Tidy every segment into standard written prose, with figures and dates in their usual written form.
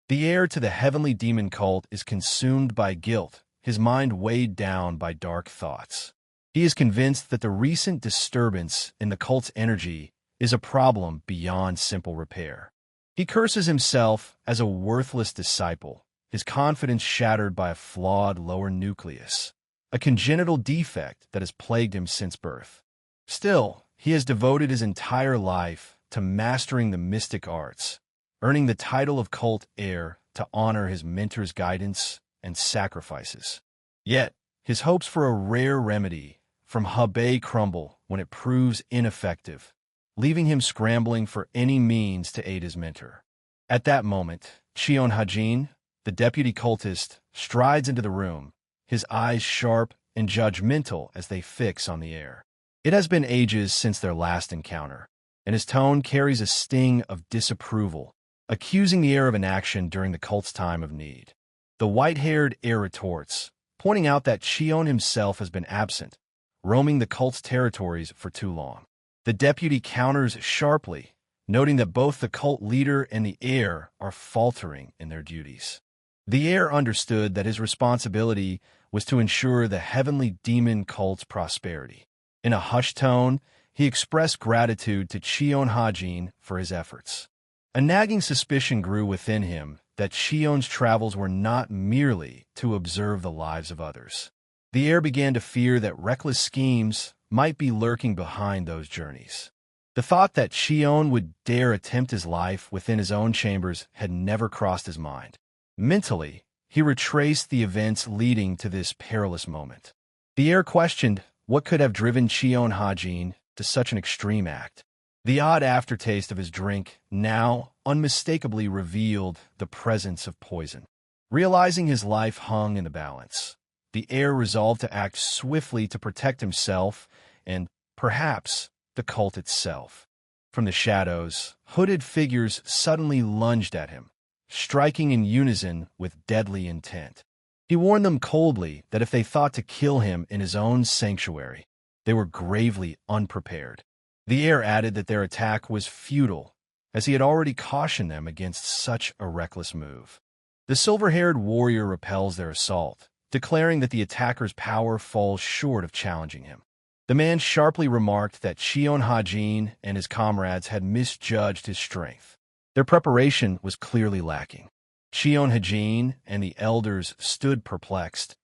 The heir to the heavenly demon cult is consumed by guilt, his mind weighed down by dark thoughts. He is convinced that the recent disturbance in the cult's energy is a problem beyond simple repair. He curses himself as a worthless disciple, his confidence shattered by a flawed lower nucleus, a congenital defect that has plagued him since birth. Still, he has devoted his entire life to mastering the mystic arts, earning the title of cult heir to honor his mentor's guidance and sacrifices. Yet, his hopes for a rare remedy from Hebei crumble when it proves ineffective, leaving him scrambling for any means to aid his mentor. At that moment, Cheon Hajin, the deputy cultist, strides into the room, his eyes sharp and judgmental as they fix on the heir. It has been ages since their last encounter, and his tone carries a sting of disapproval, accusing the heir of inaction during the cult's time of need. The white-haired heir retorts, pointing out that Cheon himself has been absent, roaming the cult's territories for too long. The deputy counters sharply, noting that both the cult leader and the heir are faltering in their duties. The heir understood that his responsibility was to ensure the heavenly demon cult's prosperity. In a hushed tone, he expressed gratitude to Cheon Hajin for his efforts. A nagging suspicion grew within him that Cheon's travels were not merely to observe the lives of others. The heir began to fear that reckless schemes might be lurking behind those journeys. The thought that Cheon would dare attempt his life within his own chambers had never crossed his mind. Mentally, he retraced the events leading to this perilous moment. The heir questioned what could have driven Cheon Hajin to such an extreme act. The odd aftertaste of his drink now unmistakably revealed the presence of poison. Realizing his life hung in the balance, the heir resolved to act swiftly to protect himself and, perhaps, the cult itself. From the shadows, hooded figures suddenly lunged at him, striking in unison with deadly intent. He warned them coldly that if they thought to kill him in his own sanctuary, they were gravely unprepared. The heir added that their attack was futile, as he had already cautioned them against such a reckless move. The silver-haired warrior repels their assault, declaring that the attacker's power falls short of challenging him. The man sharply remarked that Cheon Hajin and his comrades had misjudged his strength. Their preparation was clearly lacking. Cheon Hajin and the elders stood perplexed,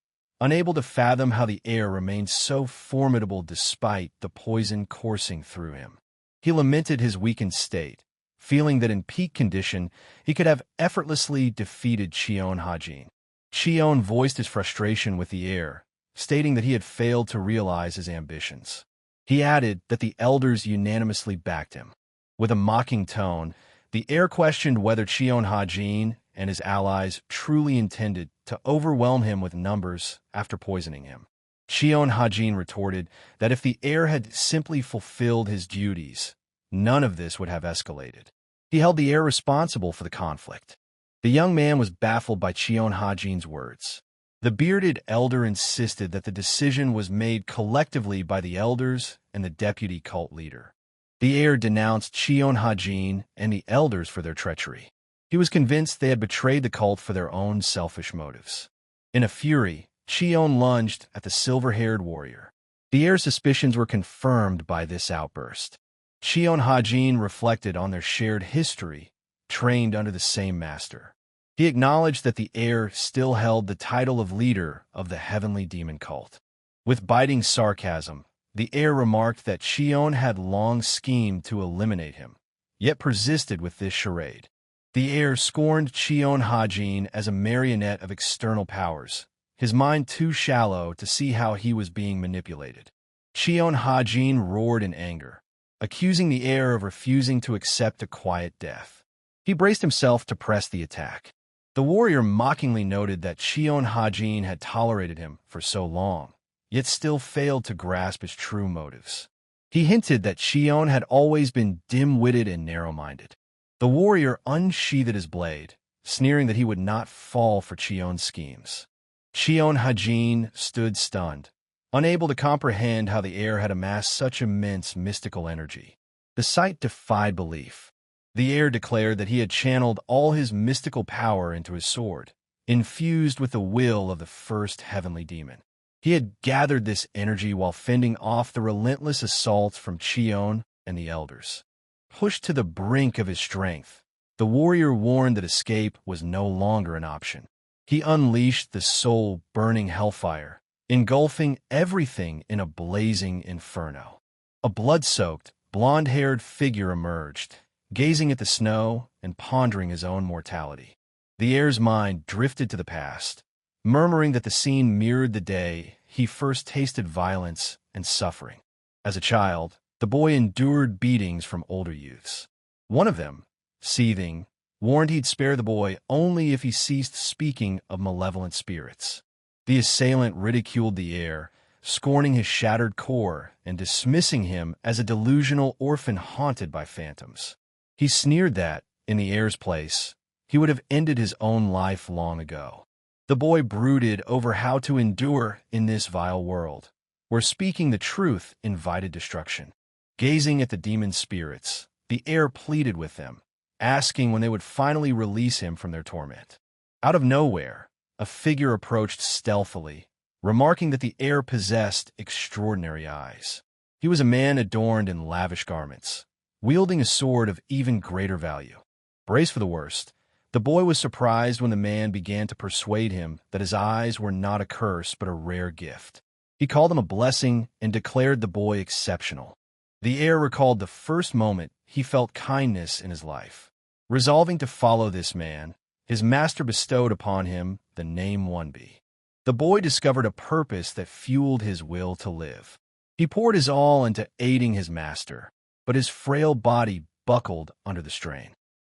unable to fathom how the heir remained so formidable despite the poison coursing through him. He lamented his weakened state, feeling that in peak condition he could have effortlessly defeated Cheon Hajin. Cheon voiced his frustration with the heir, stating that he had failed to realize his ambitions. He added that the elders unanimously backed him. With a mocking tone, the heir questioned whether Cheon Hajin and his allies truly intended to overwhelm him with numbers after poisoning him. Cheon Hajin retorted that if the heir had simply fulfilled his duties, none of this would have escalated. He held the heir responsible for the conflict. The young man was baffled by Cheon Hajin's words. The bearded elder insisted that the decision was made collectively by the elders and the deputy cult leader. The heir denounced Cheon Hajin and the elders for their treachery. He was convinced they had betrayed the cult for their own selfish motives. In a fury, Cheon lunged at the silver-haired warrior. The heir's suspicions were confirmed by this outburst. Cheon Hajin reflected on their shared history, trained under the same master. He acknowledged that the heir still held the title of leader of the heavenly demon cult. With biting sarcasm, the heir remarked that Cheon had long schemed to eliminate him, yet persisted with this charade. The heir scorned Cheon Hajin as a marionette of external powers, his mind too shallow to see how he was being manipulated. Cheon Hajin roared in anger, accusing the heir of refusing to accept a quiet death. He braced himself to press the attack. The warrior mockingly noted that Cheon Hajin had tolerated him for so long, yet still failed to grasp his true motives. He hinted that Cheon had always been dim-witted and narrow-minded. The warrior unsheathed his blade, sneering that he would not fall for Cheon's schemes. Cheon Hajin stood stunned, unable to comprehend how the heir had amassed such immense mystical energy. The sight defied belief. The heir declared that he had channeled all his mystical power into his sword, infused with the will of the first heavenly demon. He had gathered this energy while fending off the relentless assaults from Chion and the elders. Pushed to the brink of his strength, the warrior warned that escape was no longer an option. He unleashed the soul-burning hellfire, engulfing everything in a blazing inferno. A blood-soaked, blonde-haired figure emerged, gazing at the snow and pondering his own mortality. The heir's mind drifted to the past, murmuring that the scene mirrored the day he first tasted violence and suffering. As a child, the boy endured beatings from older youths. One of them, seething, warned he'd spare the boy only if he ceased speaking of malevolent spirits. The assailant ridiculed the heir, scorning his shattered core and dismissing him as a delusional orphan haunted by phantoms. He sneered that, in the heir's place, he would have ended his own life long ago. The boy brooded over how to endure in this vile world, where speaking the truth invited destruction. Gazing at the demon spirits, the heir pleaded with them, asking when they would finally release him from their torment. Out of nowhere, a figure approached stealthily, remarking that the heir possessed extraordinary eyes. He was a man adorned in lavish garments, wielding a sword of even greater value. Brace for the worst, the boy was surprised when the man began to persuade him that his eyes were not a curse but a rare gift. He called them a blessing and declared the boy exceptional. The heir recalled the first moment he felt kindness in his life. Resolving to follow this man, his master bestowed upon him the name Wonbi. The boy discovered a purpose that fueled his will to live. He poured his all into aiding his master, but his frail body buckled under the strain.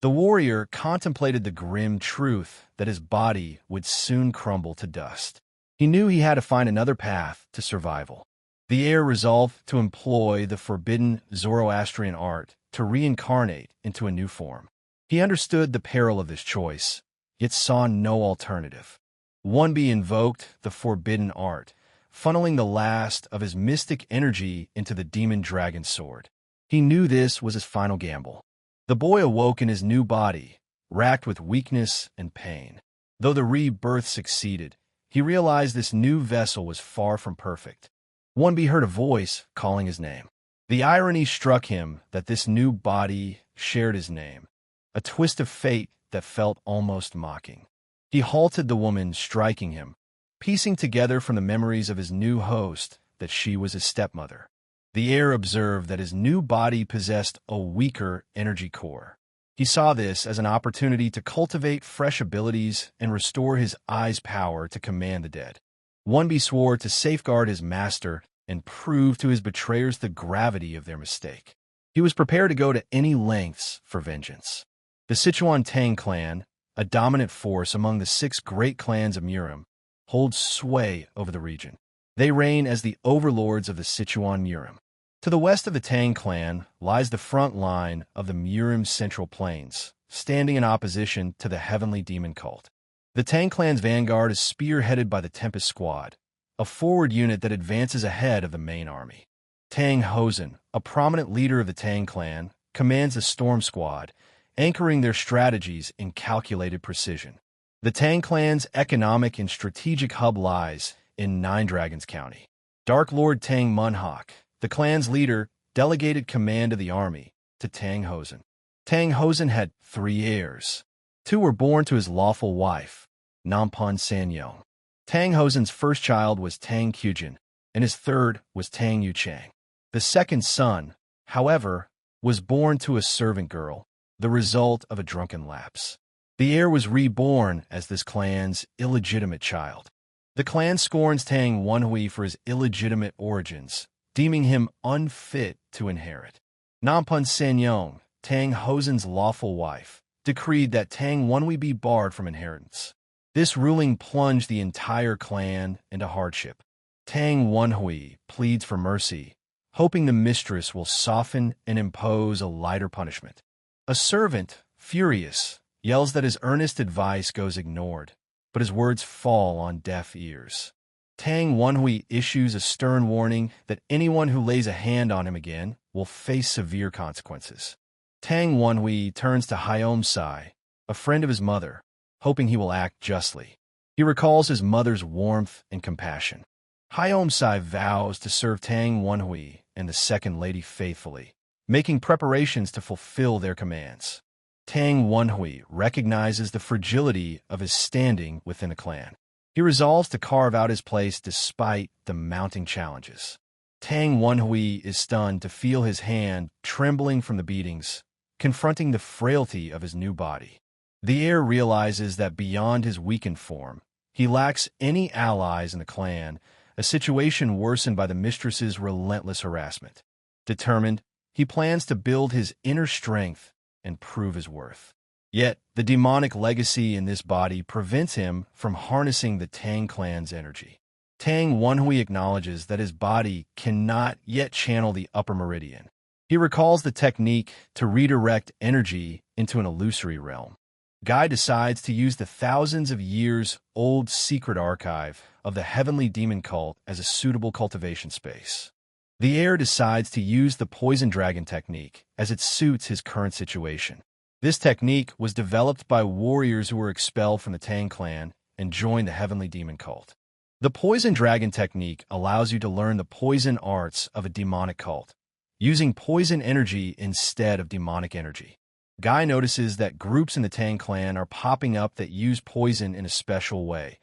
The warrior contemplated the grim truth that his body would soon crumble to dust. He knew he had to find another path to survival. The heir resolved to employ the forbidden Zoroastrian art to reincarnate into a new form. He understood the peril of this choice, yet saw no alternative. Wonbi invoked the forbidden art, funneling the last of his mystic energy into the demon dragon sword. He knew this was his final gamble. The boy awoke in his new body, racked with weakness and pain. Though the rebirth succeeded, he realized this new vessel was far from perfect. Wonbi heard a voice calling his name. The irony struck him that this new body shared his name, a twist of fate that felt almost mocking. He halted the woman striking him, piecing together from the memories of his new host that she was his stepmother. The heir observed that his new body possessed a weaker energy core. He saw this as an opportunity to cultivate fresh abilities and restore his eye's power to command the dead. Wonbi swore to safeguard his master and prove to his betrayers the gravity of their mistake. He was prepared to go to any lengths for vengeance. The Sichuan Tang clan, a dominant force among the 6 great clans of Murim, holds sway over the region. They reign as the overlords of the Sichuan Murim. To the west of the Tang clan lies the front line of the Murim Central Plains, standing in opposition to the heavenly demon cult. The Tang clan's vanguard is spearheaded by the Tempest Squad, a forward unit that advances ahead of the main army. Tang Hosen, a prominent leader of the Tang clan, commands the Storm Squad, anchoring their strategies in calculated precision. The Tang clan's economic and strategic hub lies in Nine Dragons County. Dark Lord Tang Munhawk, the clan's leader, delegated command of the army to Tang Hosen. Tang Hosen had 3 heirs. 2 were born to his lawful wife, Nampon Sanyong. Tang Hosen's first child was Tang Kyujin, and his third was Tang Yuchang. The second son, however, was born to a servant girl, the result of a drunken lapse. The heir was reborn as this clan's illegitimate child. The clan scorns Tang Wenhui for his illegitimate origins, deeming him unfit to inherit. Nampon Sanyong, Tang Hosen's lawful wife, decreed that Tang Wenhui be barred from inheritance. This ruling plunged the entire clan into hardship. Tang Wenhui pleads for mercy, hoping the mistress will soften and impose a lighter punishment. A servant, furious, yells that his earnest advice goes ignored, but his words fall on deaf ears. Tang Wenhui issues a stern warning that anyone who lays a hand on him again will face severe consequences. Tang Wonhui turns to Hyom Sai, a friend of his mother, hoping he will act justly. He recalls his mother's warmth and compassion. Hyom Sai vows to serve Tang Wonhui and the second lady faithfully, making preparations to fulfill their commands. Tang Wonhui recognizes the fragility of his standing within the clan. He resolves to carve out his place despite the mounting challenges. Tang Wonhui is stunned to feel his hand trembling from the beatings, confronting the frailty of his new body. The heir realizes that beyond his weakened form, he lacks any allies in the clan, a situation worsened by the mistress's relentless harassment. Determined, he plans to build his inner strength and prove his worth. Yet, the demonic legacy in this body prevents him from harnessing the Tang clan's energy. Tang Wonhui acknowledges that his body cannot yet channel the upper meridian. He recalls the technique to redirect energy into an illusory realm. Guy decides to use the thousands of years old secret archive of the heavenly demon cult as a suitable cultivation space. The heir decides to use the poison dragon technique as it suits his current situation. This technique was developed by warriors who were expelled from the Tang clan and joined the heavenly demon cult. The poison dragon technique allows you to learn the poison arts of a demonic cult, using poison energy instead of demonic energy. Guy notices that groups in the Tang clan are popping up that use poison in a special way,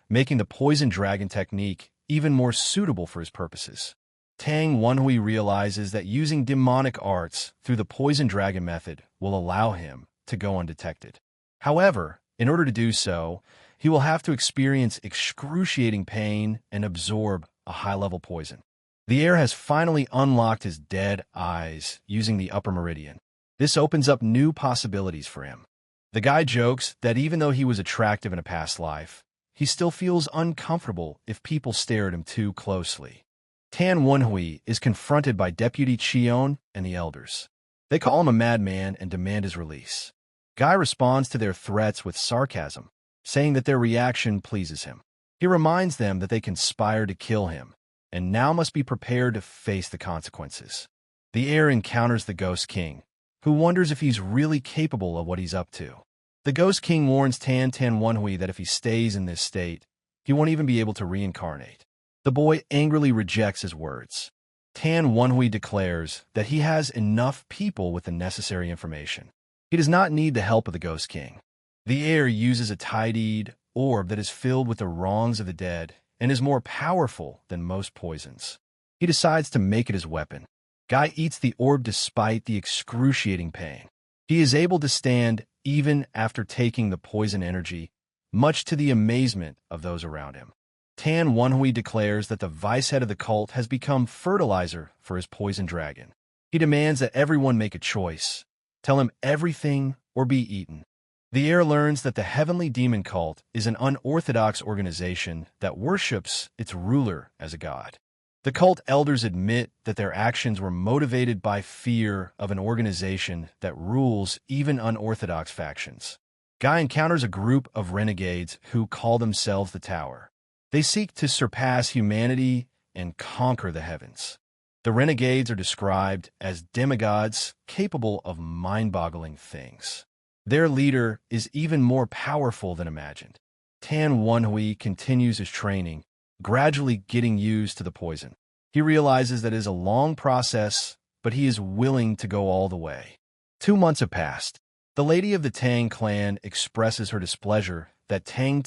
making the poison dragon technique even more suitable for his purposes. Tang Wonhui realizes that using demonic arts through the poison dragon method will allow him to go undetected. However, in order to do so, he will have to experience excruciating pain and absorb a high-level poison. The heir has finally unlocked his dead eyes using the upper meridian. This opens up new possibilities for him. The guy jokes that even though he was attractive in a past life, he still feels uncomfortable if people stare at him too closely. Tang Wonhui is confronted by Deputy Cheon and the elders. They call him a madman and demand his release. Guy responds to their threats with sarcasm, saying that their reaction pleases him. He reminds them that they conspired to kill him, and now must be prepared to face the consequences. The heir encounters the Ghost King, who wonders if he's really capable of what he's up to. The Ghost King warns Tang Wonhui that if he stays in this state, he won't even be able to reincarnate. The boy angrily rejects his words. Tang Wonhui declares that he has enough people with the necessary information. He does not need the help of the Ghost King. The heir uses a tidied orb that is filled with the wrongs of the dead and is more powerful than most poisons. He decides to make it his weapon. Guy eats the orb despite the excruciating pain. He is able to stand even after taking the poison energy, much to the amazement of those around him. Tang Wonhui declares that the vice head of the cult has become fertilizer for his poison dragon. He demands that everyone make a choice. Tell him everything or be eaten. The heir learns that the heavenly demon cult is an unorthodox organization that worships its ruler as a god. The cult elders admit that their actions were motivated by fear of an organization that rules even unorthodox factions. Guy encounters a group of renegades who call themselves the Tower. They seek to surpass humanity and conquer the heavens. The renegades are described as demigods capable of mind-boggling things. Their leader is even more powerful than imagined. Tang Wonhui continues his training, gradually getting used to the poison. He realizes that it is a long process, but he is willing to go all the way. 2 months have passed. The lady of the Tang clan expresses her displeasure that Tang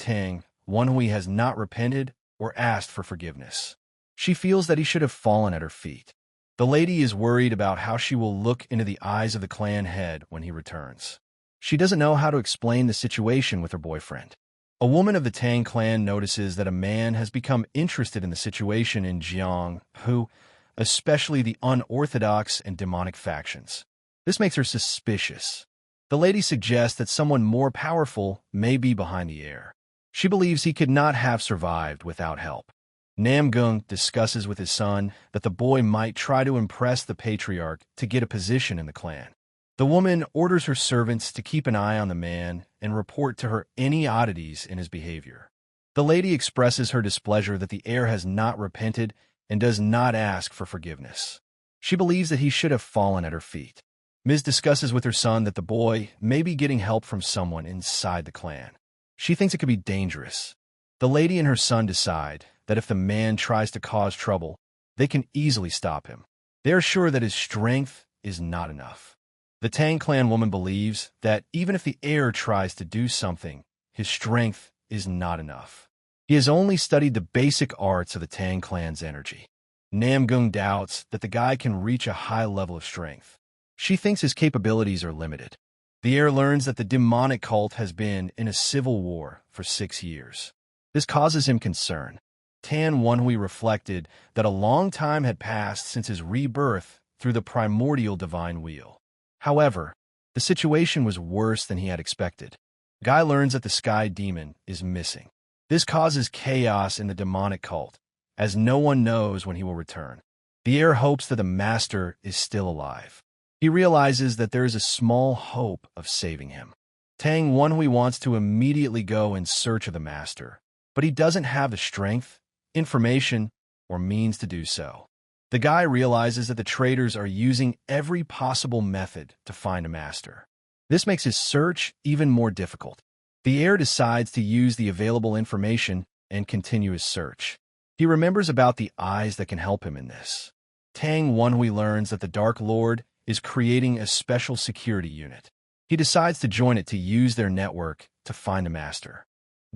Wonhui has not repented or asked for forgiveness. She feels that he should have fallen at her feet. The lady is worried about how she will look into the eyes of the clan head when he returns. She doesn't know how to explain the situation with her boyfriend. A woman of the Tang clan notices that a man has become interested in the situation in Jiang, especially the unorthodox and demonic factions. This makes her suspicious. The lady suggests that someone more powerful may be behind the heir. She believes he could not have survived without help. Namong discusses with his son that the boy might try to impress the patriarch to get a position in the clan. The woman orders her servants to keep an eye on the man and report to her any oddities in his behavior. The lady expresses her displeasure that the heir has not repented and does not ask for forgiveness. She believes that he should have fallen at her feet. Ms. discusses with her son that the boy may be getting help from someone inside the clan. She thinks it could be dangerous. The lady and her son decide that if the man tries to cause trouble, they can easily stop him. They are sure that his strength is not enough. The Tang clan woman believes that even if the heir tries to do something, his strength is not enough. He has only studied the basic arts of the Tang clan's energy. Namong doubts that the guy can reach a high level of strength. She thinks his capabilities are limited. The heir learns that the demonic cult has been in a civil war for 6 years. This causes him concern. Tan Wenhui reflected that a long time had passed since his rebirth through the primordial divine wheel. However, the situation was worse than he had expected. Guy learns that the sky demon is missing. This causes chaos in the demonic cult, as no one knows when he will return. The heir hopes that the master is still alive. He realizes that there is a small hope of saving him. Tang Wenhui wants to immediately go in search of the master, but he doesn't have the strength, information, or means to do so. The guy realizes that the traitors are using every possible method to find a master. This makes his search even more difficult. The heir decides to use the available information and continue his search. He remembers about the eyes that can help him in this. Tang Wenhui learns that the Dark Lord is creating a special security unit. He decides to join it to use their network to find a master.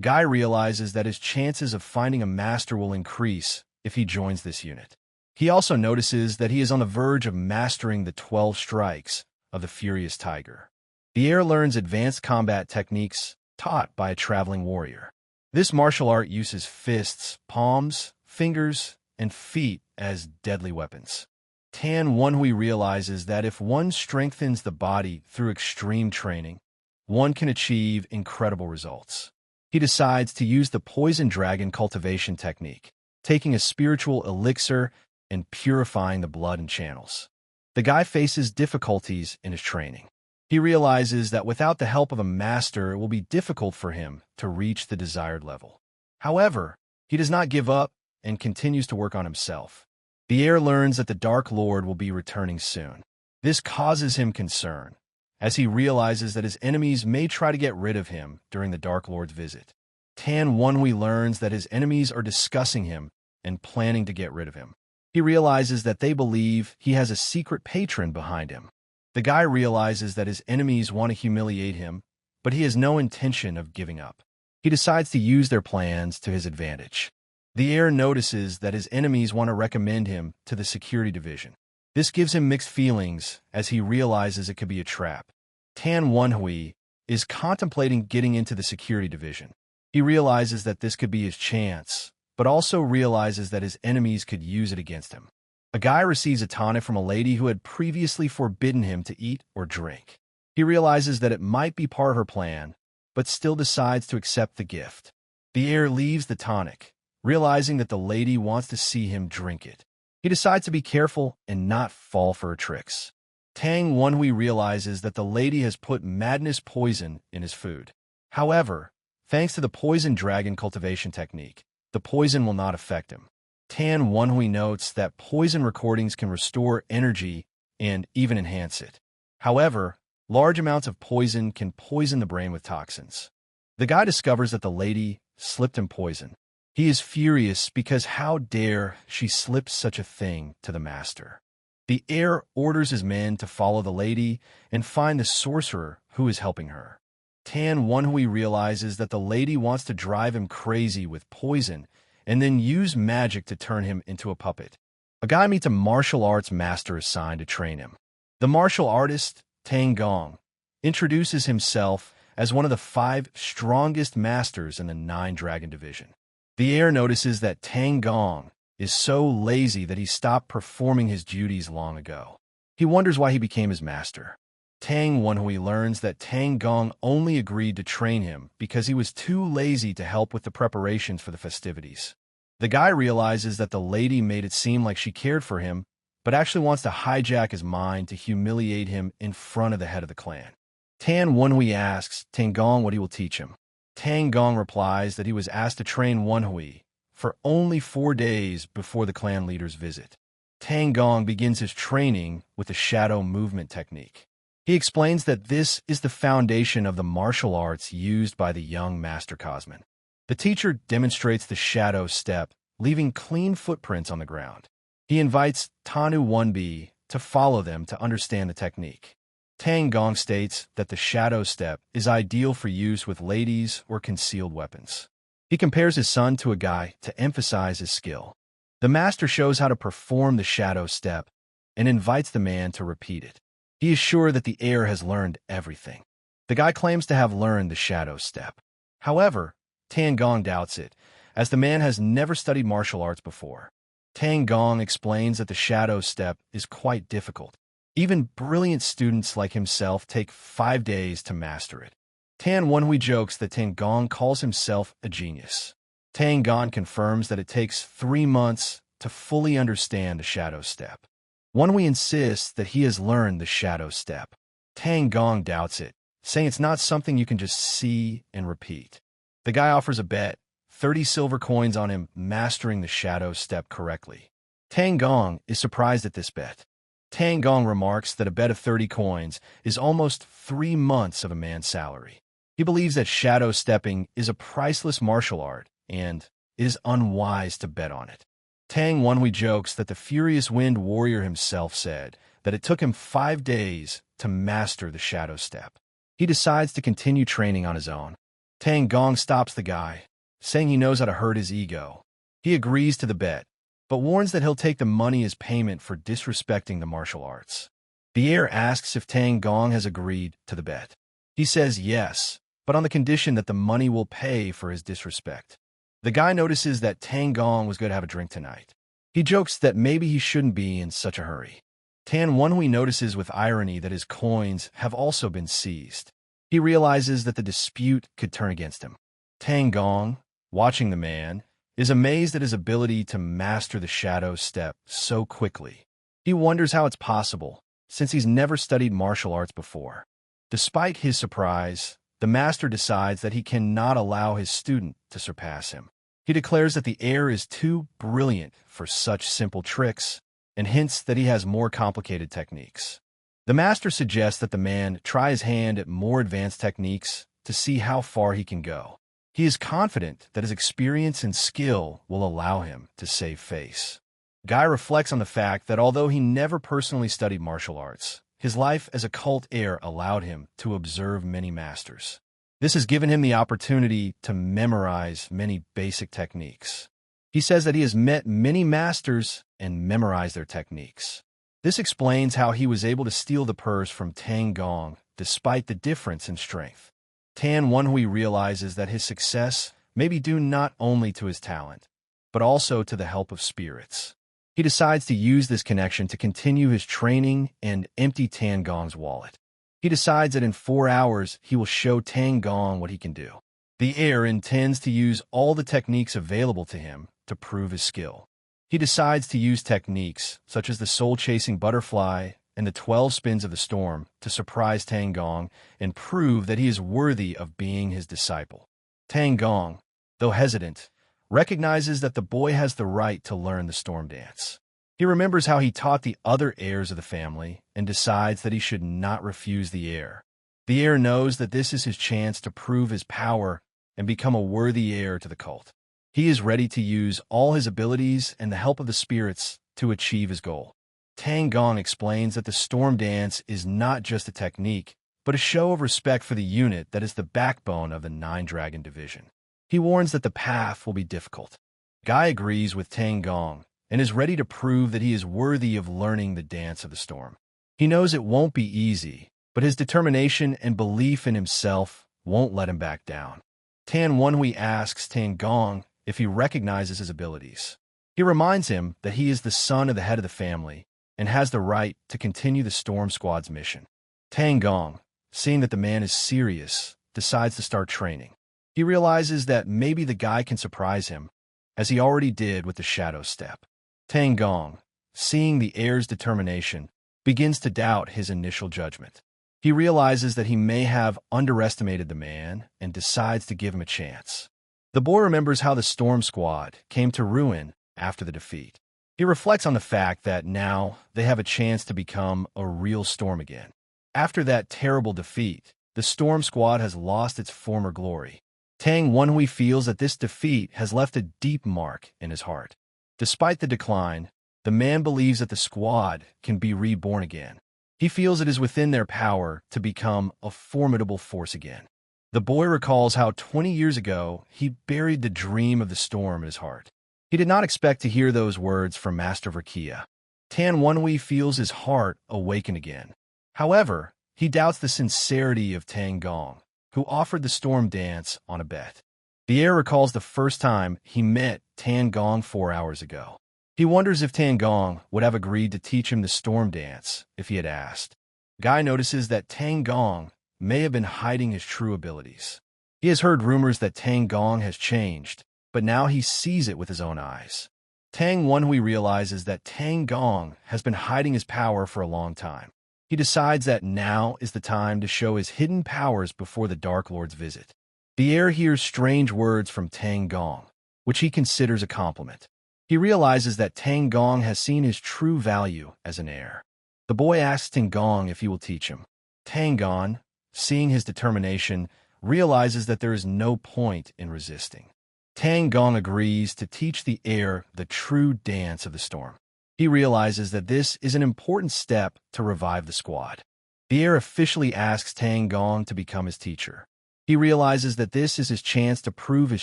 Guy realizes that his chances of finding a master will increase if he joins this unit. He also notices that he is on the verge of mastering the 12 strikes of the Furious Tiger. The heir learns advanced combat techniques taught by a traveling warrior. This martial art uses fists, palms, fingers, and feet as deadly weapons. Tan Wenhui realizes that if one strengthens the body through extreme training, one can achieve incredible results. He decides to use the poison dragon cultivation technique, taking a spiritual elixir and purifying the blood and channels. The guy faces difficulties in his training. He realizes that without the help of a master, it will be difficult for him to reach the desired level. However, he does not give up and continues to work on himself. The heir learns that the Dark Lord will be returning soon. This causes him concern, as he realizes that his enemies may try to get rid of him during the Dark Lord's visit. Tan Wenhui learns that his enemies are discussing him and planning to get rid of him. He realizes that they believe he has a secret patron behind him. The guy realizes that his enemies want to humiliate him, but he has no intention of giving up. He decides to use their plans to his advantage. The heir notices that his enemies want to recommend him to the security division. This gives him mixed feelings as he realizes it could be a trap. Tan Wenhui is contemplating getting into the security division. He realizes that this could be his chance, but also realizes that his enemies could use it against him. A guy receives a tonic from a lady who had previously forbidden him to eat or drink. He realizes that it might be part of her plan, but still decides to accept the gift. The heir leaves the tonic, realizing that the lady wants to see him drink it. He decides to be careful and not fall for her tricks. Tang Wenhui realizes that the lady has put madness poison in his food. However, thanks to the poison dragon cultivation technique, the poison will not affect him. Tan Wenhui notes that poison recordings can restore energy and even enhance it. However, large amounts of poison can poison the brain with toxins. The guy discovers that the lady slipped him poison. He is furious because how dare she slip such a thing to the master. The heir orders his men to follow the lady and find the sorcerer who is helping her. Tan Wenhui realizes that the lady wants to drive him crazy with poison and then use magic to turn him into a puppet. A guy meets a martial arts master assigned to train him. The martial artist, Tang Gong, introduces himself as one of the 5 strongest masters in the 9 Dragon Division. The heir notices that Tang Gong is so lazy that he stopped performing his duties long ago. He wonders why he became his master. Tang Wenhui learns that Tang Gong only agreed to train him because he was too lazy to help with the preparations for the festivities. The guy realizes that the lady made it seem like she cared for him, but actually wants to hijack his mind to humiliate him in front of the head of the clan. Tan Wenhui asks Tang Gong what he will teach him. Tang Gong replies that he was asked to train Wenhui for only 4 days before the clan leader's visit. Tang Gong begins his training with the shadow movement technique. He explains that this is the foundation of the martial arts used by the young Master Cosman. The teacher demonstrates the shadow step, leaving clean footprints on the ground. He invites Tanu 1B to follow them to understand the technique. Tang Gong states that the shadow step is ideal for use with ladies or concealed weapons. He compares his son to a guy to emphasize his skill. The master shows how to perform the shadow step and invites the man to repeat it. He is sure that the heir has learned everything. The guy claims to have learned the shadow step. However, Tang Gong doubts it, as the man has never studied martial arts before. Tang Gong explains that the shadow step is quite difficult. Even brilliant students like himself take 5 days to master it. Tan Wenhui jokes that Tang Gong calls himself a genius. Tang Gong confirms that it takes 3 months to fully understand the shadow step. Wenhui insists that he has learned the shadow step. Tang Gong doubts it, saying it's not something you can just see and repeat. The guy offers a bet, 30 silver coins on him mastering the shadow step correctly. Tang Gong is surprised at this bet. Tang Gong remarks that a bet of 30 coins is almost 3 months of a man's salary. He believes that shadow stepping is a priceless martial art, and it is unwise to bet on it. Tang Wenhui jokes that the Furious Wind Warrior himself said that it took him 5 days to master the shadow step. He decides to continue training on his own. Tang Gong stops the guy, saying he knows how to hurt his ego. He agrees to the bet, but warns that he'll take the money as payment for disrespecting the martial arts. The heir asks if Tang Gong has agreed to the bet. He says yes, but on the condition that the money will pay for his disrespect. The guy notices that Tang Gong was going to have a drink tonight. He jokes that maybe he shouldn't be in such a hurry. Tan Wenhui notices with irony that his coins have also been seized. He realizes that the dispute could turn against him. Tang Gong, watching the man, is amazed at his ability to master the shadow step so quickly. He wonders how it's possible, since he's never studied martial arts before. Despite his surprise, the master decides that he cannot allow his student to surpass him. He declares that the heir is too brilliant for such simple tricks and hints that he has more complicated techniques. The master suggests that the man try his hand at more advanced techniques to see how far he can go. He is confident that his experience and skill will allow him to save face. Guy reflects on the fact that although he never personally studied martial arts, his life as a cult heir allowed him to observe many masters. This has given him the opportunity to memorize many basic techniques. He says that he has met many masters and memorized their techniques. This explains how he was able to steal the purse from Tang Gong despite the difference in strength. Tan Wenhui realizes that his success may be due not only to his talent, but also to the help of spirits. He decides to use this connection to continue his training and empty Tang Gong's wallet. He decides that in 4 hours he will show Tang Gong what he can do. The heir intends to use all the techniques available to him to prove his skill. He decides to use techniques such as the soul-chasing butterfly and the 12 spins of the storm to surprise Tang Gong and prove that he is worthy of being his disciple. Tang Gong, though hesitant, recognizes that the boy has the right to learn the storm dance. He remembers how he taught the other heirs of the family and decides that he should not refuse the heir. The heir knows that this is his chance to prove his power and become a worthy heir to the cult. He is ready to use all his abilities and the help of the spirits to achieve his goal. Tang Gong explains that the storm dance is not just a technique, but a show of respect for the unit that is the backbone of the 9-Dragon division. He warns that the path will be difficult. Guy agrees with Tang Gong and is ready to prove that he is worthy of learning the dance of the storm. He knows it won't be easy, but his determination and belief in himself won't let him back down. Tan Wenhui asks Tang Gong if he recognizes his abilities. He reminds him that he is the son of the head of the family and has the right to continue the Storm Squad's mission. Tang Gong, seeing that the man is serious, decides to start training. He realizes that maybe the guy can surprise him, as he already did with the shadow step. Tang Gong, seeing the heir's determination, begins to doubt his initial judgment. He realizes that he may have underestimated the man and decides to give him a chance. The boy remembers how the Storm Squad came to ruin after the defeat. He reflects on the fact that now they have a chance to become a real storm again. After that terrible defeat, the Storm Squad has lost its former glory. Tang Wenhui feels that this defeat has left a deep mark in his heart. Despite the decline, the man believes that the squad can be reborn again. He feels it is within their power to become a formidable force again. The boy recalls how 20 years ago he buried the dream of the storm in his heart. He did not expect to hear those words from Master Verkia. Tan Wenhui feels his heart awaken again. However, he doubts the sincerity of Tang Gong, who offered the storm dance on a bet. The heir recalls the first time he met Tang Gong 4 hours ago. He wonders if Tang Gong would have agreed to teach him the storm dance if he had asked. Guy notices that Tang Gong may have been hiding his true abilities. He has heard rumors that Tang Gong has changed, but now he sees it with his own eyes. Tang Wenhui realizes that Tang Gong has been hiding his power for a long time. He decides that now is the time to show his hidden powers before the Dark Lord's visit. The heir hears strange words from Tang Gong, which he considers a compliment. He realizes that Tang Gong has seen his true value as an heir. The boy asks Tang Gong if he will teach him. Tang Gong, seeing his determination, realizes that there is no point in resisting. Tang Gong agrees to teach the heir the true dance of the storm. He realizes that this is an important step to revive the squad. The heir officially asks Tang Gong to become his teacher. He realizes that this is his chance to prove his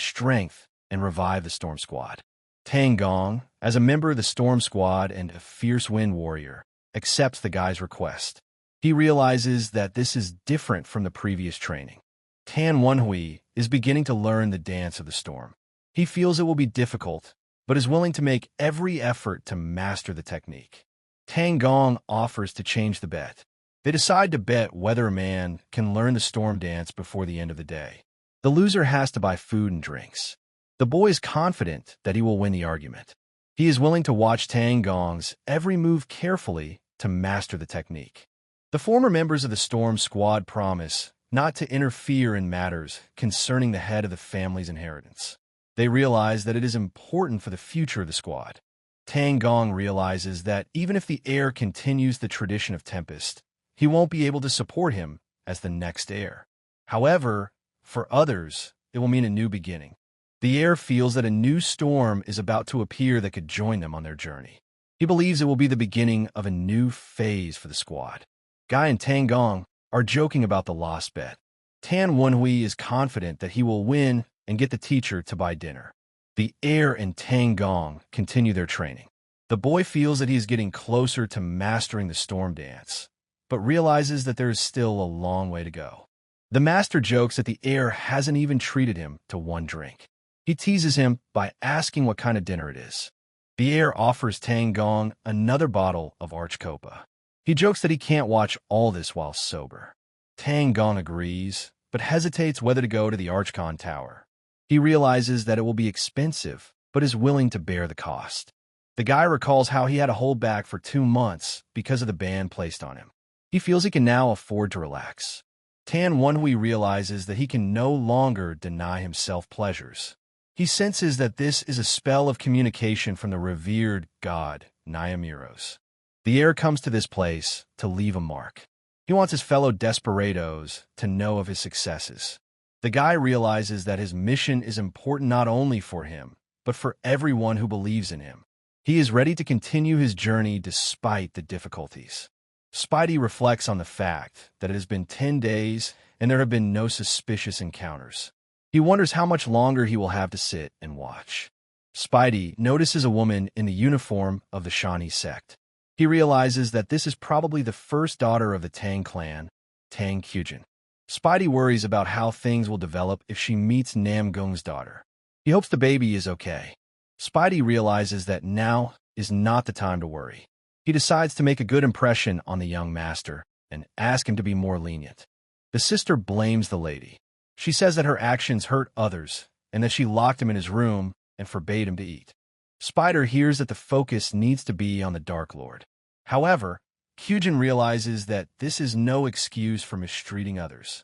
strength and revive the Storm Squad. Tang Gong, as a member of the Storm Squad and a fierce wind warrior, accepts the guy's request. He realizes that this is different from the previous training. Tan Wenhui is beginning to learn the dance of the storm. He feels it will be difficult, but is willing to make every effort to master the technique. Tang Gong offers to change the bet. They decide to bet whether a man can learn the storm dance before the end of the day. The loser has to buy food and drinks. The boy is confident that he will win the argument. He is willing to watch Tang Gong's every move carefully to master the technique. The former members of the Storm Squad promise not to interfere in matters concerning the head of the family's inheritance. They realize that it is important for the future of the squad. Tang Gong realizes that even if the heir continues the tradition of Tempest, he won't be able to support him as the next heir. However, for others, it will mean a new beginning. The heir feels that a new storm is about to appear that could join them on their journey. He believes it will be the beginning of a new phase for the squad. Guy and Tang Gong are joking about the lost bet. Tan Wenhui is confident that he will win and get the teacher to buy dinner. The heir and Tang Gong continue their training. The boy feels that he is getting closer to mastering the storm dance, but realizes that there is still a long way to go. The master jokes that the heir hasn't even treated him to one drink. He teases him by asking what kind of dinner it is. The heir offers Tang Gong another bottle of Archcopa. He jokes that he can't watch all this while sober. Tang Gong agrees, but hesitates whether to go to the Archcon Tower. He realizes that it will be expensive, but is willing to bear the cost. The guy recalls how he had to hold back for 2 months because of the ban placed on him. He feels he can now afford to relax. Tan Wenhui realizes that he can no longer deny himself pleasures. He senses that this is a spell of communication from the revered god Nyamiros. The heir comes to this place to leave a mark. He wants his fellow desperados to know of his successes. The guy realizes that his mission is important not only for him, but for everyone who believes in him. He is ready to continue his journey despite the difficulties. Spidey reflects on the fact that it has been 10 days and there have been no suspicious encounters. He wonders how much longer he will have to sit and watch. Spidey notices a woman in the uniform of the Shawnee sect. He realizes that this is probably the first daughter of the Tang clan, Tang Kyujin. Spidey worries about how things will develop if she meets Namgong's daughter. He hopes the baby is okay. Spidey realizes that now is not the time to worry. He decides to make a good impression on the young master and ask him to be more lenient. The sister blames the lady. She says that her actions hurt others and that she locked him in his room and forbade him to eat. Spider hears that the focus needs to be on the Dark Lord. However, Kyujin realizes that this is no excuse for mistreating others.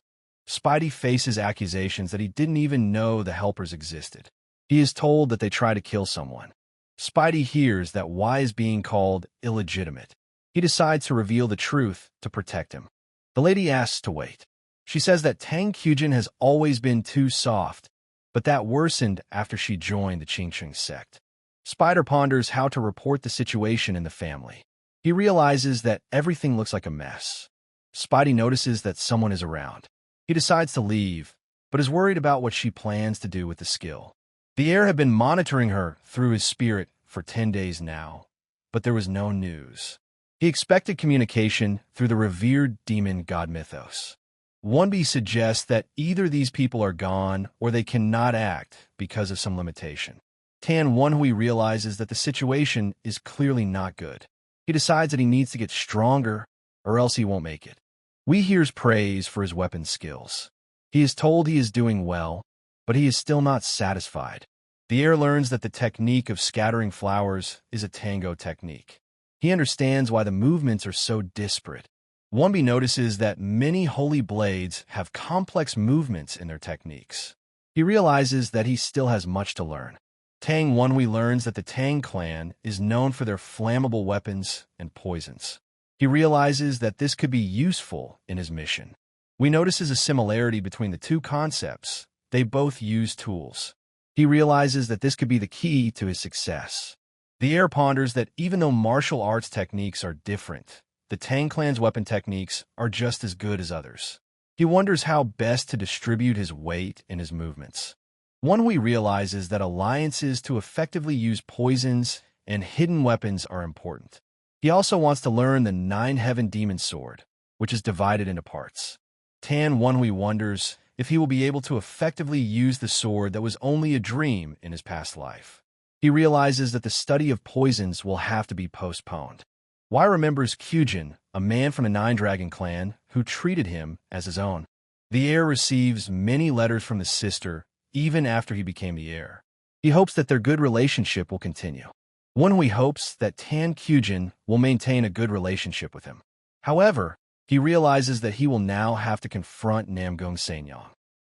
Spidey faces accusations that he didn't even know the helpers existed. He is told that they try to kill someone. Spidey hears that Y is being called illegitimate. He decides to reveal the truth to protect him. The lady asks to wait. She says that Tang Kyujin has always been too soft, but that worsened after she joined the Qingqing sect. Spider ponders how to report the situation in the family. He realizes that everything looks like a mess. Spidey notices that someone is around. He decides to leave, but is worried about what she plans to do with the skill. The heir had been monitoring her through his spirit for 10 days now, but there was no news. He expected communication through the revered demon god mythos. 1B suggests that either these people are gone or they cannot act because of some limitation. Tan Wonhui realizes that the situation is clearly not good. He decides that he needs to get stronger or else he won't make it. Wee hears praise for his weapon skills. He is told he is doing well, but he is still not satisfied. The heir learns that the technique of scattering flowers is a tango technique. He understands why the movements are so disparate. 1B notices that many holy blades have complex movements in their techniques. He realizes that he still has much to learn. Tang Wonhui learns that the Tang clan is known for their flammable weapons and poisons. He realizes that this could be useful in his mission. We notices a similarity between the two concepts. They both use tools. He realizes that this could be the key to his success. The heir ponders that even though martial arts techniques are different, the Tang clan's weapon techniques are just as good as others. He wonders how best to distribute his weight in his movements. Wonhui realizes that alliances to effectively use poisons and hidden weapons are important. He also wants to learn the Nine Heaven Demon Sword, which is divided into parts. Tan Wonhui wonders if he will be able to effectively use the sword that was only a dream in his past life. He realizes that the study of poisons will have to be postponed. Wai remembers Kyujin, a man from the Nine Dragon clan, who treated him as his own. The heir receives many letters from the sister, even after he became the heir. He hopes that their good relationship will continue. Wonhui hopes that Tan Kyujin will maintain a good relationship with him. However, he realizes that he will now have to confront Namong Sanyang.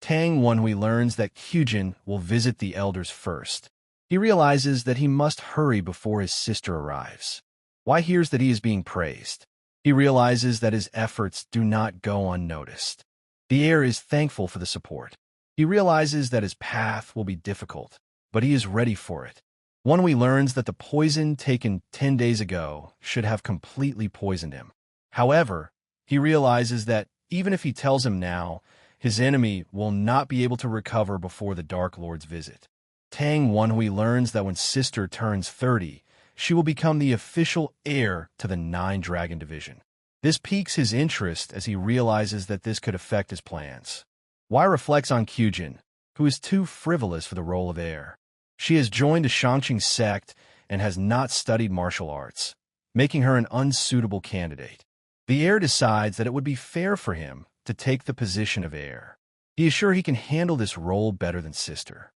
Tang Wonhui learns that Kyujin will visit the elders first. He realizes that he must hurry before his sister arrives. Wai hears that he is being praised. He realizes that his efforts do not go unnoticed. The heir is thankful for the support. He realizes that his path will be difficult, but he is ready for it. Wonhui learns that the poison taken 10 days ago should have completely poisoned him. However, he realizes that even if he tells him now, his enemy will not be able to recover before the Dark Lord's visit. Tang Wonhui learns that when Sister turns 30, she will become the official heir to the Nine Dragon Division. This piques his interest as he realizes that this could affect his plans. Wai reflects on Kyujin, who is too frivolous for the role of heir. She has joined the Shangqing sect and has not studied martial arts, making her an unsuitable candidate. The heir decides that it would be fair for him to take the position of heir. He is sure he can handle this role better than Sister.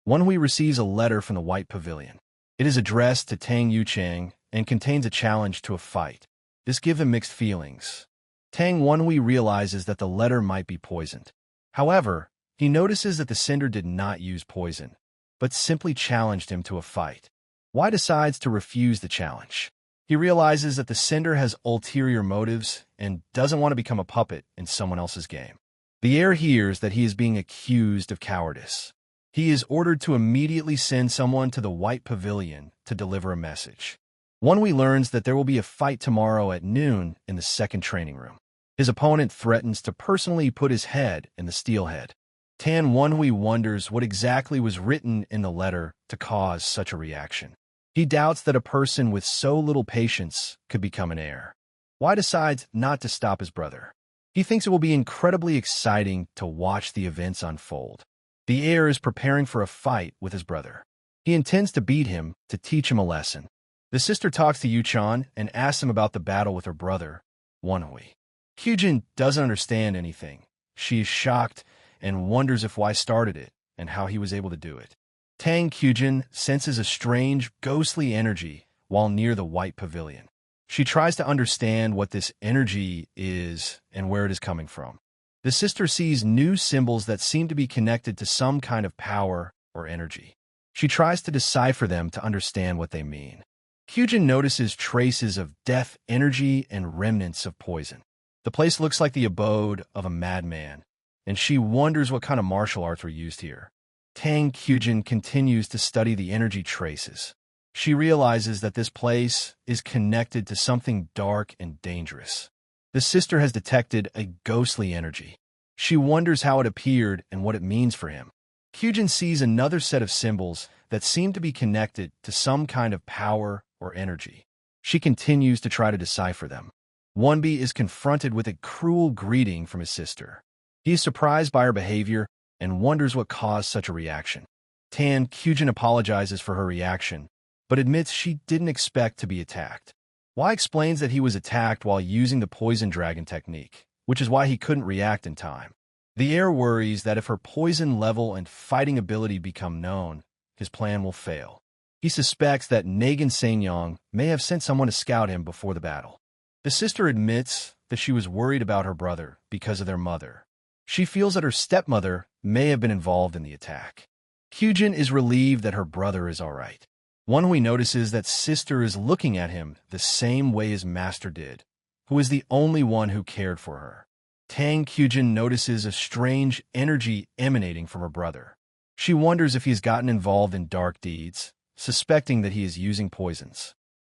Wonhui receives a letter from the White Pavilion. It is addressed to Tang Yuchang and contains a challenge to a fight. This gives him mixed feelings. Tang Wonhui realizes that the letter might be poisoned. However, he notices that the sender did not use poison, but simply challenged him to a fight. Wai decides to refuse the challenge. He realizes that the sender has ulterior motives and doesn't want to become a puppet in someone else's game. The heir hears that he is being accused of cowardice. He is ordered to immediately send someone to the White Pavilion to deliver a message. Wonhui learns that there will be a fight tomorrow at noon in the second training room. His opponent threatens to personally put his head in the steelhead. Tan Wonhui wonders what exactly was written in the letter to cause such a reaction. He doubts that a person with so little patience could become an heir. Wai decides not to stop his brother. He thinks it will be incredibly exciting to watch the events unfold. The heir is preparing for a fight with his brother. He intends to beat him to teach him a lesson. The sister talks to Yuchan and asks him about the battle with her brother, Wonhui. Kyujin doesn't understand anything. She is shocked and wonders if Wai started it and how he was able to do it. Tang Kyujin senses a strange, ghostly energy while near the White Pavilion. She tries to understand what this energy is and where it is coming from. The sister sees new symbols that seem to be connected to some kind of power or energy. She tries to decipher them to understand what they mean. Kyujin notices traces of death energy and remnants of poison. The place looks like the abode of a madman, and she wonders what kind of martial arts were used here. Tang Kyujin continues to study the energy traces. She realizes that this place is connected to something dark and dangerous. The sister has detected a ghostly energy. She wonders how it appeared and what it means for him. Kyujin sees another set of symbols that seem to be connected to some kind of power or energy. She continues to try to decipher them. Wonbi is confronted with a cruel greeting from his sister. He is surprised by her behavior and wonders what caused such a reaction. Tang Kyujin apologizes for her reaction, but admits she didn't expect to be attacked. Wai explains that he was attacked while using the poison dragon technique, which is why he couldn't react in time. The heir worries that if her poison level and fighting ability become known, his plan will fail. He suspects that Nagan Sanyong may have sent someone to scout him before the battle. The sister admits that she was worried about her brother because of their mother. She feels that her stepmother may have been involved in the attack. Kyujin is relieved that her brother is all right. Wonhui notices that sister is looking at him the same way his master did, who is the only one who cared for her. Tang Kyujin notices a strange energy emanating from her brother. She wonders if he has gotten involved in dark deeds, suspecting that he is using poisons.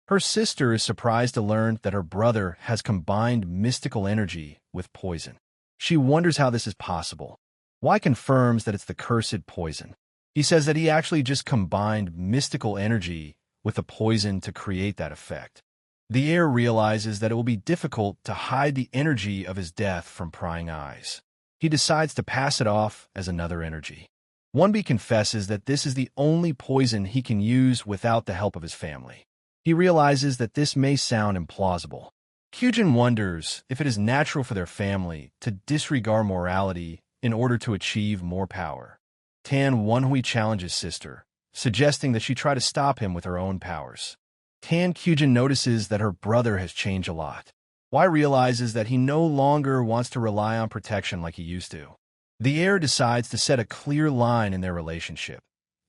Her sister is surprised to learn that her brother has combined mystical energy with poison. She wonders how this is possible. Wai confirms that it's the cursed poison. He says that he actually just combined mystical energy with the poison to create that effect. The heir realizes that it will be difficult to hide the energy of his death from prying eyes. He decides to pass it off as another energy. Wonbi confesses that this is the only poison he can use without the help of his family. He realizes that this may sound implausible. Kyujin wonders if it is natural for their family to disregard morality in order to achieve more power. Tan Wonhui challenges sister, suggesting that she try to stop him with her own powers. Tang Kyujin notices that her brother has changed a lot. Wai realizes that he no longer wants to rely on protection like he used to. The heir decides to set a clear line in their relationship,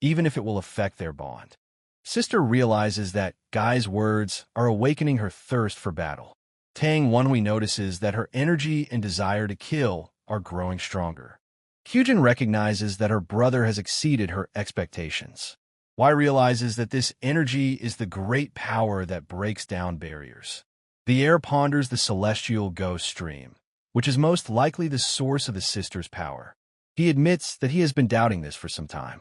even if it will affect their bond. Sister realizes that Guy's words are awakening her thirst for battle. Tang Wonhui notices that her energy and desire to kill are growing stronger. Kyujin recognizes that her brother has exceeded her expectations. Wai realizes that this energy is the great power that breaks down barriers. The heir ponders the celestial ghost stream, which is most likely the source of the sister's power. He admits that he has been doubting this for some time.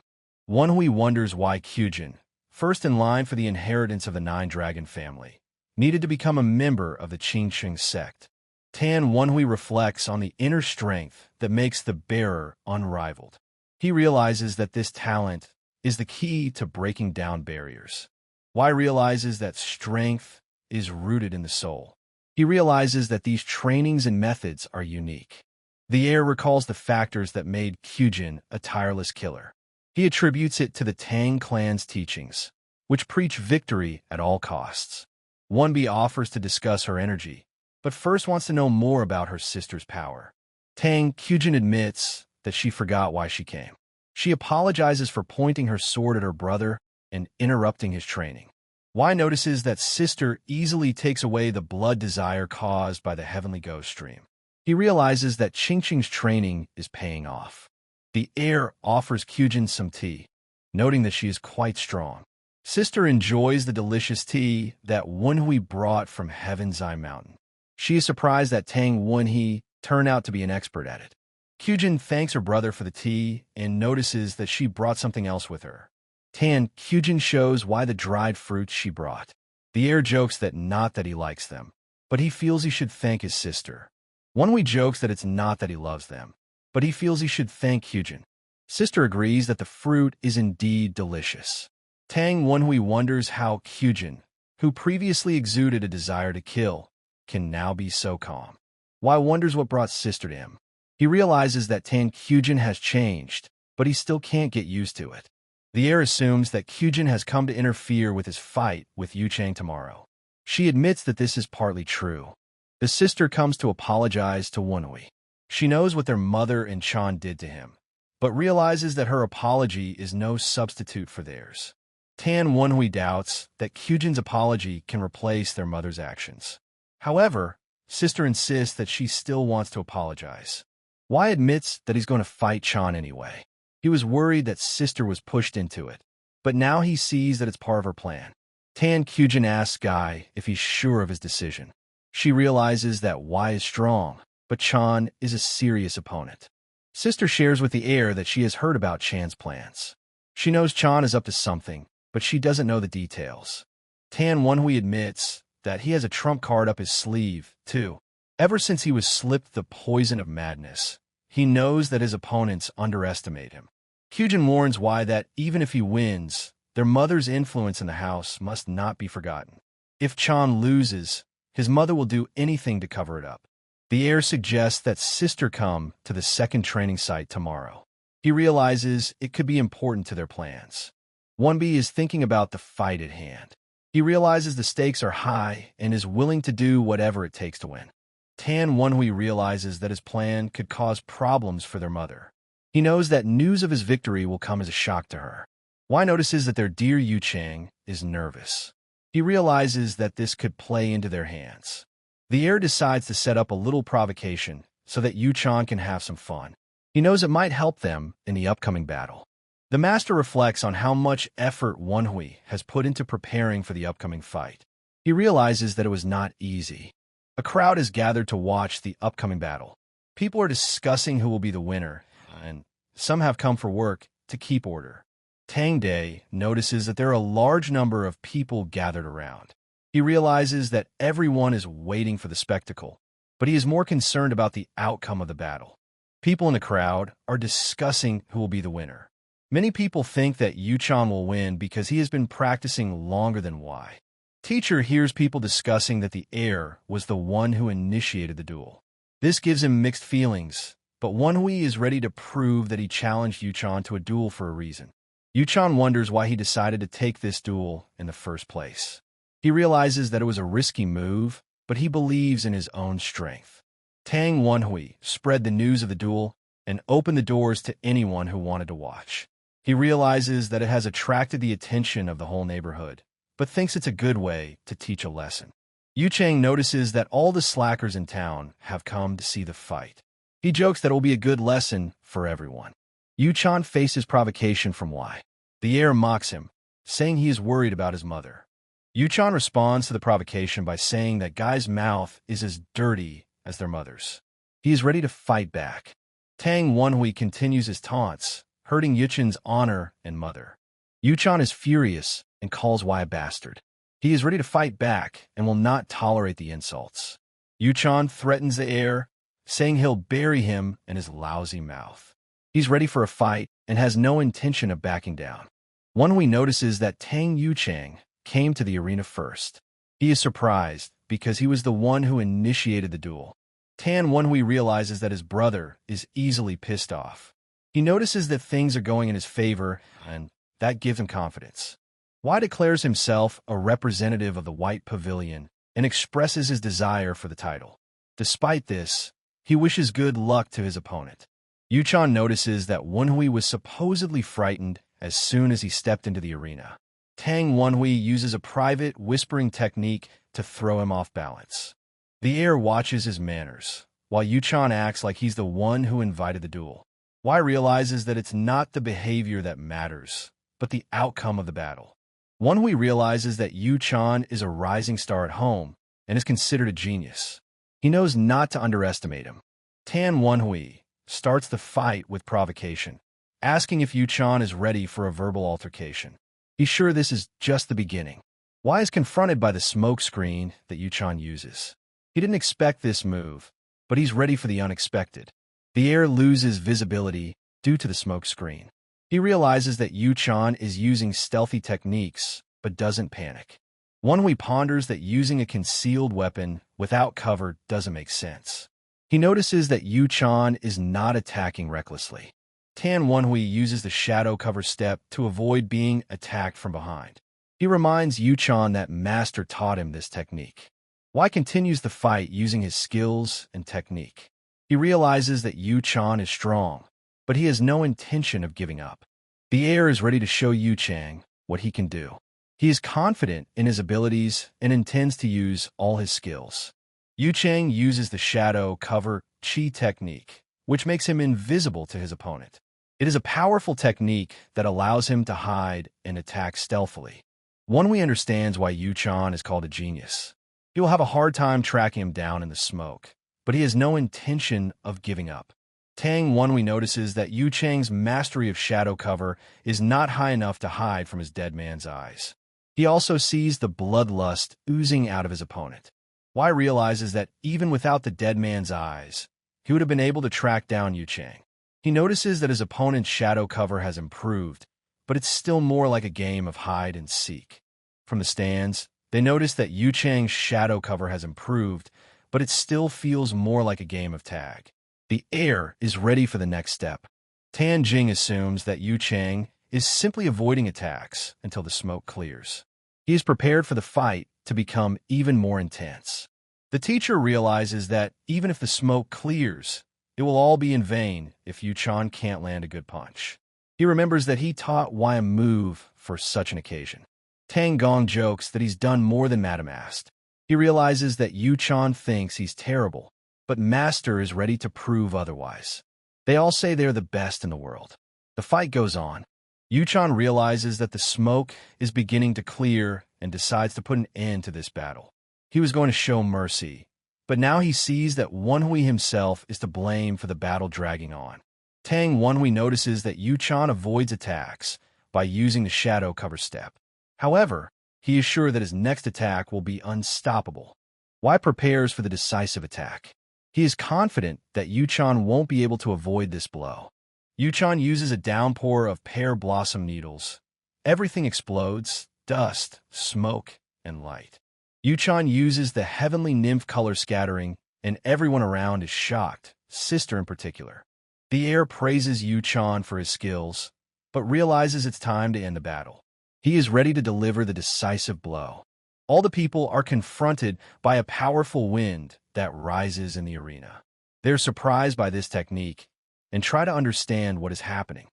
Wonhui wonders why Kyujin, first in line for the inheritance of the Nine Dragon family, needed to become a member of the Qingqing sect. Tan Wonhui reflects on the inner strength that makes the bearer unrivaled. He realizes that this talent is the key to breaking down barriers. Wai realizes that strength is rooted in the soul. He realizes that these trainings and methods are unique. The heir recalls the factors that made Kyujin a tireless killer. He attributes it to the Tang clan's teachings, which preach victory at all costs. Wonbi offers to discuss her energy, but first wants to know more about her sister's power. Tang Kyujin admits that she forgot why she came. She apologizes for pointing her sword at her brother and interrupting his training. Wai notices that sister easily takes away the blood desire caused by the heavenly ghost stream. He realizes that Qingqing's training is paying off. The heir offers Kyujin some tea, noting that she is quite strong. Sister enjoys the delicious tea that Wonhui brought from Heaven's Eye Mountain. She is surprised that Tang Wonhui turned out to be an expert at it. Kyujin thanks her brother for the tea and notices that she brought something else with her. Tan Kyujin shows why the dried fruits she brought. The heir jokes that not that he likes them, but he feels he should thank his sister. Wonhui jokes that it's not that he loves them, but he feels he should thank Kyujin. Sister agrees that the fruit is indeed delicious. Tang Wonhui wonders how Kyujin, who previously exuded a desire to kill, can now be so calm. Wai wonders what brought sister to him. He realizes that Tang Kyujin has changed, but he still can't get used to it. The heir assumes that Kyujin has come to interfere with his fight with Yu Chang tomorrow. She admits that this is partly true. The sister comes to apologize to Wonhui. She knows what their mother and Chan did to him, but realizes that her apology is no substitute for theirs. Tan Wonhui doubts that Kyujin's apology can replace their mother's actions. However, Sister insists that she still wants to apologize. Wai admits that he's going to fight Chan anyway. He was worried that Sister was pushed into it, but now he sees that it's part of her plan. Tan Kyujin asks Guy if he's sure of his decision. She realizes that Wai is strong, but Chan is a serious opponent. Sister shares with the heir that she has heard about Chan's plans. She knows Chan is up to something, but she doesn't know the details. Tan Wonhui admits that he has a trump card up his sleeve, too. Ever since he was slipped the poison of madness, he knows that his opponents underestimate him. Kyujin warns Wai that even if he wins, their mother's influence in the house must not be forgotten. If Chan loses, his mother will do anything to cover it up. The heir suggests that Sister come to the second training site tomorrow. He realizes it could be important to their plans. Wonbi is thinking about the fight at hand. He realizes the stakes are high and is willing to do whatever it takes to win. Tan Wonhui realizes that his plan could cause problems for their mother. He knows that news of his victory will come as a shock to her. Wai notices that their dear Yu Chang is nervous. He realizes that this could play into their hands. The heir decides to set up a little provocation so that Yu Chan can have some fun. He knows it might help them in the upcoming battle. The master reflects on how much effort Wonhui has put into preparing for the upcoming fight. He realizes that it was not easy. A crowd is gathered to watch the upcoming battle. People are discussing who will be the winner, and some have come for work to keep order. Tang Day notices that there are a large number of people gathered around. He realizes that everyone is waiting for the spectacle, but he is more concerned about the outcome of the battle. People in the crowd are discussing who will be the winner. Many people think that Yu Chan will win because he has been practicing longer than Wai. Teacher hears people discussing that the heir was the one who initiated the duel. This gives him mixed feelings, but Wonhui is ready to prove that he challenged Yu Chan to a duel for a reason. Yu Chan wonders why he decided to take this duel in the first place. He realizes that it was a risky move, but he believes in his own strength. Tang Wonhui spread the news of the duel and opened the doors to anyone who wanted to watch. He realizes that it has attracted the attention of the whole neighborhood, but thinks it's a good way to teach a lesson. Yu Chang notices that all the slackers in town have come to see the fight. He jokes that it will be a good lesson for everyone. Yu Chan faces provocation from Wai. The heir mocks him, saying he is worried about his mother. Yu Chan responds to the provocation by saying that Guy's mouth is as dirty as their mother's. He is ready to fight back. Tang Wonhui continues his taunts, hurting Yu Chan's honor and mother. Yu Chan is furious and calls Wai a bastard. He is ready to fight back and will not tolerate the insults. Yu Chan threatens the heir, saying he'll bury him in his lousy mouth. He's ready for a fight and has no intention of backing down. Wonhui notices that Tang Yu Chang came to the arena first. He is surprised because he was the one who initiated the duel. Tan Wonhui realizes that his brother is easily pissed off. He notices that things are going in his favor, and that gives him confidence. Wai declares himself a representative of the White Pavilion and expresses his desire for the title. Despite this, he wishes good luck to his opponent. Yu Chan notices that Wonhui was supposedly frightened as soon as he stepped into the arena. Tang Wonhui uses a private whispering technique to throw him off balance. The heir watches his manners, while Yu Chan acts like he's the one who invited the duel. Wai realizes that it's not the behavior that matters, but the outcome of the battle. Wonhui realizes that Yu Chan is a rising star at home and is considered a genius. He knows not to underestimate him. Tan Wonhui starts the fight with provocation, asking if Yu Chan is ready for a verbal altercation. He's sure this is just the beginning. Wai is confronted by the smoke screen that Yu Chan uses. He didn't expect this move, but he's ready for the unexpected. The heir loses visibility due to the smoke screen. He realizes that Yu Chan is using stealthy techniques, but doesn't panic. Wonhui ponders that using a concealed weapon without cover doesn't make sense. He notices that Yu Chan is not attacking recklessly. Tan Wonhui uses the shadow cover step to avoid being attacked from behind. He reminds Yu Chan that Master taught him this technique. Wai continues the fight using his skills and technique. He realizes that Yu Chan is strong, but he has no intention of giving up. The heir is ready to show Yu Chang what he can do. He is confident in his abilities and intends to use all his skills. Yu Chang uses the shadow cover chi technique, which makes him invisible to his opponent. It is a powerful technique that allows him to hide and attack stealthily. Wenhui understands why Yu Chan is called a genius. He will have a hard time tracking him down in the smoke, but he has no intention of giving up. Tang Wenhui notices that Yu Chang's mastery of shadow cover is not high enough to hide from his dead man's eyes. He also sees the bloodlust oozing out of his opponent. Wai realizes that even without the dead man's eyes, he would have been able to track down Yu Chang. He notices that his opponent's shadow cover has improved, but it's still more like a game of hide and seek. From the stands, they notice that Yu Chang's shadow cover has improved, but it still feels more like a game of tag. The heir is ready for the next step. Tangjin assumes that Yu Chang is simply avoiding attacks until the smoke clears. He is prepared for the fight to become even more intense. The teacher realizes that even if the smoke clears, it will all be in vain if Yu Chan can't land a good punch. He remembers that he taught Wai a move for such an occasion. Tang Gong jokes that he's done more than Madame asked. He realizes that Yu Chan thinks he's terrible, but Master is ready to prove otherwise. They all say they're the best in the world. The fight goes on. Yu Chan realizes that the smoke is beginning to clear and decides to put an end to this battle. He was going to show mercy, but now he sees that Wenhui himself is to blame for the battle dragging on. Tang Wenhui notices that Yu Chan avoids attacks by using the shadow cover step. However, he is sure that his next attack will be unstoppable. Wai prepares for the decisive attack. He is confident that Yu Chan won't be able to avoid this blow. Yu Chan uses a downpour of pear blossom needles. Everything explodes: dust, smoke, and light. Yu Chan uses the heavenly nymph color scattering, and everyone around is shocked, Sister in particular. The heir praises Yu Chan for his skills, but realizes it's time to end the battle. He is ready to deliver the decisive blow. All the people are confronted by a powerful wind that rises in the arena. They're surprised by this technique and try to understand what is happening.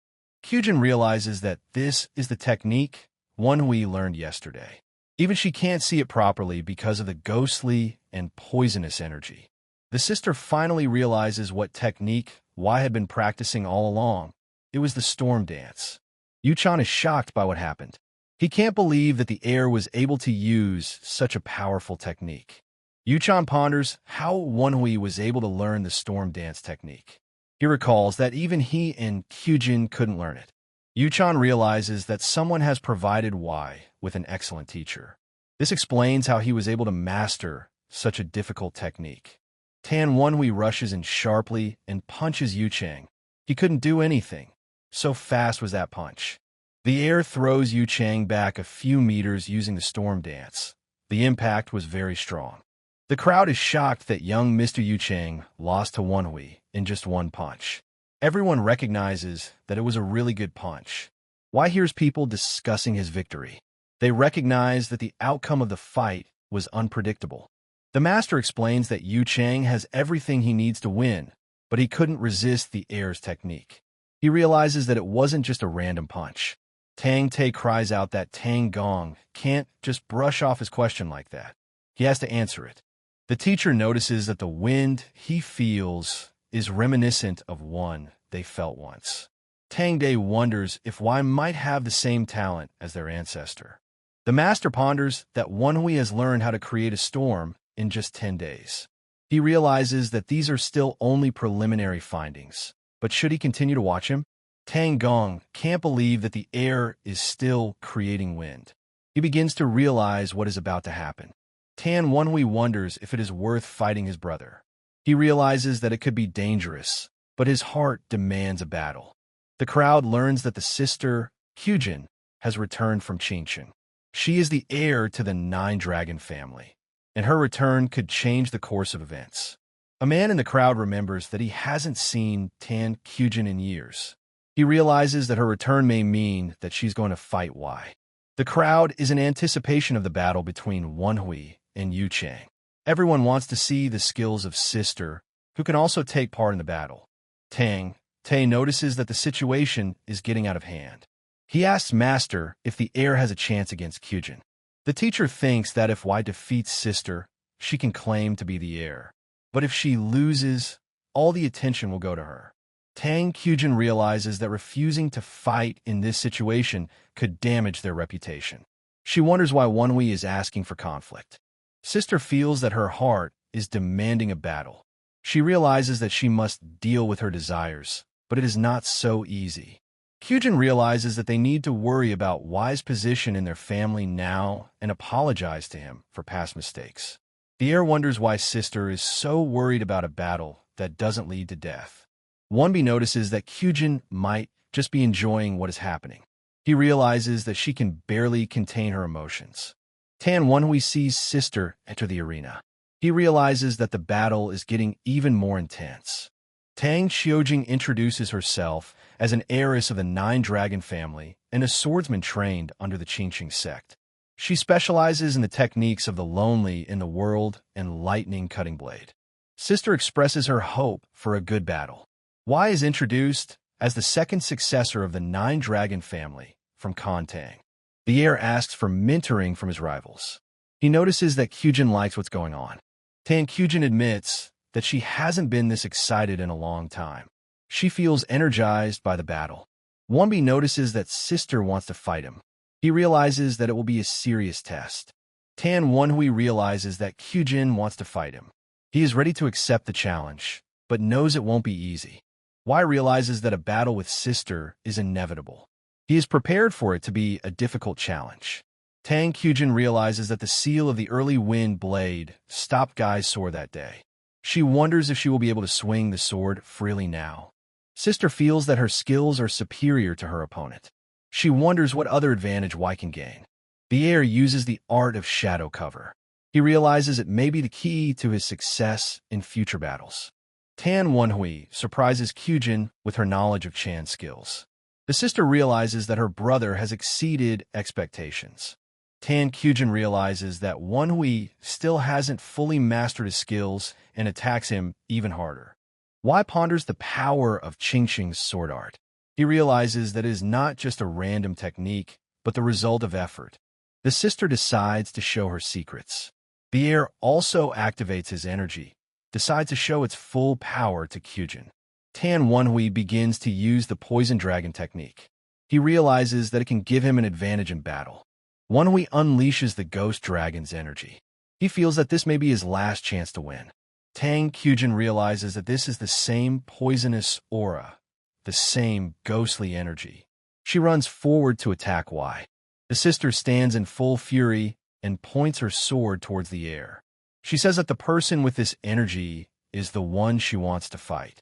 Kyujin realizes that this is the technique Wenhui learned yesterday. Even she can't see it properly because of the ghostly and poisonous energy. The sister finally realizes what technique Wai had been practicing all along. It was the storm dance. Yu Chan is shocked by what happened. He can't believe that the heir was able to use such a powerful technique. Yu Chan ponders how Wenhui was able to learn the storm dance technique. He recalls that even he and Kyujin couldn't learn it. Yu Chan realizes that someone has provided Wai with an excellent teacher. This explains how he was able to master such a difficult technique. Tan Wenhui rushes in sharply and punches Yu Chang. He couldn't do anything. So fast was that punch. The heir throws Yu Chang back a few meters using the storm dance. The impact was very strong. The crowd is shocked that young Mr. Yu Chang lost to Wenhui in just one punch. Everyone recognizes that it was a really good punch. Wai hears people discussing his victory. They recognize that the outcome of the fight was unpredictable. The master explains that Yu Chang has everything he needs to win, but he couldn't resist the heir's technique. He realizes that it wasn't just a random punch. Tang Te cries out that Tang Gong can't just brush off his question like that. He has to answer it. The teacher notices that the wind he feels is reminiscent of one they felt once. Tang Te wonders if Wai might have the same talent as their ancestor. The master ponders that Wenhui has learned how to create a storm in just 10 days. He realizes that these are still only preliminary findings, but should he continue to watch him? Tang Gong can't believe that the heir is still creating wind. He begins to realize what is about to happen. Tan Wenhui wonders if it is worth fighting his brother. He realizes that it could be dangerous, but his heart demands a battle. The crowd learns that the sister, Kyujin, has returned from Qingqing. She is the heir to the Nine Dragon family, and her return could change the course of events. A man in the crowd remembers that he hasn't seen Tan Kyujin in years. He realizes that her return may mean that she's going to fight Wai. The crowd is in anticipation of the battle between Wenhui and Yu Chang. Everyone wants to see the skills of Sister, who can also take part in the battle. Tang Te notices that the situation is getting out of hand. He asks Master if the heir has a chance against Kyujin. The teacher thinks that if Wai defeats Sister, she can claim to be the heir. But if she loses, all the attention will go to her. Tang Gong realizes that refusing to fight in this situation could damage their reputation. She wonders why Wonhui is asking for conflict. Sister feels that her heart is demanding a battle. She realizes that she must deal with her desires, but it is not so easy. Gong realizes that they need to worry about Y's position in their family now and apologize to him for past mistakes. The heir wonders why Sister is so worried about a battle that doesn't lead to death. Wonbi notices that Gong might just be enjoying what is happening. He realizes that she can barely contain her emotions. Tan Wonhui sees Sister enter the arena. He realizes that the battle is getting even more intense. Tang Xiujing introduces herself as an heiress of the Nine Dragon family and a swordsman trained under the Qingqing sect. She specializes in the techniques of the lonely in the world and lightning cutting blade. Sister expresses her hope for a good battle. Y is introduced as the second successor of the Nine Dragon family from Confronting. The heir asks for mentoring from his rivals. He notices that Gong likes what's going on. Tang Gong admits that she hasn't been this excited in a long time. She feels energized by the battle. Wonbi notices that Sister wants to fight him. He realizes that it will be a serious test. Tan Wonhui realizes that Gong wants to fight him. He is ready to accept the challenge, but knows it won't be easy. Y realizes that a battle with Sister is inevitable. He is prepared for it to be a difficult challenge. Tang Gong realizes that the seal of the early wind blade stopped Guy's sword that day. She wonders if she will be able to swing the sword freely now. Sister feels that her skills are superior to her opponent. She wonders what other advantage Y can gain. The heir uses the art of shadow cover. He realizes it may be the key to his success in future battles. Tan Wonhui surprises Gong with her knowledge of Chan's skills. The sister realizes that her brother has exceeded expectations. Tan Gong realizes that Wonhui still hasn't fully mastered his skills and attacks him even harder. Y ponders the power of Qingqing's sword art. He realizes that it is not just a random technique, but the result of effort. The sister decides to show her secrets. The heir also activates his energy, decides to show its full power to Gong. Tan Wonhui begins to use the poison dragon technique. He realizes that it can give him an advantage in battle. Wonhui unleashes the ghost dragon's energy. He feels that this may be his last chance to win. Tang Gong realizes that this is the same poisonous aura, the same ghostly energy. She runs forward to attack Y. The sister stands in full fury and points her sword towards the air. She says that the person with this energy is the one she wants to fight.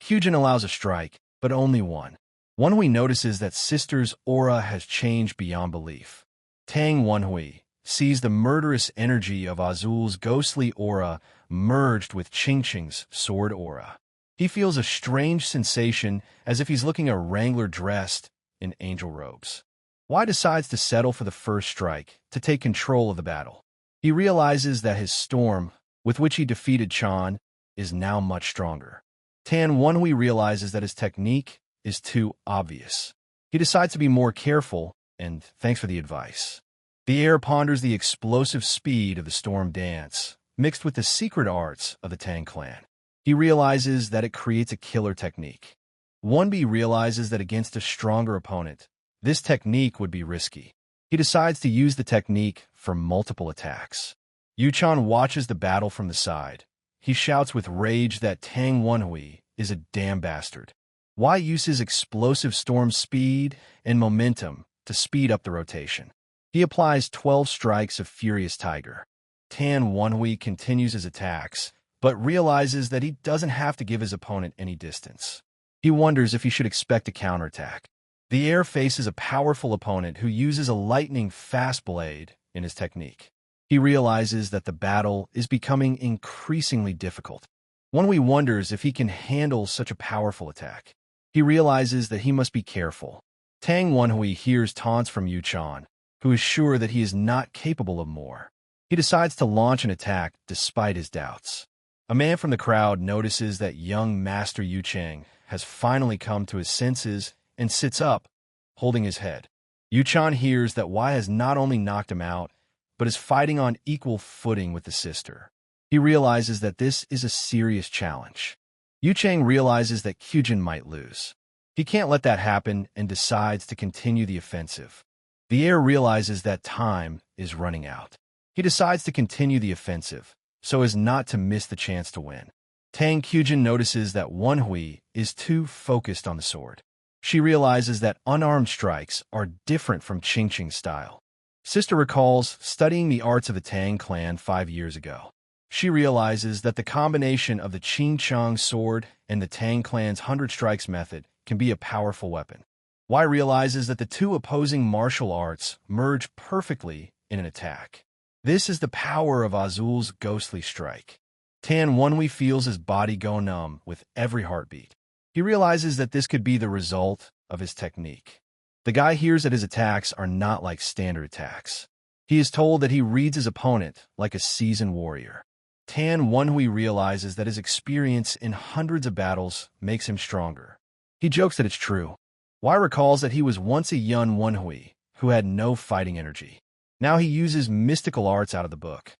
Gong allows a strike, but only one. Wonhui notices that Sister's aura has changed beyond belief. Tang Wonhui sees the murderous energy of Azul's ghostly aura merged with Qingqing's sword aura. He feels a strange sensation as if he's looking at a wrangler dressed in angel robes. Y decides to settle for the first strike to take control of the battle. He realizes that his storm, with which he defeated Chan, is now much stronger. Tan Wonhui realizes that his technique is too obvious. He decides to be more careful, and thanks for the advice. The heir ponders the explosive speed of the storm dance, mixed with the secret arts of the Tang clan. He realizes that it creates a killer technique. Wonbi realizes that against a stronger opponent, this technique would be risky. He decides to use the technique for multiple attacks. Yuchan watches the battle from the side. He shouts with rage that Tang Wonhui is a damn bastard. Y uses explosive storm speed and momentum to speed up the rotation. He applies 12 strikes of Furious Tiger. Tan Wonhui continues his attacks, but realizes that he doesn't have to give his opponent any distance. He wonders if he should expect a counterattack. The heir faces a powerful opponent who uses a lightning fast blade in his technique. He realizes that the battle is becoming increasingly difficult. Wonhui wonders if he can handle such a powerful attack. He realizes that he must be careful. Tang Wonhui hears taunts from Yuchan, who is sure that he is not capable of more. He decides to launch an attack despite his doubts. A man from the crowd notices that young Master Yu Cheng has finally come to his senses and sits up, holding his head. Yuchan hears that Y has not only knocked him out, but is fighting on equal footing with the sister. He realizes that this is a serious challenge. Yu Chang realizes that Kyujin might lose. He can't let that happen and decides to continue the offensive. The heir realizes that time is running out. He decides to continue the offensive, so as not to miss the chance to win. Tang Kyujin notices that Wonhui is too focused on the sword. She realizes that unarmed strikes are different from Qingqing's style. Sister recalls studying the arts of the Tang clan 5 years ago. She realizes that the combination of the Qingqiang sword and the Tang clan's 100 strikes method can be a powerful weapon. Wei realizes that the two opposing martial arts merge perfectly in an attack. This is the power of Azul's ghostly strike. Tan Wonhui feels his body go numb with every heartbeat. He realizes that this could be the result of his technique. The guy hears that his attacks are not like standard attacks. He is told that he reads his opponent like a seasoned warrior. Tan Wonhui realizes that his experience in hundreds of battles makes him stronger. He jokes that it's true. Wei recalls that he was once a young Wonhui who had no fighting energy. Now he uses mystical arts out of the book.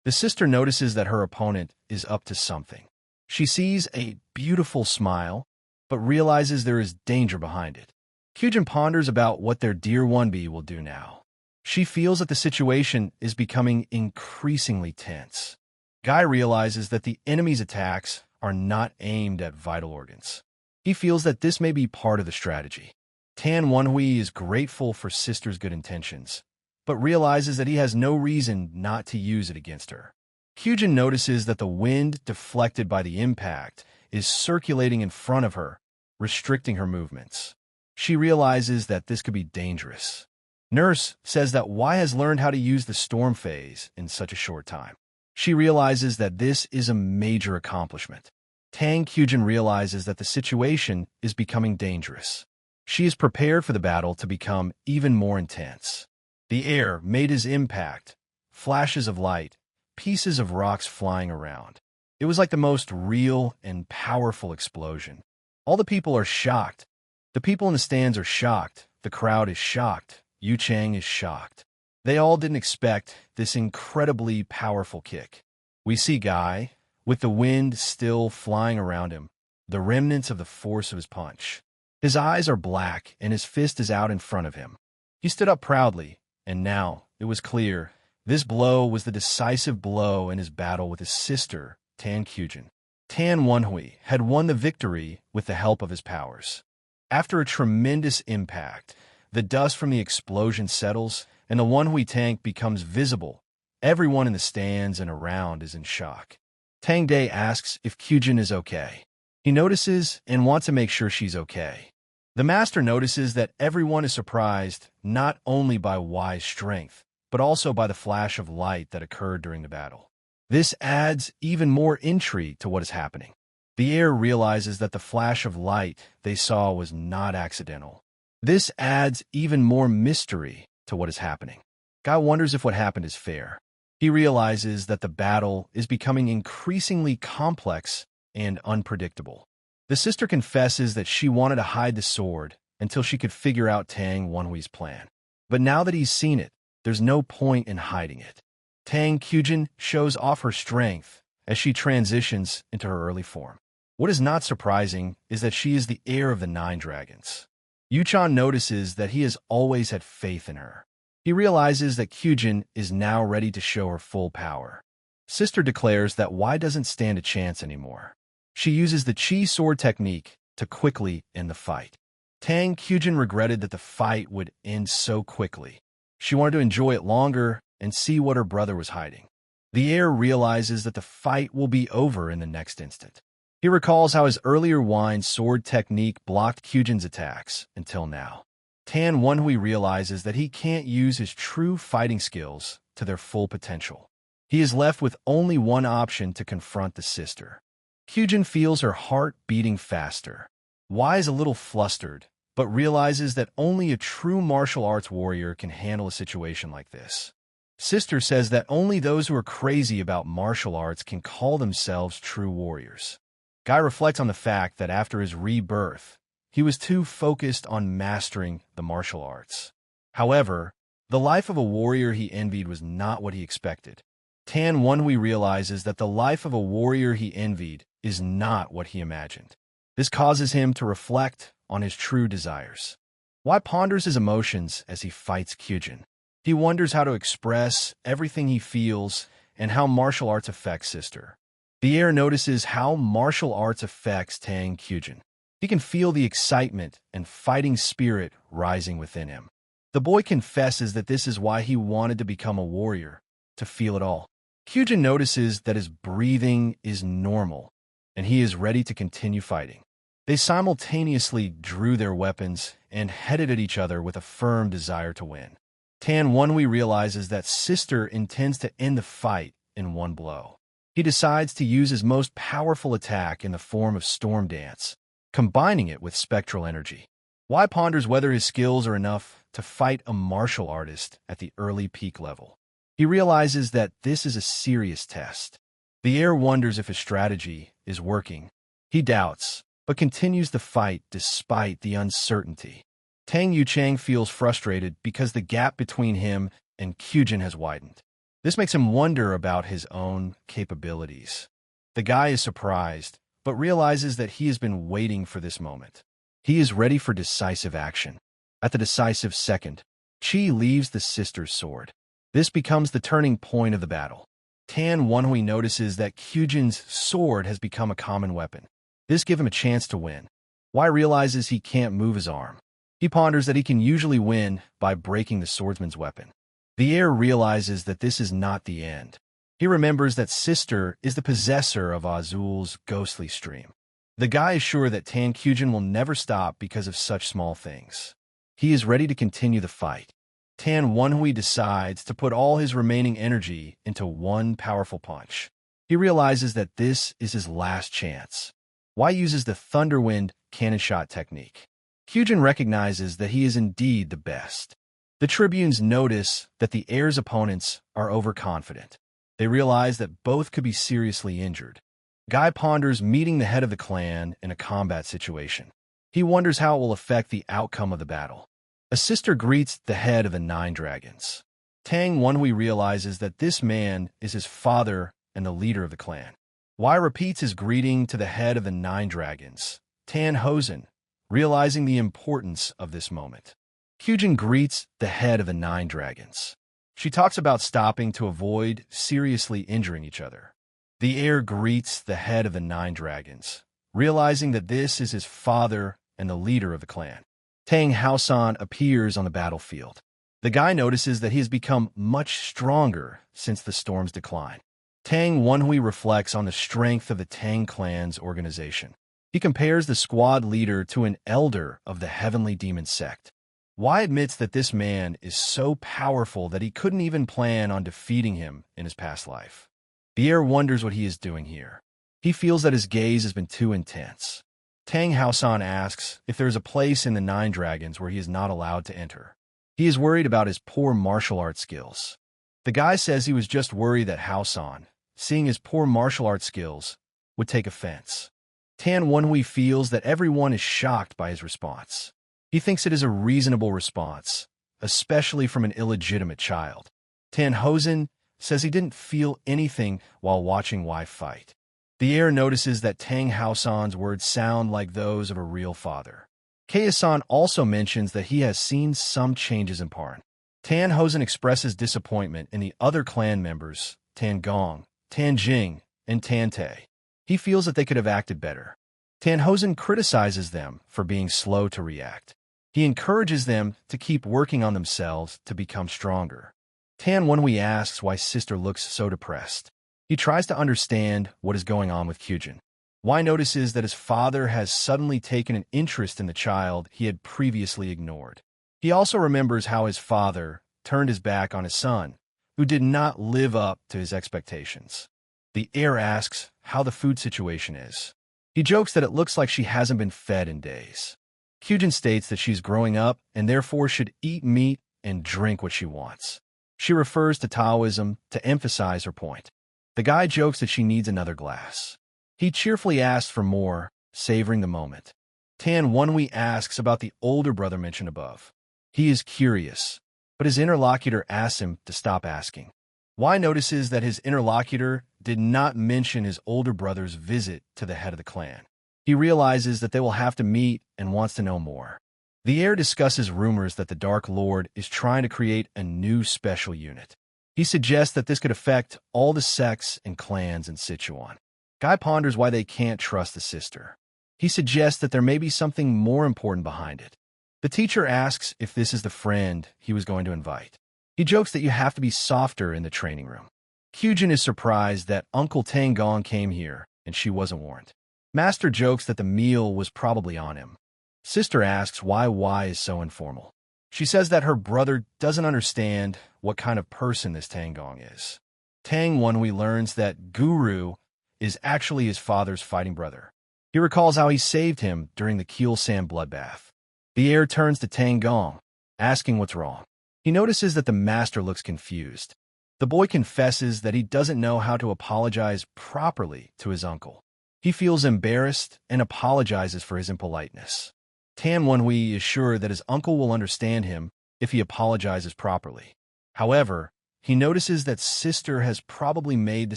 The sister notices that her opponent is up to something. She sees a beautiful smile, but realizes there is danger behind it. Kyujin ponders about what their dear Wonbi will do now. She feels that the situation is becoming increasingly tense. Guy realizes that the enemy's attacks are not aimed at vital organs. He feels that this may be part of the strategy. Tan Wonhui is grateful for Sister's good intentions, but realizes that he has no reason not to use it against her. Kyujin notices that the wind deflected by the impact is circulating in front of her, restricting her movements. She realizes that this could be dangerous. Nurse says that Wei has learned how to use the storm phase in such a short time. She realizes that this is a major accomplishment. Tang Kyujin realizes that the situation is becoming dangerous. She is prepared for the battle to become even more intense. The heir made his impact, flashes of light, pieces of rocks flying around. It was like the most real and powerful explosion. All the people are shocked. The people in the stands are shocked. The crowd is shocked. Yu Chang is shocked. They all didn't expect this incredibly powerful kick. We see Guy, with the wind still flying around him, the remnants of the force of his punch. His eyes are black and his fist is out in front of him. He stood up proudly, and now it was clear this blow was the decisive blow in his battle with his sister, Tan Kyujin. Tan Wonhui had won the victory with the help of his powers. After a tremendous impact, the dust from the explosion settles, and the Wonhui tank becomes visible. Everyone in the stands and around is in shock. Tang Day asks if Kyujin is okay. He notices and wants to make sure she's okay. The master notices that everyone is surprised not only by Wei's strength, but also by the flash of light that occurred during the battle. This adds even more intrigue to what is happening. The heir realizes that the flash of light they saw was not accidental. This adds even more mystery to what is happening. Guy wonders if what happened is fair. He realizes that the battle is becoming increasingly complex and unpredictable. The sister confesses that she wanted to hide the sword until she could figure out Tang Wonhui's plan. But now that he's seen it, there's no point in hiding it. Tang Kyujin shows off her strength as she transitions into her early form. What is not surprising is that she is the heir of the 9 dragons. Yuchan notices that he has always had faith in her. He realizes that Kyujin is now ready to show her full power. Sister declares that Wei doesn't stand a chance anymore. She uses the Qi sword technique to quickly end the fight. Tang Kyujin regretted that the fight would end so quickly. She wanted to enjoy it longer and see what her brother was hiding. The heir realizes that the fight will be over in the next instant. He recalls how his earlier Wine's sword technique blocked Kyujin's attacks until now. Tan Wonhui realizes that he can't use his true fighting skills to their full potential. He is left with only one option to confront the sister. Kyujin feels her heart beating faster. Wei is a little flustered, but realizes that only a true martial arts warrior can handle a situation like this. Sister says that only those who are crazy about martial arts can call themselves true warriors. Guy reflects on the fact that after his rebirth, he was too focused on mastering the martial arts. However, the life of a warrior he envied was not what he expected. Tan Wenhui realizes that the life of a warrior he envied is not what he imagined. This causes him to reflect on his true desires. Why ponders his emotions as he fights Kyujin. He wonders how to express everything he feels and how martial arts affects sister. The heir notices how martial arts affects Tang Kyujin. He can feel the excitement and fighting spirit rising within him. The boy confesses that this is why he wanted to become a warrior, to feel it all. Kyujin notices that his breathing is normal, and he is ready to continue fighting. They simultaneously drew their weapons and headed at each other with a firm desire to win. Tan Wenhui realizes that sister intends to end the fight in one blow. He decides to use his most powerful attack in the form of Storm Dance, combining it with spectral energy. Wai ponders whether his skills are enough to fight a martial artist at the early peak level. He realizes that this is a serious test. The heir wonders if his strategy is working. He doubts, but continues the fight despite the uncertainty. Tang Yuchang feels frustrated because the gap between him and Kyujin has widened. This makes him wonder about his own capabilities. The guy is surprised, but realizes that he has been waiting for this moment. He is ready for decisive action. At the decisive second, Qi leaves the sister's sword. This becomes the turning point of the battle. Tan Wenhui notices that Kyujin's sword has become a common weapon. This gives him a chance to win. Wai realizes he can't move his arm. He ponders that he can usually win by breaking the swordsman's weapon. The heir realizes that this is not the end. He remembers that sister is the possessor of Azul's ghostly stream. The guy is sure that Tan Kyujin will never stop because of such small things. He is ready to continue the fight. Tan Wenhui decides to put all his remaining energy into one powerful punch. He realizes that this is his last chance. Wai uses the Thunderwind cannon shot technique. Kyujin recognizes that he is indeed the best. The tribunes notice that the heir's opponents are overconfident. They realize that both could be seriously injured. Guy ponders meeting the head of the clan in a combat situation. He wonders how it will affect the outcome of the battle. A sister greets the head of the 9 dragons. Tang Wenhui realizes that this man is his father and the leader of the clan. Wai repeats his greeting to the head of the 9 dragons, Tan Hosen, realizing the importance of this moment. Kyujin greets the head of the 9 dragons. She talks about stopping to avoid seriously injuring each other. The heir greets the head of the 9 dragons, realizing that this is his father and the leader of the clan. Tang Haosan appears on the battlefield. The guy notices that he has become much stronger since the storm's decline. Tang Wenhui reflects on the strength of the Tang clan's organization. He compares the squad leader to an elder of the heavenly demon sect. Wai admits that this man is so powerful that he couldn't even plan on defeating him in his past life. The heir wonders what he is doing here. He feels that his gaze has been too intense. Tang Haosan asks if there is a place in the 9 dragons where he is not allowed to enter. He is worried about his poor martial arts skills. The guy says he was just worried that Haosan, seeing his poor martial arts skills, would take offense. Tan Wenhui feels that everyone is shocked by his response. He thinks it is a reasonable response, especially from an illegitimate child. Tan Hosen says he didn't feel anything while watching Wai fight. The heir notices that Tang Haosan's words sound like those of a real father. Kei-san also mentions that he has seen some changes in Parn. Tan Hosen expresses disappointment in the other clan members, Tang Gong, Tangjin, and Tan Te. He feels that they could have acted better. Tan Hosen criticizes them for being slow to react. He encourages them to keep working on themselves to become stronger. Tan Wenhui asks why sister looks so depressed. He tries to understand what is going on with Kyujin. Wai notices that his father has suddenly taken an interest in the child he had previously ignored. He also remembers how his father turned his back on his son, who did not live up to his expectations. The heir asks how the food situation is. He jokes that it looks like she hasn't been fed in days. Kyujin states that she's growing up and therefore should eat meat and drink what she wants. She refers to Taoism to emphasize her point. The guy jokes that she needs another glass. He cheerfully asks for more, savoring the moment. Tan Wenhui asks about the older brother mentioned above. He is curious, but his interlocutor asks him to stop asking. Y notices that his interlocutor did not mention his older brother's visit to the head of the clan. He realizes that they will have to meet and wants to know more. The heir discusses rumors that the Dark Lord is trying to create a new special unit. He suggests that this could affect all the sects and clans in Sichuan. Guy ponders why they can't trust the sister. He suggests that there may be something more important behind it. The teacher asks if this is the friend he was going to invite. He jokes that you have to be softer in the training room. Kyujin is surprised that Uncle Tang Gong came here and she wasn't warned. Master jokes that the meal was probably on him. Sister asks why Y is so informal. She says that her brother doesn't understand what kind of person this Tang Gong is. Tang Wenhui learns that Guru is actually his father's fighting brother. He recalls how he saved him during the Keel Sand bloodbath. The heir turns to Tang Gong, asking what's wrong. He notices that the master looks confused. The boy confesses that he doesn't know how to apologize properly to his uncle. He feels embarrassed and apologizes for his impoliteness. Tan Wenhui is sure that his uncle will understand him if he apologizes properly. However, he notices that sister has probably made the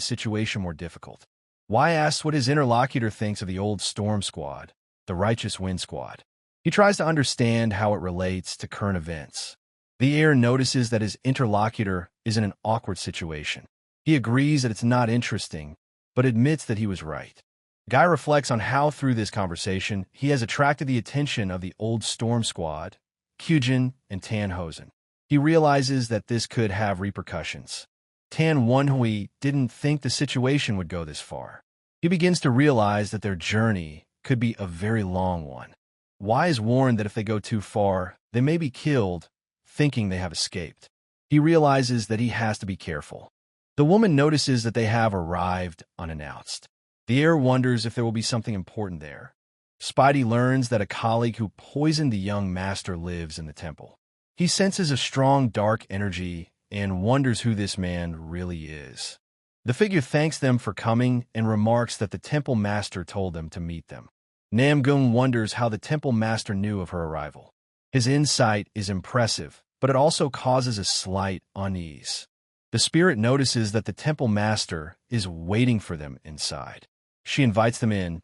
situation more difficult. Y asks what his interlocutor thinks of the old Storm Squad, the Righteous Wind Squad. He tries to understand how it relates to current events. The heir notices that his interlocutor is in an awkward situation. He agrees that it's not interesting, but admits that he was right. Guy reflects on how through this conversation he has attracted the attention of the old Storm Squad, Kyujin, and Tan Hosen. He realizes that this could have repercussions. Tan Wenhui didn't think the situation would go this far. He begins to realize that their journey could be a very long one. Y is warned that if they go too far, they may be killed, thinking they have escaped. He realizes that he has to be careful. The woman notices that they have arrived unannounced. The heir wonders if there will be something important there. Spidey learns that a colleague who poisoned the young master lives in the temple. He senses a strong dark energy and wonders who this man really is. The figure thanks them for coming and remarks that the temple master told them to meet them. Namong wonders how the temple master knew of her arrival. His insight is impressive, but it also causes a slight unease. The spirit notices that the temple master is waiting for them inside. She invites them in,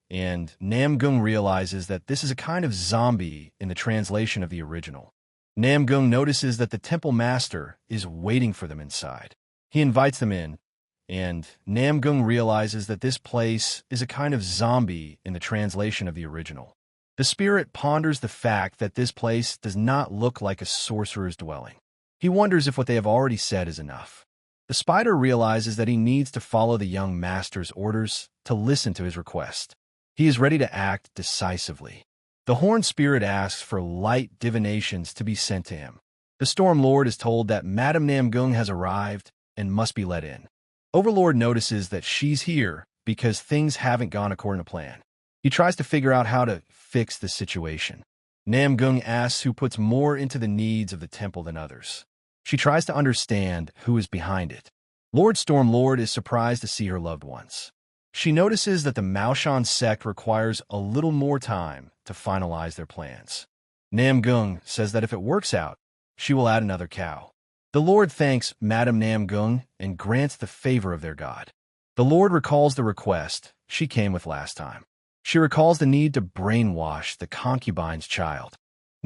and Namong realizes that this is a kind of zombie in the translation of the original. Namong notices that the temple master is waiting for them inside. He invites them in, and Namong realizes that this place is a kind of zombie in the translation of the original. The spirit ponders the fact that this place does not look like a sorcerer's dwelling. He wonders if what they have already said is enough. The spider realizes that he needs to follow the young master's orders to listen to his request. He is ready to act decisively. The horned spirit asks for light divinations to be sent to him. The Storm Lord is told that Madame Namong has arrived and must be let in. Overlord notices that she's here because things haven't gone according to plan. He tries to figure out how to fix the situation. Namong asks who puts more into the needs of the temple than others. She tries to understand who is behind it. Lord Stormlord is surprised to see her loved ones. She notices that the Maoshan sect requires a little more time to finalize their plans. Namong says that if it works out, she will add another cow. The Lord thanks Madame Namong and grants the favor of their god. The Lord recalls the request she came with last time. She recalls the need to brainwash the concubine's child.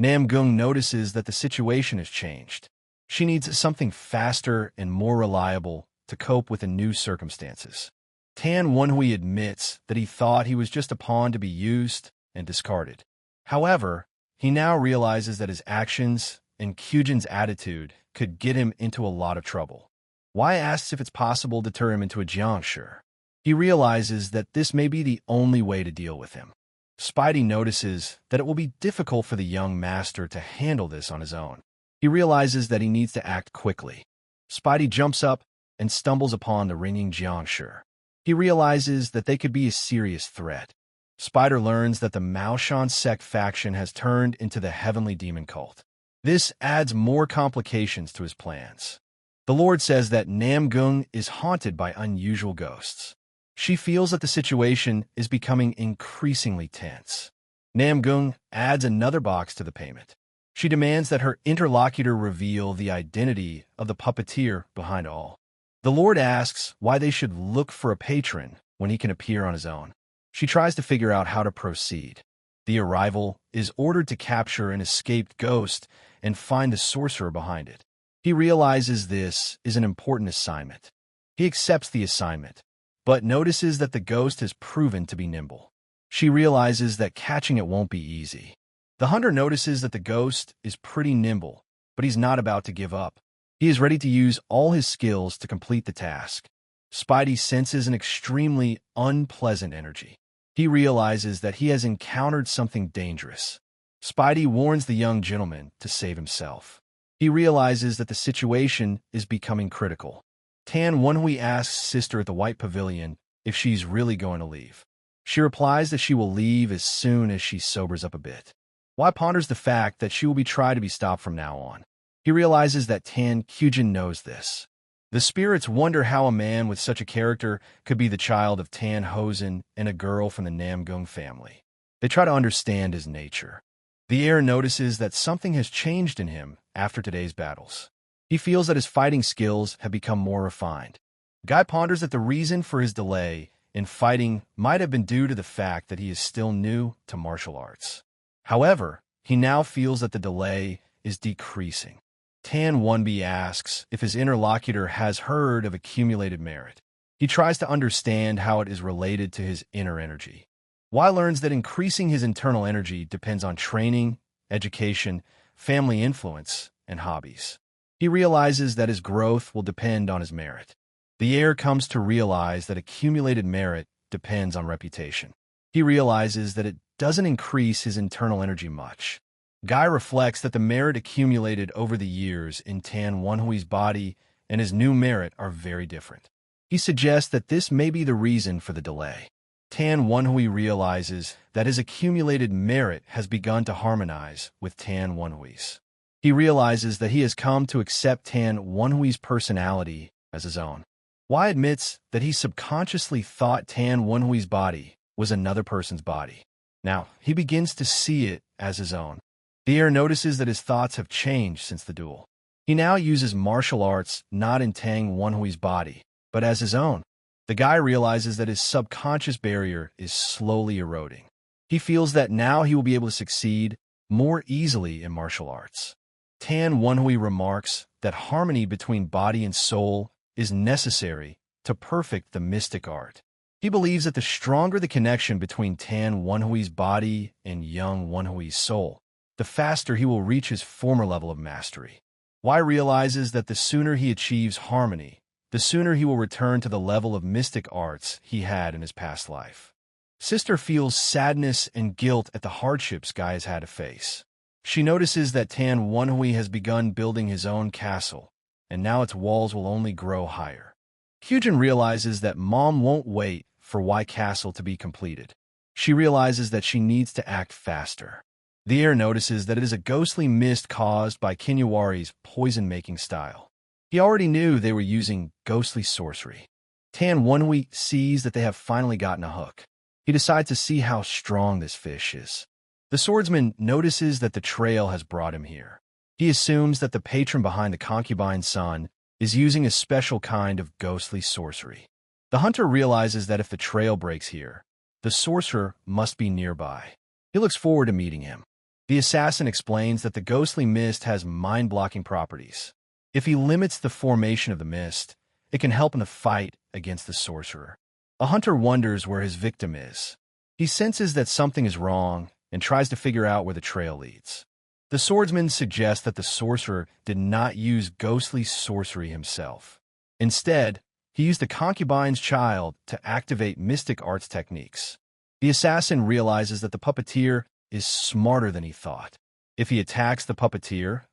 Namong notices that the situation has changed. She needs something faster and more reliable to cope with the new circumstances. Tan Wenhui admits that he thought he was just a pawn to be used and discarded. However, he now realizes that his actions and Kyujin's attitude could get him into a lot of trouble. Y asks if it's possible to turn him into a jiangshi. He realizes that this may be the only way to deal with him. Spidey notices that it will be difficult for the young master to handle this on his own. He realizes that he needs to act quickly. Spidey jumps up and stumbles upon the ringing jiangshi. He realizes that they could be a serious threat. Spider learns that the Maoshan sect faction has turned into the Heavenly Demon Cult. This adds more complications to his plans. The Lord says that Namong is haunted by unusual ghosts. She feels that the situation is becoming increasingly tense. Namong adds another box to the payment. She demands that her interlocutor reveal the identity of the puppeteer behind all. The Lord asks why they should look for a patron when he can appear on his own. She tries to figure out how to proceed. The arrival is ordered to capture an escaped ghost and find the sorcerer behind it. He realizes this is an important assignment. He accepts the assignment, but notices that the ghost has proven to be nimble. She realizes that catching it won't be easy. The hunter notices that the ghost is pretty nimble, but he's not about to give up. He is ready to use all his skills to complete the task. Spidey senses an extremely unpleasant energy. He realizes that he has encountered something dangerous. Spidey warns the young gentleman to save himself. He realizes that the situation is becoming critical. Tan Wenhui asks Sister at the White Pavilion if she's really going to leave. She replies that she will leave as soon as she sobers up a bit. Wai ponders the fact that she will be tried to be stopped from now on. He realizes that Tan Kyujin knows this. The spirits wonder how a man with such a character could be the child of Tan Hosen and a girl from the Namong family. They try to understand his nature. The heir notices that something has changed in him after today's battles. He feels that his fighting skills have become more refined. Guy ponders that the reason for his delay in fighting might have been due to the fact that he is still new to martial arts. However, he now feels that the delay is decreasing. Tan Wenbi asks if his interlocutor has heard of accumulated merit. He tries to understand how it is related to his inner energy. Wai learns that increasing his internal energy depends on training, education, family influence, and hobbies. He realizes that his growth will depend on his merit. The heir comes to realize that accumulated merit depends on reputation. He realizes that it doesn't increase his internal energy much. Guy reflects that the merit accumulated over the years in Tan Wenhui's body and his new merit are very different. He suggests that this may be the reason for the delay. Tan Wenhui realizes that his accumulated merit has begun to harmonize with Tan Wenhui's. He realizes that he has come to accept Tan Wenhui's personality as his own. Wai admits that he subconsciously thought Tan Wenhui's body was another person's body. Now, he begins to see it as his own. The heir notices that his thoughts have changed since the duel. He now uses martial arts not in Tang Wenhui's body, but as his own. The guy realizes that his subconscious barrier is slowly eroding. He feels that now he will be able to succeed more easily in martial arts. Tan Wenhui remarks that harmony between body and soul is necessary to perfect the mystic art. He believes that the stronger the connection between Tan Wenhui's body and young Wenhui's soul, the faster he will reach his former level of mastery. Wai realizes that the sooner he achieves harmony, the sooner he will return to the level of mystic arts he had in his past life. Sister feels sadness and guilt at the hardships Guy has had to face. She notices that Tan Wenhui has begun building his own castle, and now its walls will only grow higher. Kyujin realizes that Mom won't wait for Wai Castle to be completed. She realizes that she needs to act faster. The heir notices that it is a ghostly mist caused by Kinyawari's poison-making style. He already knew they were using ghostly sorcery. Tan Wenhui sees that they have finally gotten a hook. He decides to see how strong this fish is. The swordsman notices that the trail has brought him here. He assumes that the patron behind the concubine's son is using a special kind of ghostly sorcery. The hunter realizes that if the trail breaks here, the sorcerer must be nearby. He looks forward to meeting him. The assassin explains that the ghostly mist has mind-blocking properties. If he limits the formation of the mist, it can help in the fight against the sorcerer. A hunter wonders where his victim is. He senses that something is wrong and tries to figure out where the trail leads. The swordsman suggests that the sorcerer did not use ghostly sorcery himself. Instead, he used the concubine's child to activate mystic arts techniques. The assassin realizes that the puppeteer is smarter than he thought. If he attacks the puppeteer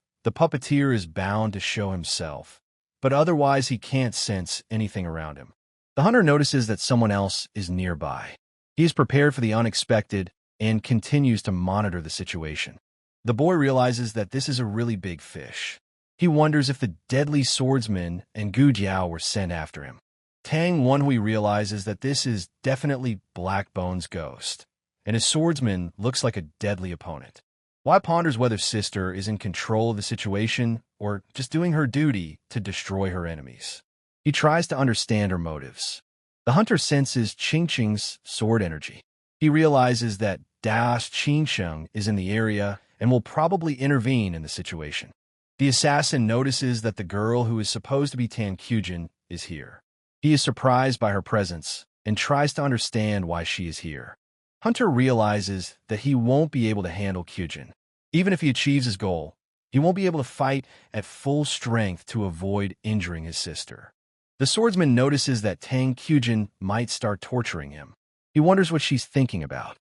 is bound to show himself, but otherwise he can't sense anything around him. The hunter notices that someone else is nearby. He is prepared for the unexpected and continues to monitor the situation. The boy realizes that this is a really big fish. He wonders if the deadly swordsman and Gu Jiao were sent after him. Tang Wenhui realizes that this is definitely Blackbone's ghost, and his swordsman looks like a deadly opponent. Wai ponders whether Sister is in control of the situation or just doing her duty to destroy her enemies. He He tries to understand her motives. The hunter senses Qingqing's sword energy. He realizes that Das Qingsheng is in the area and will probably intervene in the situation. The assassin notices that the girl who is supposed to be Tangjin is here. He is surprised by her presence and tries to understand why she is here. Hunter realizes that he won't be able to handle Kyujin. Even if he achieves his goal, he won't be able to fight at full strength to avoid injuring his sister. The swordsman notices that Tang Kyujin might start torturing him. He wonders what she's thinking about.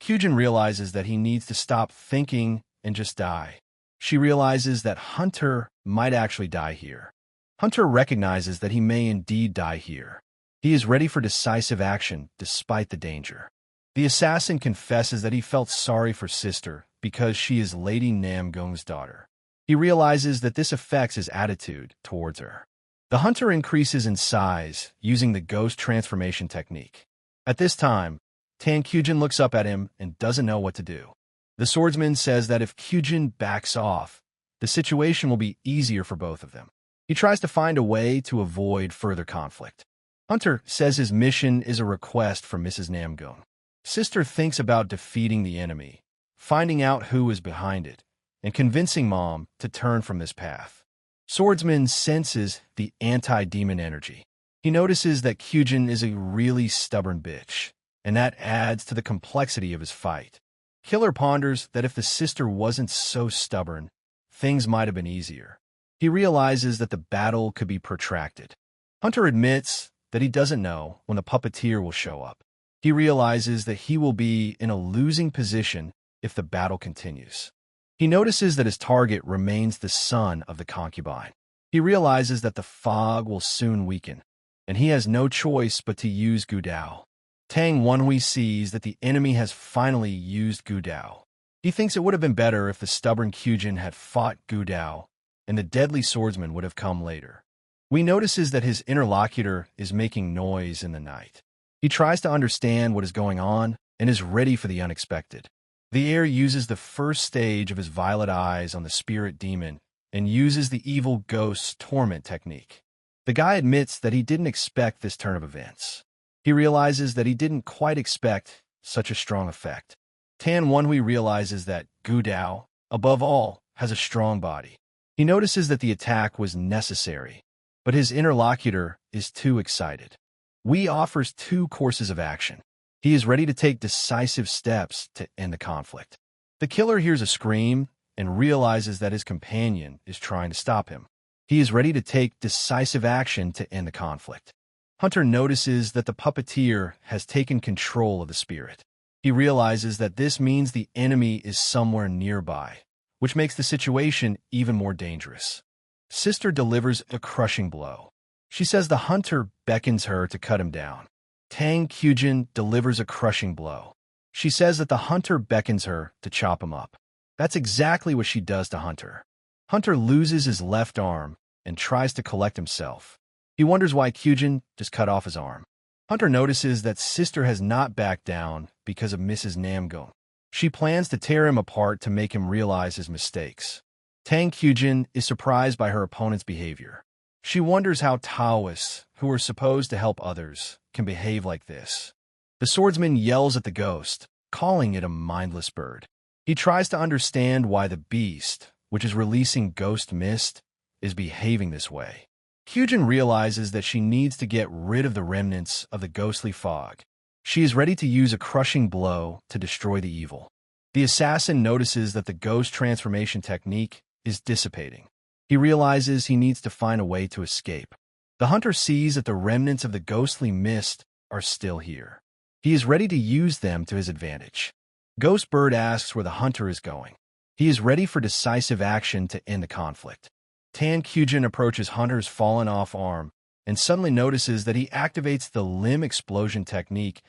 Kyujin realizes that he needs to stop thinking and just die. She realizes that Hunter might actually die here. Hunter recognizes that he may indeed die here. He is ready for decisive action despite the danger. The assassin confesses that he felt sorry for sister because she is Lady Namgong's daughter. He realizes that this affects his attitude towards her. The hunter increases in size using the ghost transformation technique. At this time, Tang Kyujin looks up at him and doesn't know what to do. The swordsman says that if Kyujin backs off, the situation will be easier for both of them. He tries to find a way to avoid further conflict. Hunter says his mission is a request from Mrs. Namgong. Sister thinks about defeating the enemy, finding out who is behind it, and convincing Mom to turn from this path. Swordsman senses the anti-demon energy. He notices that Kyujin is a really stubborn bitch, and that adds to the complexity of his fight. Killer ponders that if the sister wasn't so stubborn, things might have been easier. He realizes that the battle could be protracted. Hunter admits that he doesn't know when the puppeteer will show up. He realizes that he will be in a losing position if the battle continues. He notices that his target remains the son of the concubine. He realizes that the fog will soon weaken, and he has no choice but to use Gudao. Tang Wenhui sees that the enemy has finally used Gudao. He thinks it would have been better if the stubborn Kyujin had fought Gudao, and the deadly swordsman would have come later. We notices that his interlocutor is making noise in the night. He tries to understand what is going on and is ready for the unexpected. The heir uses the first stage of his violet eyes on the spirit demon and uses the evil ghost's torment technique. The guy admits that he didn't expect this turn of events. He realizes that he didn't quite expect such a strong effect. Tan Wenhui realizes that Gudao, above all, has a strong body. He notices that the attack was necessary, but his interlocutor is too excited. Wei offers 2 courses of action. He is ready to take decisive steps to end the conflict. The killer hears a scream and realizes that his companion is trying to stop him. He is ready to take decisive action to end the conflict. Hunter notices that the puppeteer has taken control of the spirit. He realizes that this means the enemy is somewhere nearby, which makes the situation even more dangerous. Sister delivers a crushing blow. She says the hunter beckons her to cut him down. Tang Kyujin delivers a crushing blow. She says that the hunter beckons her to chop him up. That's exactly what she does to Hunter. Hunter loses his left arm and tries to collect himself. He wonders why Kyujin just cut off his arm. Hunter notices that Sister has not backed down because of Mrs. Namgong. She plans to tear him apart to make him realize his mistakes. Tang Kyujin is surprised by her opponent's behavior. She wonders how Taoists, who are supposed to help others, can behave like this. The swordsman yells at the ghost, calling it a mindless bird. He tries to understand why the beast, which is releasing ghost mist, is behaving this way. Kyujin realizes that she needs to get rid of the remnants of the ghostly fog. She is ready to use a crushing blow to destroy the evil. The assassin notices that the ghost transformation technique is dissipating. He realizes he needs to find a way to escape. The hunter sees that the remnants of the ghostly mist are still here. He is ready to use them to his advantage. Ghost Bird asks where the hunter is going. He is ready for decisive action to end the conflict. Tan Kyujin approaches Hunter's fallen-off arm and suddenly notices that he activates the limb explosion technique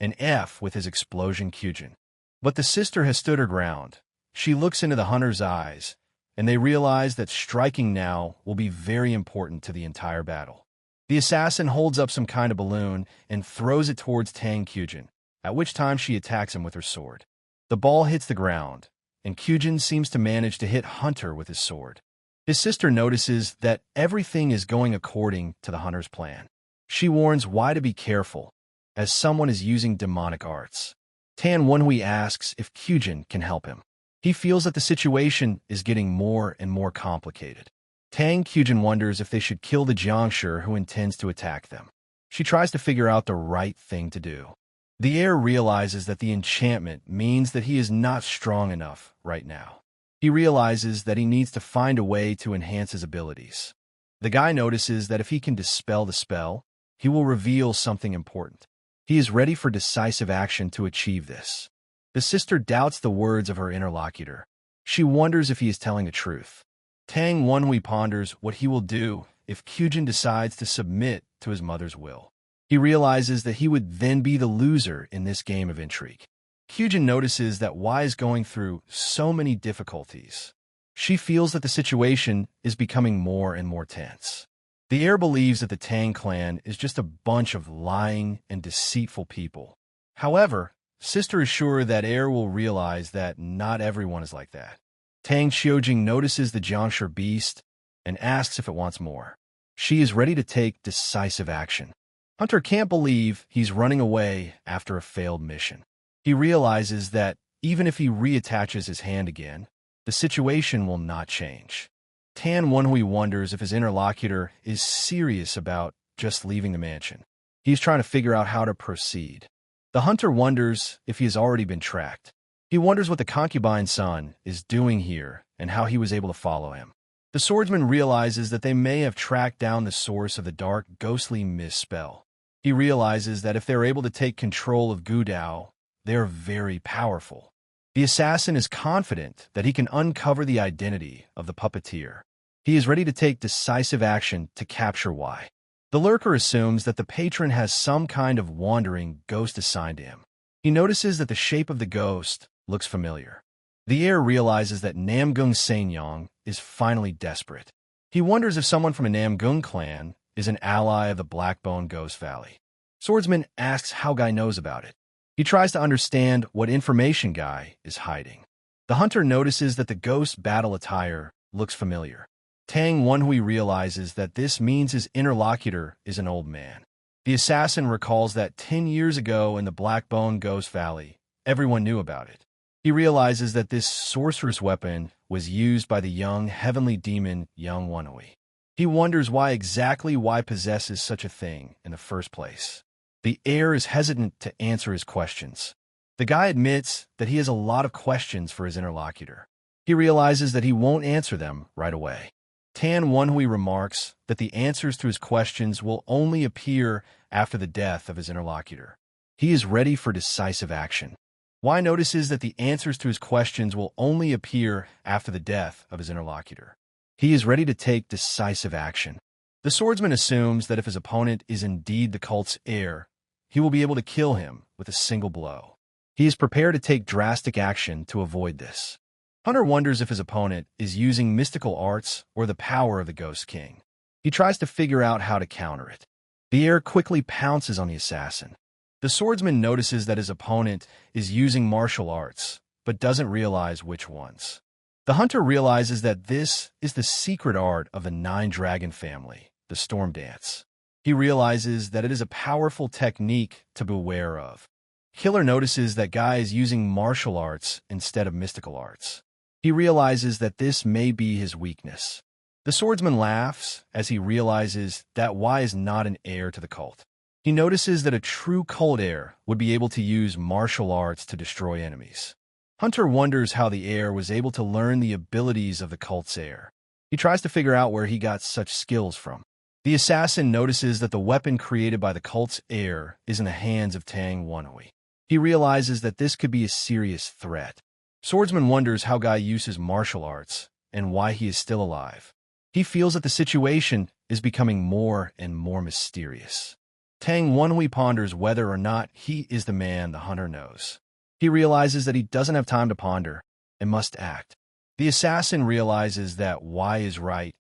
and F with his explosion Kyujin. But the sister has stood her ground. She looks into the hunter's eyes, and they realize that striking now will be very important to the entire battle. The assassin holds up some kind of balloon and throws it towards Tang Kyujin, at which time she attacks him with her sword. The ball hits the ground, and Kyujin seems to manage to hit Hunter with his sword. His sister notices that everything is going according to the hunter's plan. She warns why to be careful, as someone is using demonic arts. Tan Wenhui asks if Kyujin can help him. He feels that the situation is getting more and more complicated. Tang Kyujin wonders if they should kill the Jiangshi who intends to attack them. She tries to figure out the right thing to do. The heir realizes that the enchantment means that he is not strong enough right now. He realizes that he needs to find a way to enhance his abilities. The guy notices that if he can dispel the spell, he will reveal something important. He is ready for decisive action to achieve this. The sister doubts the words of her interlocutor. She wonders if he is telling the truth. Tang Wenhui ponders what he will do if Kyujin decides to submit to his mother's will. He realizes that he would then be the loser in this game of intrigue. Kyujin notices that Y is going through so many difficulties. She feels that the situation is becoming more and more tense. The heir believes that the Tang clan is just a bunch of lying and deceitful people. However, sister is sure that heir will realize that not everyone is like that. Tang Xiujing notices the Jiangshi beast and asks if it wants more. She is ready to take decisive action. Hunter can't believe he's running away after a failed mission. He realizes that even if he reattaches his hand again, the situation will not change. Tan Wenhui wonders if his interlocutor is serious about just leaving the mansion. He's trying to figure out how to proceed. The hunter wonders if he has already been tracked. He wonders what the concubine's son is doing here and how he was able to follow him. The swordsman realizes that they may have tracked down the source of the dark, ghostly mist spell. He realizes that if they're able to take control of Gudao, they are very powerful. The assassin is confident that he can uncover the identity of the puppeteer. He is ready to take decisive action to capture Y. The lurker assumes that the patron has some kind of wandering ghost assigned to him. He notices that the shape of the ghost looks familiar. The heir realizes that Namong Sanyang is finally desperate. He wonders if someone from a Namong clan is an ally of the Blackbone Ghost Valley. Swordsman asks how Guy knows about it. He tries to understand what information Guy is hiding. The hunter notices that the ghost battle attire looks familiar. Tang Wenhui realizes that this means his interlocutor is an old man. The assassin recalls that 10 years ago in the Blackbone Ghost Valley, everyone knew about it. He realizes that this sorcerer's weapon was used by the young heavenly demon Young Wenhui. He wonders why exactly Y possesses such a thing in the first place. The heir is hesitant to answer his questions. The guy admits that he has a lot of questions for his interlocutor. He realizes that he won't answer them right away. Tan Wenhui remarks that the answers to his questions will only appear after the death of his interlocutor. He is ready for decisive action. Y notices that the answers to his questions will only appear after the death of his interlocutor. He is ready to take decisive action. The swordsman assumes that if his opponent is indeed the cult's heir, he will be able to kill him with a single blow. He is prepared to take drastic action to avoid this. Hunter wonders if his opponent is using mystical arts or the power of the Ghost King. He tries to figure out how to counter it. The heir quickly pounces on the assassin. The swordsman notices that his opponent is using martial arts, but doesn't realize which ones. The hunter realizes that this is the secret art of the Nine Dragon family, the Storm Dance. He realizes that it is a powerful technique to beware of. Killer notices that Guy is using martial arts instead of mystical arts. He realizes that this may be his weakness. The swordsman laughs as he realizes that Y is not an heir to the cult. He notices that a true cult heir would be able to use martial arts to destroy enemies. Hunter wonders how the heir was able to learn the abilities of the cult's heir. He tries to figure out where he got such skills from. The assassin notices that the weapon created by the cult's heir is in the hands of Tang Wenhui. He realizes that this could be a serious threat. Swordsman wonders how Guy uses martial arts and why he is still alive. He feels that the situation is becoming more and more mysterious. Tang Wenhui ponders whether or not he is the man the hunter knows. He realizes that he doesn't have time to ponder and must act. The assassin realizes that Y is right.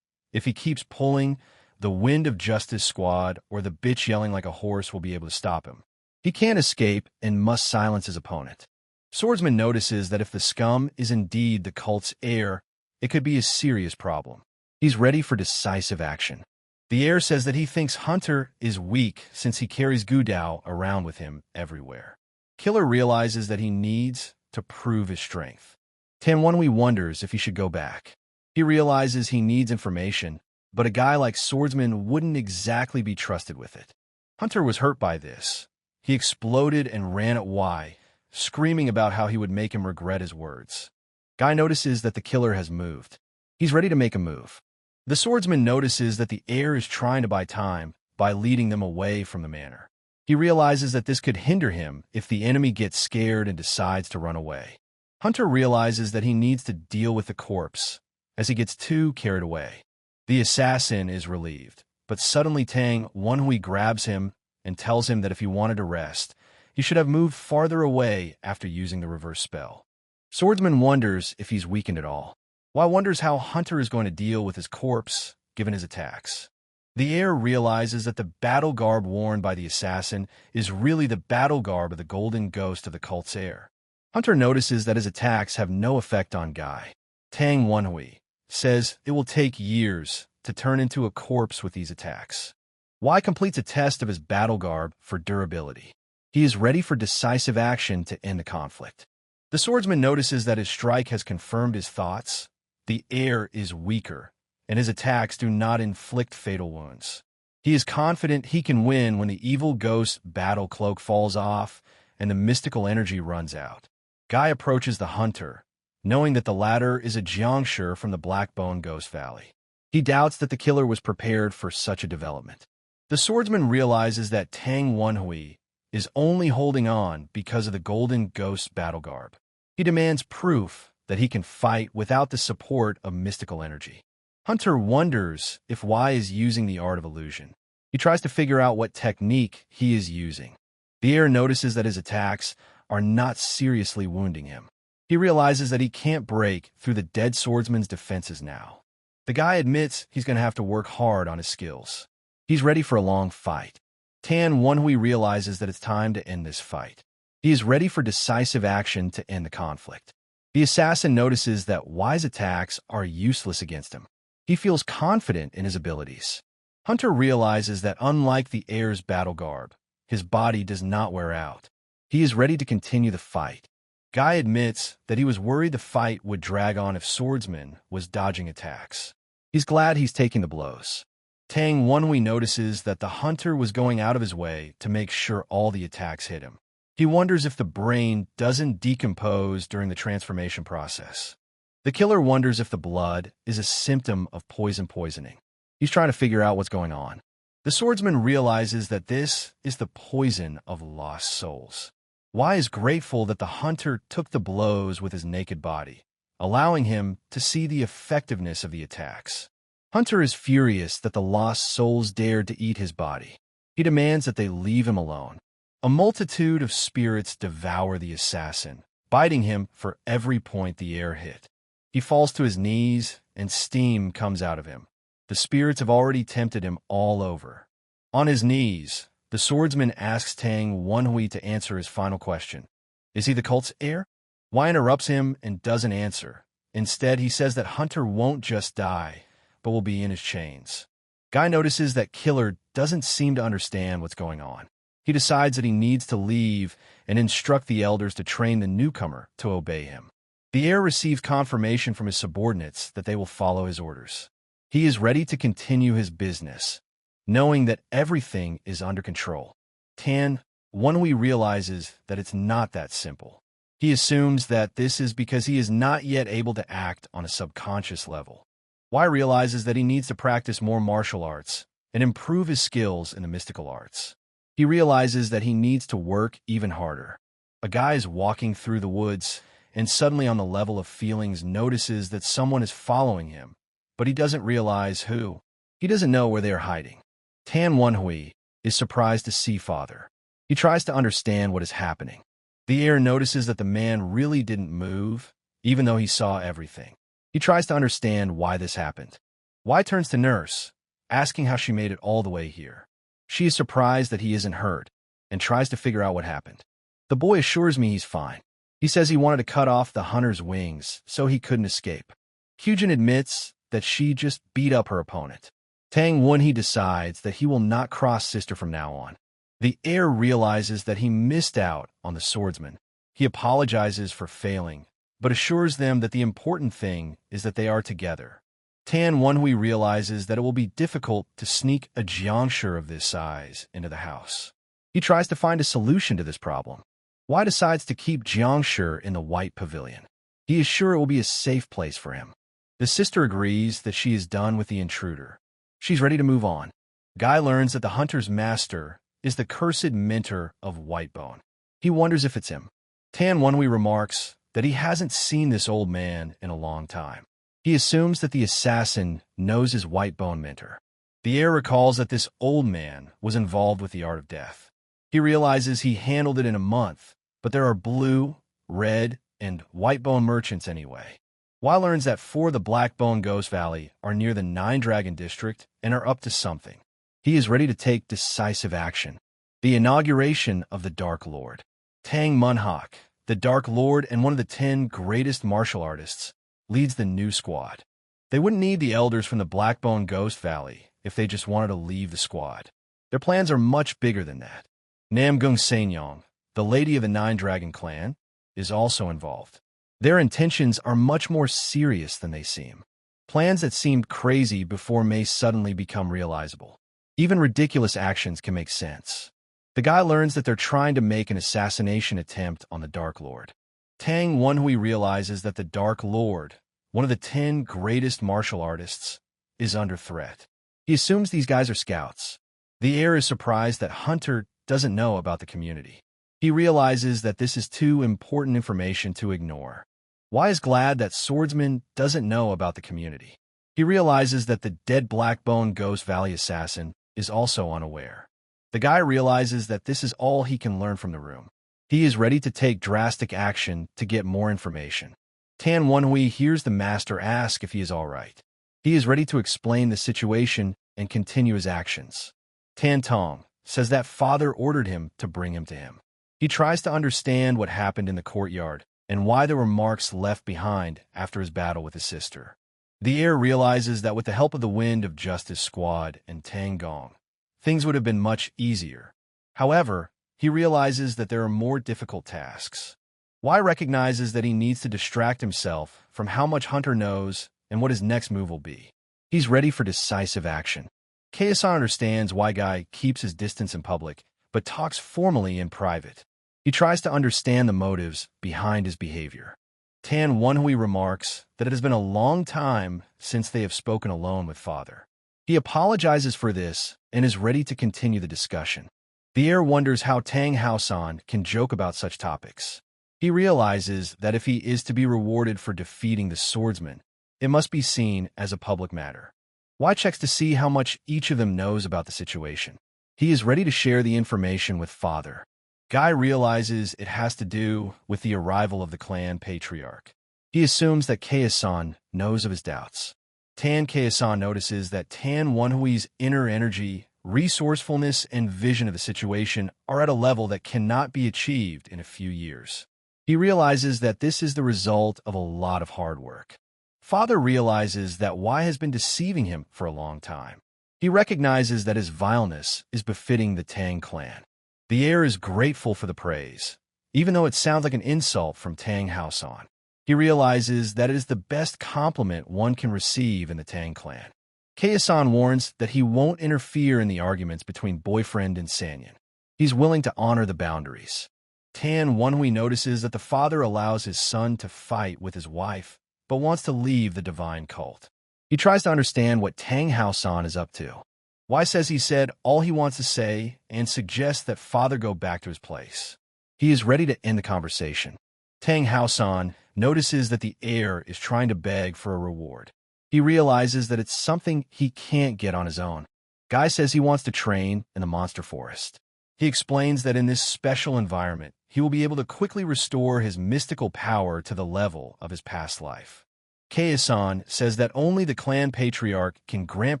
If he keeps pulling, the Wind of Justice squad or the bitch yelling like a horse will be able to stop him. He can't escape and must silence his opponent. Swordsman notices that if the scum is indeed the cult's heir, it could be a serious problem. He's ready for decisive action. The heir says that he thinks Hunter is weak since he carries Gudao around with him everywhere. Killer realizes that he needs to prove his strength. Tan Wenhui wonders if he should go back. He realizes he needs information, but a guy like Swordsman wouldn't exactly be trusted with it. Hunter was hurt by this. He exploded and ran at Y, screaming about how he would make him regret his words. Guy notices that the killer has moved. He's ready to make a move. The swordsman notices that the heir is trying to buy time by leading them away from the manor. He realizes that this could hinder him if the enemy gets scared and decides to run away. Hunter realizes that he needs to deal with the corpse as he gets too carried away. The assassin is relieved, but suddenly Tang Wenhui grabs him and tells him that if he wanted to rest, he should have moved farther away after using the reverse spell. Swordsman wonders if he's weakened at all. Y wonders how Hunter is going to deal with his corpse given his attacks. The heir realizes that the battle garb worn by the assassin is really the battle garb of the golden ghost of the cult's heir. Hunter notices that his attacks have no effect on Guy. Tang Wenhui says it will take years to turn into a corpse with these attacks. Y completes a test of his battle garb for durability. He is ready for decisive action to end the conflict. The swordsman notices that his strike has confirmed his thoughts. The heir is weaker, and his attacks do not inflict fatal wounds. He is confident he can win when the evil ghost's battle cloak falls off and the mystical energy runs out. Guy approaches the hunter, knowing that the latter is a Jiangshi from the Blackbone Ghost Valley. He doubts that the killer was prepared for such a development. The swordsman realizes that Tang Wenhui is only holding on because of the golden ghost battle garb. He demands proof that he can fight without the support of mystical energy. Hunter wonders if Y is using the art of illusion. He tries to figure out what technique he is using. The heir notices that his attacks are not seriously wounding him. He realizes that he can't break through the dead swordsman's defenses now. The guy admits he's going to have to work hard on his skills. He's ready for a long fight. Tan Wenhui realizes that it's time to end this fight. He is ready for decisive action to end the conflict. The assassin notices that Y's attacks are useless against him. He feels confident in his abilities. Hunter realizes that unlike the heir's battle garb, his body does not wear out. He is ready to continue the fight. Guy admits that he was worried the fight would drag on if Swordsman was dodging attacks. He's glad he's taking the blows. Tang Wenhui notices that the hunter was going out of his way to make sure all the attacks hit him. He wonders if the brain doesn't decompose during the transformation process. The killer wonders if the blood is a symptom of poisoning. He's trying to figure out what's going on. The swordsman realizes that this is the poison of lost souls. Y is grateful that the hunter took the blows with his naked body, allowing him to see the effectiveness of the attacks. Hunter is furious that the lost souls dared to eat his body. He demands that they leave him alone. A multitude of spirits devour the assassin, biting him for every point the heir hit. He falls to his knees, and steam comes out of him. The spirits have already tempted him all over. On his knees, the swordsman asks Tang Wenhui to answer his final question. Is he the cult's heir? Y interrupts him and doesn't answer. Instead, he says that Hunter won't just die, but will be in his chains. Guy notices that Killer doesn't seem to understand what's going on. He decides that he needs to leave and instruct the elders to train the newcomer to obey him. The heir receives confirmation from his subordinates that they will follow his orders. He is ready to continue his business, knowing that everything is under control. Tan Wenhui realizes that it's not that simple. He assumes that this is because he is not yet able to act on a subconscious level. Y realizes that he needs to practice more martial arts and improve his skills in the mystical arts. He realizes that he needs to work even harder. A guy is walking through the woods and suddenly on the level of feelings notices that someone is following him, but he doesn't realize who. He doesn't know where they are hiding. Tan Wenhui is surprised to see Father. He tries to understand what is happening. The heir notices that the man really didn't move, even though he saw everything. He tries to understand why this happened. Y turns to Nurse, asking how she made it all the way here. She is surprised that he isn't hurt, and tries to figure out what happened. The boy assures me he's fine. He says he wanted to cut off the hunter's wings so he couldn't escape. Hyujin admits that she just beat up her opponent. Tang Wonhee decides that he will not cross sister from now on. The heir realizes that he missed out on the swordsman. He apologizes for failing, but assures them that the important thing is that they are together. Tan Wonhui realizes that it will be difficult to sneak a jiangshi of this size into the house. He tries to find a solution to this problem. Wai decides to keep jiangshi in the white pavilion. He is sure it will be a safe place for him. The sister agrees that she is done with the intruder. She's ready to move on. Guy learns that the hunter's master is the cursed mentor of Whitebone. He wonders if it's him. Tan Wonhui remarks that he hasn't seen this old man in a long time. He assumes that the assassin knows his Whitebone mentor. The heir recalls that this old man was involved with the art of death. He realizes he handled it in a month, but there are blue, red, and Whitebone merchants anyway. Wai learns that 4 of the Blackbone Ghost Valley are near the Nine Dragon District and are up to something. He is ready to take decisive action. The inauguration of the Dark Lord. Tang Munhok, the Dark Lord and one of the 10 greatest martial artists, leads the new squad. They wouldn't need the elders from the Blackbone Ghost Valley if they just wanted to leave the squad. Their plans are much bigger than that. Namgung Sanyong, the lady of the Nine Dragon clan, is also involved. Their intentions are much more serious than they seem. Plans that seemed crazy before may suddenly become realizable. Even ridiculous actions can make sense. The guy learns that they're trying to make an assassination attempt on the Dark Lord. Tang Wonhui realizes that the Dark Lord, one of the 10 greatest martial artists, is under threat. He assumes these guys are scouts. The heir is surprised that Hunter doesn't know about the community. He realizes that this is too important information to ignore. Wai is glad that Swordsman doesn't know about the community. He realizes that the dead Blackbone Ghost Valley assassin is also unaware. The guy realizes that this is all he can learn from the room. He is ready to take drastic action to get more information. Tan Wonhui hears the master ask if he is all right. He is ready to explain the situation and continue his actions. Tan Tong says that father ordered him to bring him to him. He tries to understand what happened in the courtyard and why there were marks left behind after his battle with his sister. The heir realizes that with the help of the Wind of Justice Squad and Tang Gong, things would have been much easier. However, he realizes that there are more difficult tasks. Wai recognizes that he needs to distract himself from how much Hunter knows and what his next move will be. He's ready for decisive action. Keisan understands why Guy keeps his distance in public, but talks formally in private. He tries to understand the motives behind his behavior. Tan Wonhui remarks that it has been a long time since they have spoken alone with father. He apologizes for this and is ready to continue the discussion. The heir wonders how Tang Haosan can joke about such topics. He realizes that if he is to be rewarded for defeating the swordsman, it must be seen as a public matter. Wai checks to see how much each of them knows about the situation. He is ready to share the information with father. Guy realizes it has to do with the arrival of the clan patriarch. He assumes that Keisan knows of his doubts. Tan Keisan notices that Tan Wonhui's inner energy, resourcefulness, and vision of the situation are at a level that cannot be achieved in a few years. He realizes that this is the result of a lot of hard work. Father realizes that Wai has been deceiving him for a long time. He recognizes that his vileness is befitting the Tang clan. The heir is grateful for the praise, even though it sounds like an insult from Tang Haosan. He realizes that it is the best compliment one can receive in the Tang clan. Keisan warns that he won't interfere in the arguments between boyfriend and Sanyan. He's willing to honor the boundaries. Tan Wonhui notices that the father allows his son to fight with his wife, but wants to leave the divine cult. He tries to understand what Tang Haosan is up to. Wai says he said all he wants to say and suggests that father go back to his place. He is ready to end the conversation. Tang Haosan notices that the heir is trying to beg for a reward. He realizes that it's something he can't get on his own. Guy says he wants to train in the monster forest. He explains that in this special environment, he will be able to quickly restore his mystical power to the level of his past life. Keisan says that only the clan patriarch can grant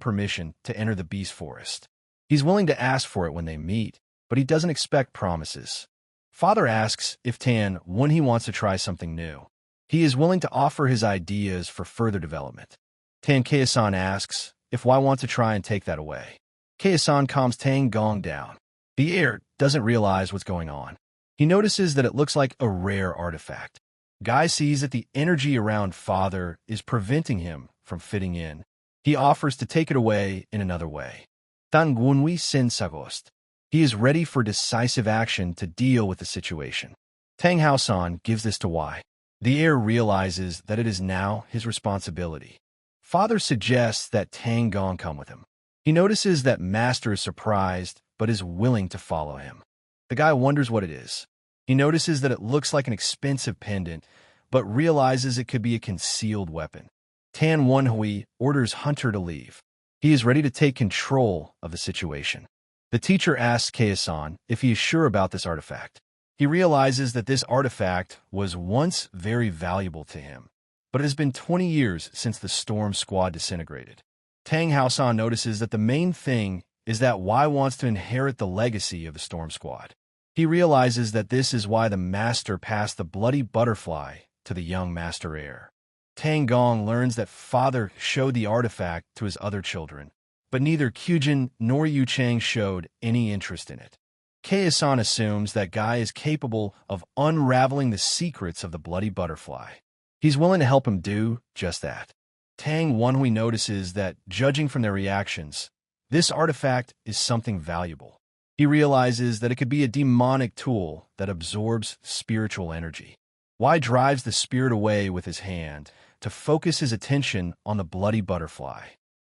permission to enter the beast forest. He's willing to ask for it when they meet, but he doesn't expect promises. Father asks if Tan Wonhui wants to try something new. He is willing to offer his ideas for further development. Tan Keisan asks if why want to try and take that away. Keisan calms Tang Gong down. The heir doesn't realize what's going on. He notices that it looks like a rare artifact. Guy sees that the energy around father is preventing him from fitting in. He offers to take it away in another way. Tangunwi sin sagost. He is ready for decisive action to deal with the situation. Tang Haosan gives this to Wai. The heir realizes that it is now his responsibility. Father suggests that Tang Gong come with him. He notices that Master is surprised but is willing to follow him. The guy wonders what it is. He notices that it looks like an expensive pendant, but realizes it could be a concealed weapon. Tan Wonhui orders Hunter to leave. He is ready to take control of the situation. The teacher asks Keisan if he is sure about this artifact. He realizes that this artifact was once very valuable to him, but it has been 20 years since the Storm Squad disintegrated. Tang Haosan notices that the main thing is that Wai wants to inherit the legacy of the Storm Squad. He realizes that this is why the Master passed the bloody butterfly to the young Master heir. Tang Gong learns that father showed the artifact to his other children, but neither Kyujin nor Yu Chang showed any interest in it. Keisan assumes that Guy is capable of unraveling the secrets of the bloody butterfly. He's willing to help him do just that. Tang Wonhui notices that, judging from their reactions, this artifact is something valuable. He realizes that it could be a demonic tool that absorbs spiritual energy. Wai drives the spirit away with his hand to focus his attention on the bloody butterfly.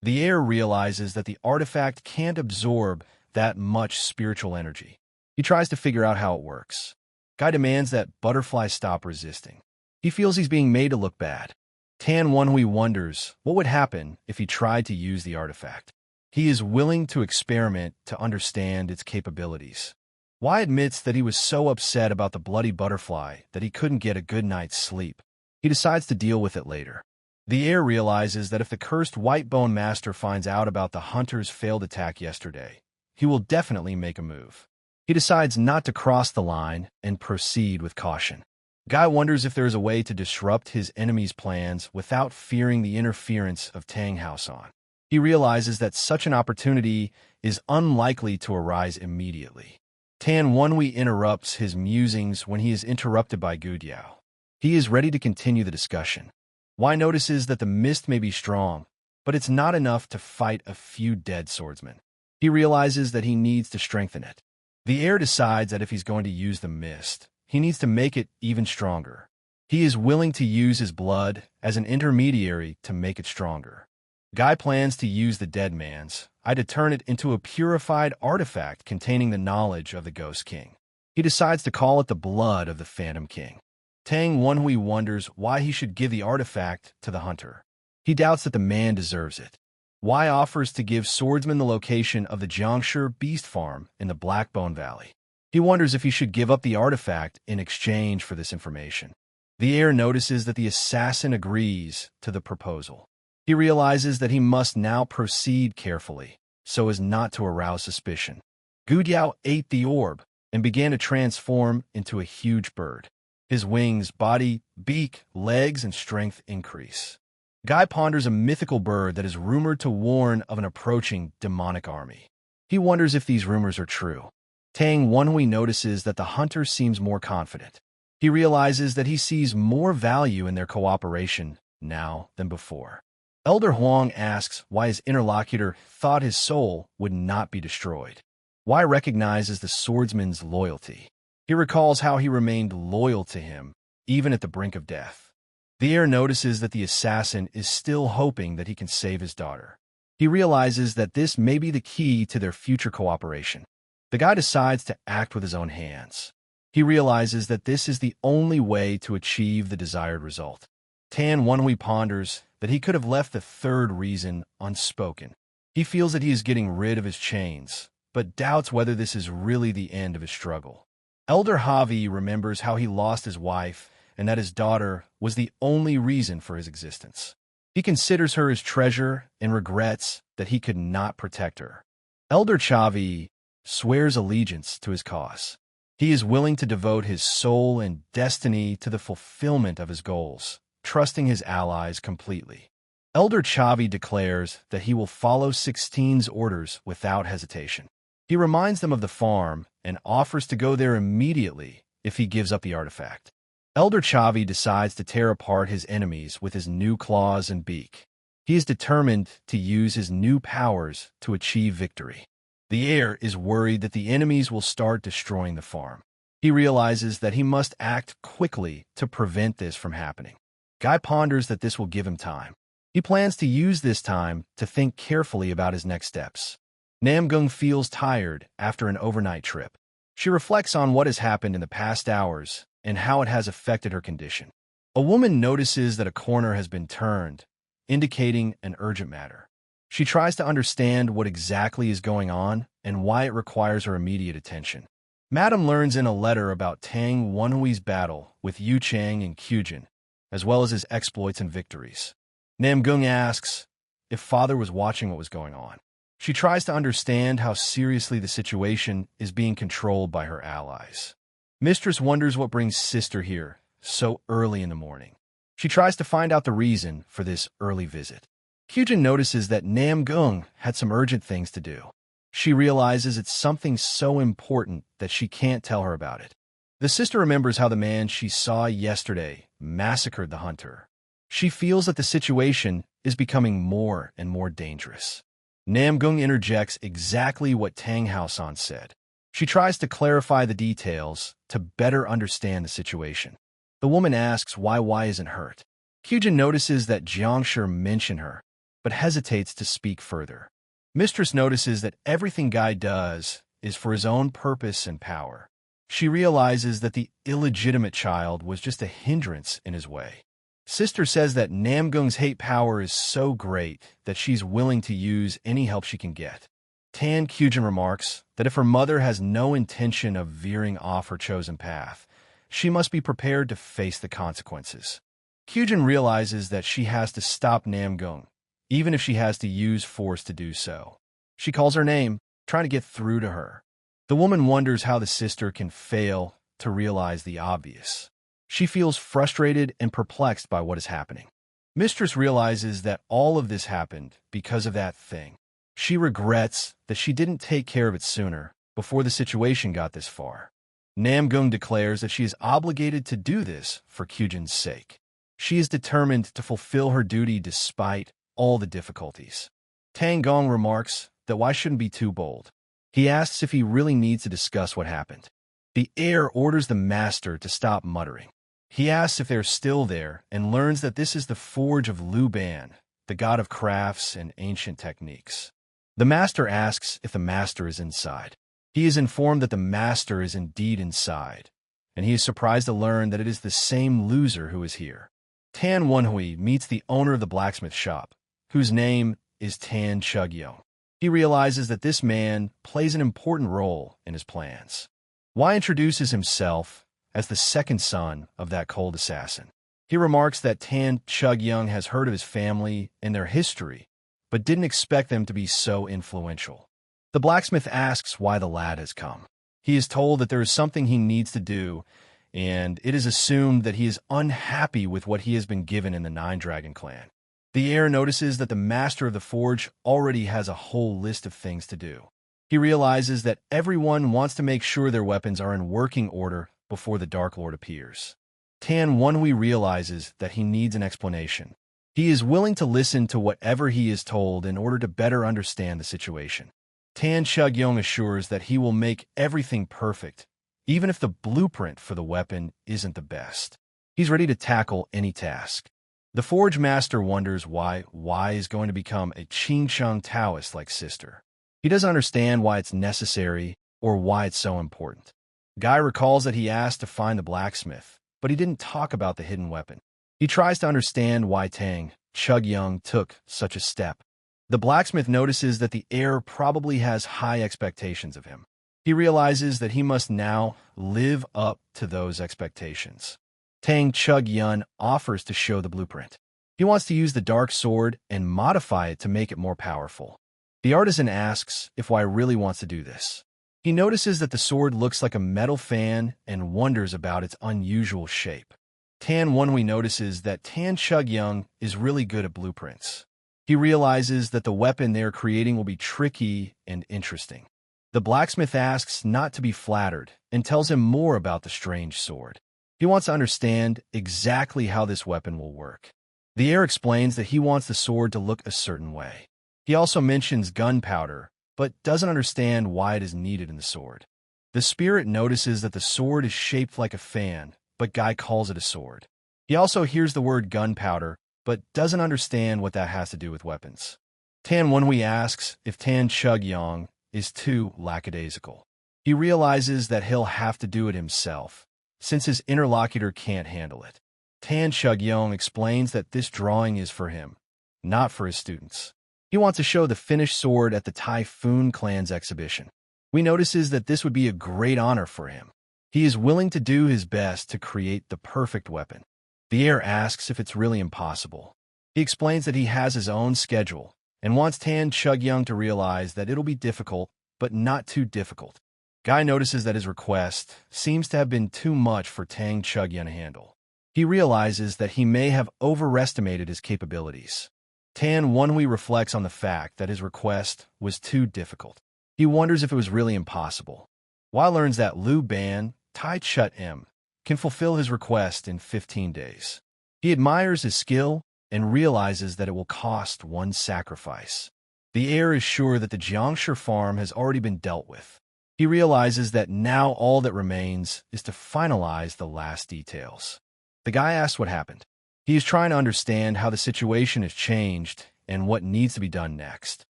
The heir realizes that the artifact can't absorb that much spiritual energy. He tries to figure out how it works. Guy demands that butterfly stop resisting. He feels he's being made to look bad. Tan Wonhui wonders what would happen if he tried to use the artifact. He is willing to experiment to understand its capabilities. Wai admits that he was so upset about the bloody butterfly that he couldn't get a good night's sleep. He decides to deal with it later. The heir realizes that if the cursed Whitebone Master finds out about the hunter's failed attack yesterday, he will definitely make a move. He decides not to cross the line and proceed with caution. Guy wonders if there is a way to disrupt his enemy's plans without fearing the interference of Tang Haosan. He realizes that such an opportunity is unlikely to arise immediately. Tan Wonhui interrupts his musings when he is interrupted by Gu Diao. He is ready to continue the discussion. Wai notices that the mist may be strong, but it's not enough to fight a few dead swordsmen. He realizes that he needs to strengthen it. The heir decides that if he's going to use the mist, he needs to make it even stronger. He is willing to use his blood as an intermediary to make it stronger. Guy plans to use the dead man's eye to turn it into a purified artifact containing the knowledge of the Ghost King. He decides to call it the blood of the Phantom King. Tang Wonhui wonders why he should give the artifact to the hunter. He doubts that the man deserves it. Wai offers to give swordsman the location of the Jiangshi beast farm in the Blackbone Valley. He wonders if he should give up the artifact in exchange for this information. The heir notices that the assassin agrees to the proposal. He realizes that he must now proceed carefully, so as not to arouse suspicion. Gu Diao ate the orb and began to transform into a huge bird. His wings, body, beak, legs, and strength increase. Guy ponders a mythical bird that is rumored to warn of an approaching demonic army. He wonders if these rumors are true. Tang Wonhui notices that the hunter seems more confident. He realizes that he sees more value in their cooperation now than before. Elder Huang asks why his interlocutor thought his soul would not be destroyed. Wai recognizes the swordsman's loyalty. He recalls how he remained loyal to him, even at the brink of death. The heir notices that the assassin is still hoping that he can save his daughter. He realizes that this may be the key to their future cooperation. The guy decides to act with his own hands. He realizes that this is the only way to achieve the desired result. Tan Wonhui ponders that he could have left the third reason unspoken. He feels that he is getting rid of his chains, but doubts whether this is really the end of his struggle. Elder Javi remembers how he lost his wife and that his daughter was the only reason for his existence. He considers her his treasure and regrets that he could not protect her. Elder Chavi swears allegiance to his cause. He is willing to devote his soul and destiny to the fulfillment of his goals, trusting his allies completely. Elder Chavi declares that he will follow 16's orders without hesitation. He reminds them of the farm and offers to go there immediately if he gives up the artifact. Elder Chavi decides to tear apart his enemies with his new claws and beak. He is determined to use his new powers to achieve victory. The heir is worried that the enemies will start destroying the farm. He realizes that he must act quickly to prevent this from happening. Guy ponders that this will give him time. He plans to use this time to think carefully about his next steps. Namong feels tired after an overnight trip. She reflects on what has happened in the past hours and how it has affected her condition. A woman notices that a corner has been turned, indicating an urgent matter. She tries to understand what exactly is going on and why it requires her immediate attention. Madame learns in a letter about Tang Wenhui's battle with Yu Chang and Kyujin, as well as his exploits and victories. Namong asks if father was watching what was going on. She tries to understand how seriously the situation is being controlled by her allies. Mistress wonders what brings sister here so early in the morning. She tries to find out the reason for this early visit. Kyujin notices that Namong had some urgent things to do. She realizes it's something so important that she can't tell her about it. The sister remembers how the man she saw yesterday massacred the hunter. She feels that the situation is becoming more and more dangerous. Namong interjects exactly what Tang Haosan said. She tries to clarify the details to better understand the situation. The woman asks why Y isn't hurt. Kyujin notices that Jiangshi mentioned her, but hesitates to speak further. Mistress notices that everything Guy does is for his own purpose and power. She realizes that the illegitimate child was just a hindrance in his way. Sister says that Namgung's hate power is so great that she's willing to use any help she can get. Tan Kyujin remarks that if her mother has no intention of veering off her chosen path, she must be prepared to face the consequences. Kyujin realizes that she has to stop Namong, even if she has to use force to do so. She calls her name, trying to get through to her. The woman wonders how the sister can fail to realize the obvious. She feels frustrated and perplexed by what is happening. Mistress realizes that all of this happened because of that thing. She regrets that she didn't take care of it sooner, before the situation got this far. Namong declares that she is obligated to do this for Kyujin's sake. She is determined to fulfill her duty despite all the difficulties. Tang Gong remarks that Y shouldn't be too bold. He asks if he really needs to discuss what happened. The heir orders the master to stop muttering. He asks if they're still there and learns that this is the forge of Lu Ban, the god of crafts and ancient techniques. The master asks if the master is inside. He is informed that the master is indeed inside, and he is surprised to learn that it is the same loser who is here. Tan Wenhui meets the owner of the blacksmith shop, whose name is Tan Chugyong. He realizes that this man plays an important role in his plans. Y introduces himself as the second son of that cold assassin. He remarks that Tan Chugyong has heard of his family and their history, but didn't expect them to be so influential. The blacksmith asks why the lad has come. He is told that there is something he needs to do, and it is assumed that he is unhappy with what he has been given in the Nine Dragon clan. The heir notices that the master of the forge already has a whole list of things to do. He realizes that everyone wants to make sure their weapons are in working order before the Dark Lord appears. Tan Wenhui realizes that he needs an explanation. He is willing to listen to whatever he is told in order to better understand the situation. Tan Chugyong assures that he will make everything perfect, even if the blueprint for the weapon isn't the best. He's ready to tackle any task. The Forge Master wonders why Y is going to become a Qingsheng Taoist like sister. He doesn't understand why it's necessary or why it's so important. Guy recalls that he asked to find the blacksmith, but he didn't talk about the hidden weapon. He tries to understand why Tang Chugyong took such a step. The blacksmith notices that the heir probably has high expectations of him. He realizes that he must now live up to those expectations. Tang Chugyong offers to show the blueprint. He wants to use the dark sword and modify it to make it more powerful. The artisan asks if Y really wants to do this. He notices that the sword looks like a metal fan and wonders about its unusual shape. Tan Wenhui notices that Tan Chug-young is really good at blueprints. He realizes that the weapon they are creating will be tricky and interesting. The blacksmith asks not to be flattered and tells him more about the strange sword. He wants to understand exactly how this weapon will work. The heir explains that he wants the sword to look a certain way. He also mentions gunpowder, but doesn't understand why it is needed in the sword. The spirit notices that the sword is shaped like a fan, but Guy calls it a sword. He also hears the word gunpowder, but doesn't understand what that has to do with weapons. Tan Wenhui asks if Tan Chug-young is too lackadaisical. He realizes that he'll have to do it himself, since his interlocutor can't handle it. Tan Chug-young explains that this drawing is for him, not for his students. He wants to show the finished sword at the Typhoon Clan's exhibition. We notices that this would be a great honor for him. He is willing to do his best to create the perfect weapon. The heir asks if it's really impossible. He explains that he has his own schedule and wants Tan Chug-young to realize that it'll be difficult, but not too difficult. Guy notices that his request seems to have been too much for Tang Chug-young to handle. He realizes that he may have overestimated his capabilities. Tan Wenhui reflects on the fact that his request was too difficult. He wonders if it was really impossible. Hua learns that Liu Ban, Tai Chut M, can fulfill his request in 15 days. He admires his skill and realizes that it will cost one sacrifice. The heir is sure that the Jiangshi farm has already been dealt with. He realizes that now all that remains is to finalize the last details. The guy asks what happened. He is trying to understand how the situation has changed and what needs to be done next.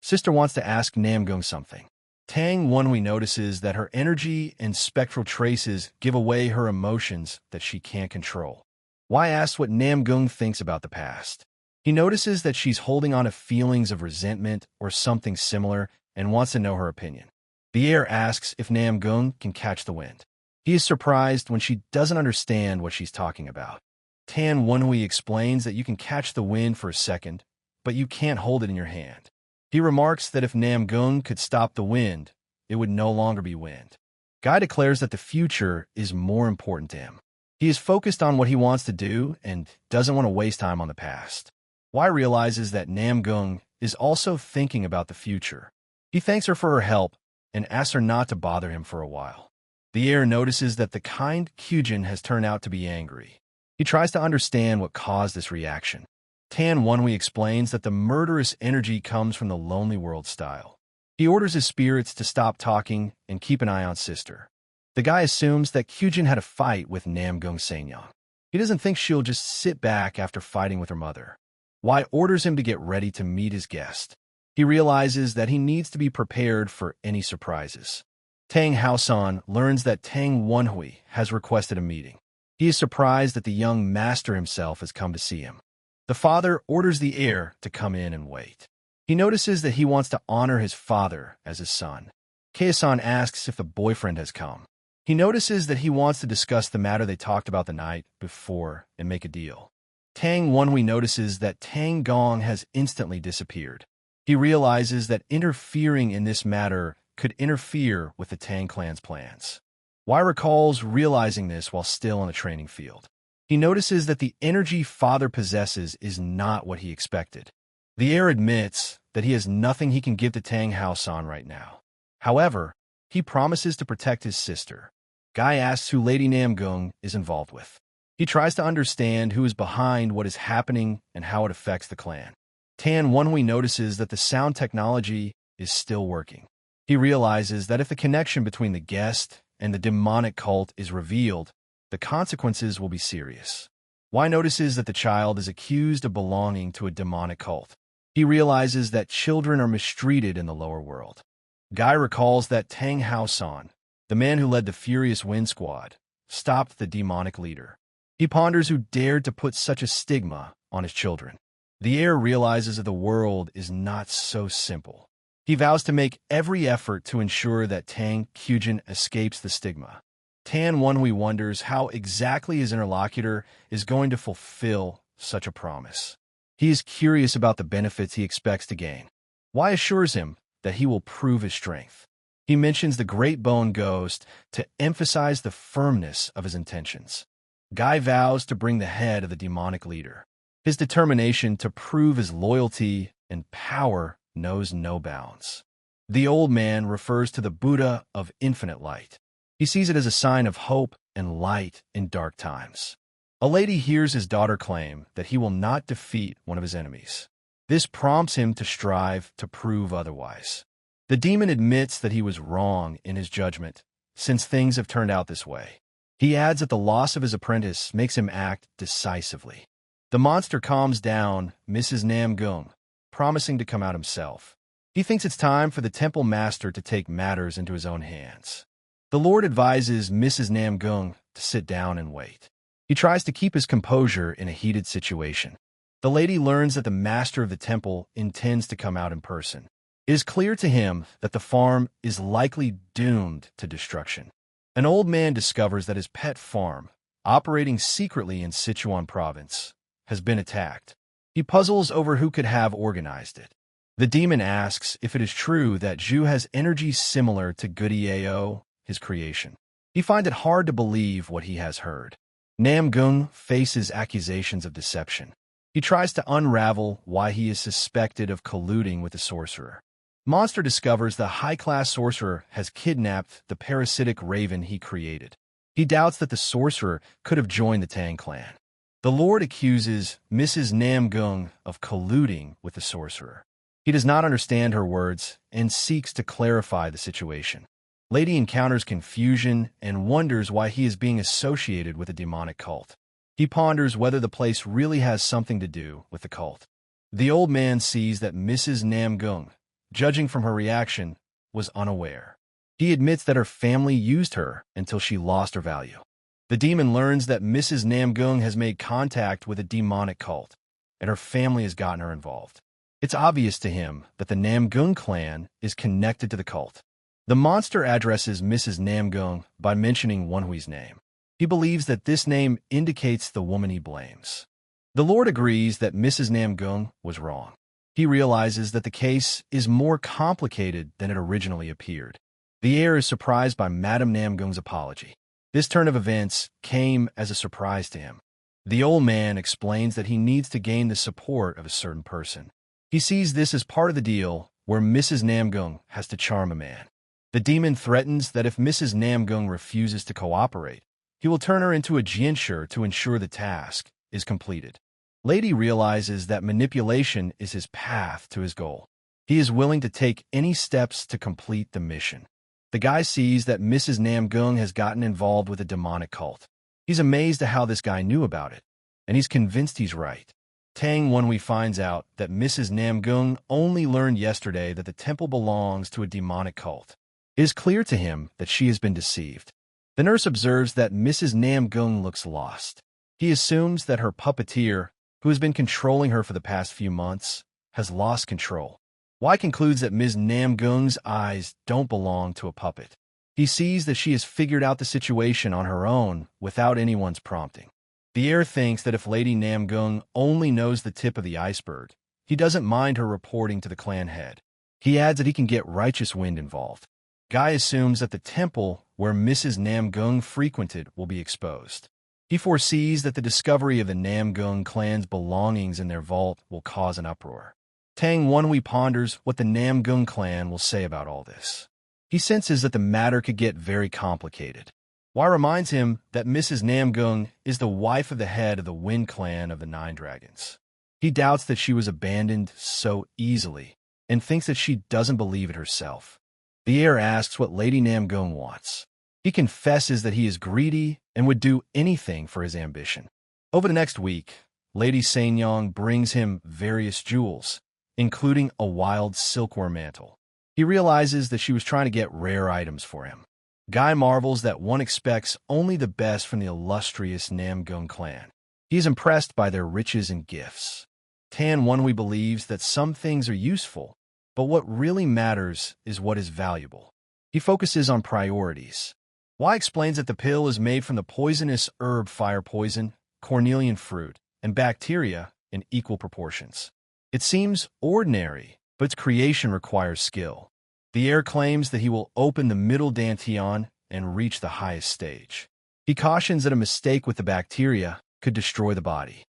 Sister wants to ask Namong something. Tang Wenhui notices that her energy and spectral traces give away her emotions that she can't control. Why asks what Namong thinks about the past. He notices that she's holding on to feelings of resentment or something similar and wants to know her opinion. The heir asks if Namong can catch the wind. He is surprised when she doesn't understand what she's talking about. Tan Wenhui explains that you can catch the wind for a second, but you can't hold it in your hand. He remarks that if Namong could stop the wind, it would no longer be wind. Guy declares that the future is more important to him. He is focused on what he wants to do and doesn't want to waste time on the past. Wai realizes that Namong is also thinking about the future. He thanks her for her help and asks her not to bother him for a while. The heir notices that the kind Kyujin has turned out to be angry. He tries to understand what caused this reaction. Tan Wenhui explains that the murderous energy comes from the Lonely World style. He orders his spirits to stop talking and keep an eye on Sister. The guy assumes that Kyujin had a fight with Namong Senyang. He doesn't think she'll just sit back after fighting with her mother. Wai orders him to get ready to meet his guest. He realizes that he needs to be prepared for any surprises. Tang Haosan learns that Tang Wenhui has requested a meeting. He is surprised that the young master himself has come to see him. The father orders the heir to come in and wait. He notices that he wants to honor his father as his son. Keisan asks if the boyfriend has come. He notices that he wants to discuss the matter they talked about the night before and make a deal. Tang Wenhui notices that Tang Gong has instantly disappeared. He realizes that interfering in this matter could interfere with the Tang clan's plans. Wai recalls realizing this while still on the training field. He notices that the energy father possesses is not what he expected. The heir admits that he has nothing he can give to Tang Haosan right now. However, he promises to protect his sister. Guy asks who Lady Namong is involved with. He tries to understand who is behind what is happening and how it affects the clan. Tan Wenhui notices that the sound technology is still working. He realizes that if the connection between the guest and the demonic cult is revealed, the consequences will be serious. Wai notices that the child is accused of belonging to a demonic cult. He realizes that children are mistreated in the lower world. Guy recalls that Tang Haosan, the man who led the Furious Wind Squad, stopped the demonic leader. He ponders who dared to put such a stigma on his children. The heir realizes that the world is not so simple. He vows to make every effort to ensure that Tang Kyujin escapes the stigma. Tan Wenhui wonders how exactly his interlocutor is going to fulfill such a promise. He is curious about the benefits he expects to gain. Wai assures him that he will prove his strength. He mentions the Great Bone Ghost to emphasize the firmness of his intentions. Guy vows to bring the head of the demonic leader. His determination to prove his loyalty and power knows no bounds. The old man refers to the Buddha of infinite light. He sees it as a sign of hope and light in dark times. A lady hears his daughter claim that he will not defeat one of his enemies. This prompts him to strive to prove otherwise. The demon admits that he was wrong in his judgment, since things have turned out this way. He adds that the loss of his apprentice makes him act decisively. The monster calms down Mrs. Namong, promising to come out himself. He thinks it's time for the temple master to take matters into his own hands. The Lord advises Mrs. Namong to sit down and wait. He tries to keep his composure in a heated situation. The lady learns that the master of the temple intends to come out in person. It is clear to him that the farm is likely doomed to destruction. An old man discovers that his pet farm, operating secretly in Sichuan province, has been attacked. He puzzles over who could have organized it. The demon asks if it is true that Zhu has energy similar to Goody Ao, his creation. He finds it hard to believe what he has heard. Namong faces accusations of deception. He tries to unravel why he is suspected of colluding with the sorcerer. Monster discovers the high-class sorcerer has kidnapped the parasitic raven he created. He doubts that the sorcerer could have joined the Tang clan. The Lord accuses Mrs. Namong of colluding with the sorcerer. He does not understand her words and seeks to clarify the situation. Lady encounters confusion and wonders why he is being associated with a demonic cult. He ponders whether the place really has something to do with the cult. The old man sees that Mrs. Namong, judging from her reaction, was unaware. He admits that her family used her until she lost her value. The demon learns that Mrs. Namong has made contact with a demonic cult, and her family has gotten her involved. It's obvious to him that the Namong clan is connected to the cult. The monster addresses Mrs. Namong by mentioning Wenhui's name. He believes that this name indicates the woman he blames. The Lord agrees that Mrs. Namong was wrong. He realizes that the case is more complicated than it originally appeared. The heir is surprised by Madame Namgung's apology. This turn of events came as a surprise to him. The old man explains that he needs to gain the support of a certain person. He sees this as part of the deal where Mrs. Namong has to charm a man. The demon threatens that if Mrs. Namong refuses to cooperate, he will turn her into a jinsher to ensure the task is completed. Lady realizes that manipulation is his path to his goal. He is willing to take any steps to complete the mission. The guy sees that Mrs. Namong has gotten involved with a demonic cult. He's amazed at how this guy knew about it, and he's convinced he's right. Tang Wenhui finds out that Mrs. Namong only learned yesterday that the temple belongs to a demonic cult. It is clear to him that she has been deceived. The nurse observes that Mrs. Namong looks lost. He assumes that her puppeteer, who has been controlling her for the past few months, has lost control. Y concludes that Ms. Namgung's eyes don't belong to a puppet. He sees that she has figured out the situation on her own without anyone's prompting. The heir thinks that if Lady Namong only knows the tip of the iceberg, he doesn't mind her reporting to the clan head. He adds that he can get Righteous Wind involved. Guy assumes that the temple where Mrs. Namong frequented will be exposed. He foresees that the discovery of the Namong clan's belongings in their vault will cause an uproar. Tang Wenhui ponders what the Namong clan will say about all this. He senses that the matter could get very complicated. Y reminds him that Mrs. Namong is the wife of the head of the Wind clan of the Nine Dragons. He doubts that she was abandoned so easily and thinks that she doesn't believe it herself. The heir asks what Lady Namong wants. He confesses that he is greedy and would do anything for his ambition. Over the next week, Lady Sanyong brings him various jewels, including a wild silkworm mantle. He realizes that she was trying to get rare items for him. Guy marvels that one expects only the best from the illustrious Namong clan. He is impressed by their riches and gifts. Tan Wenhui believes that some things are useful, but what really matters is what is valuable. He focuses on priorities. Y explains that the pill is made from the poisonous herb fire poison, cornelian fruit, and bacteria in equal proportions. It seems ordinary, but its creation requires skill. The heir claims that he will open the middle dantian and reach the highest stage. He cautions that a mistake with the bacteria could destroy the body.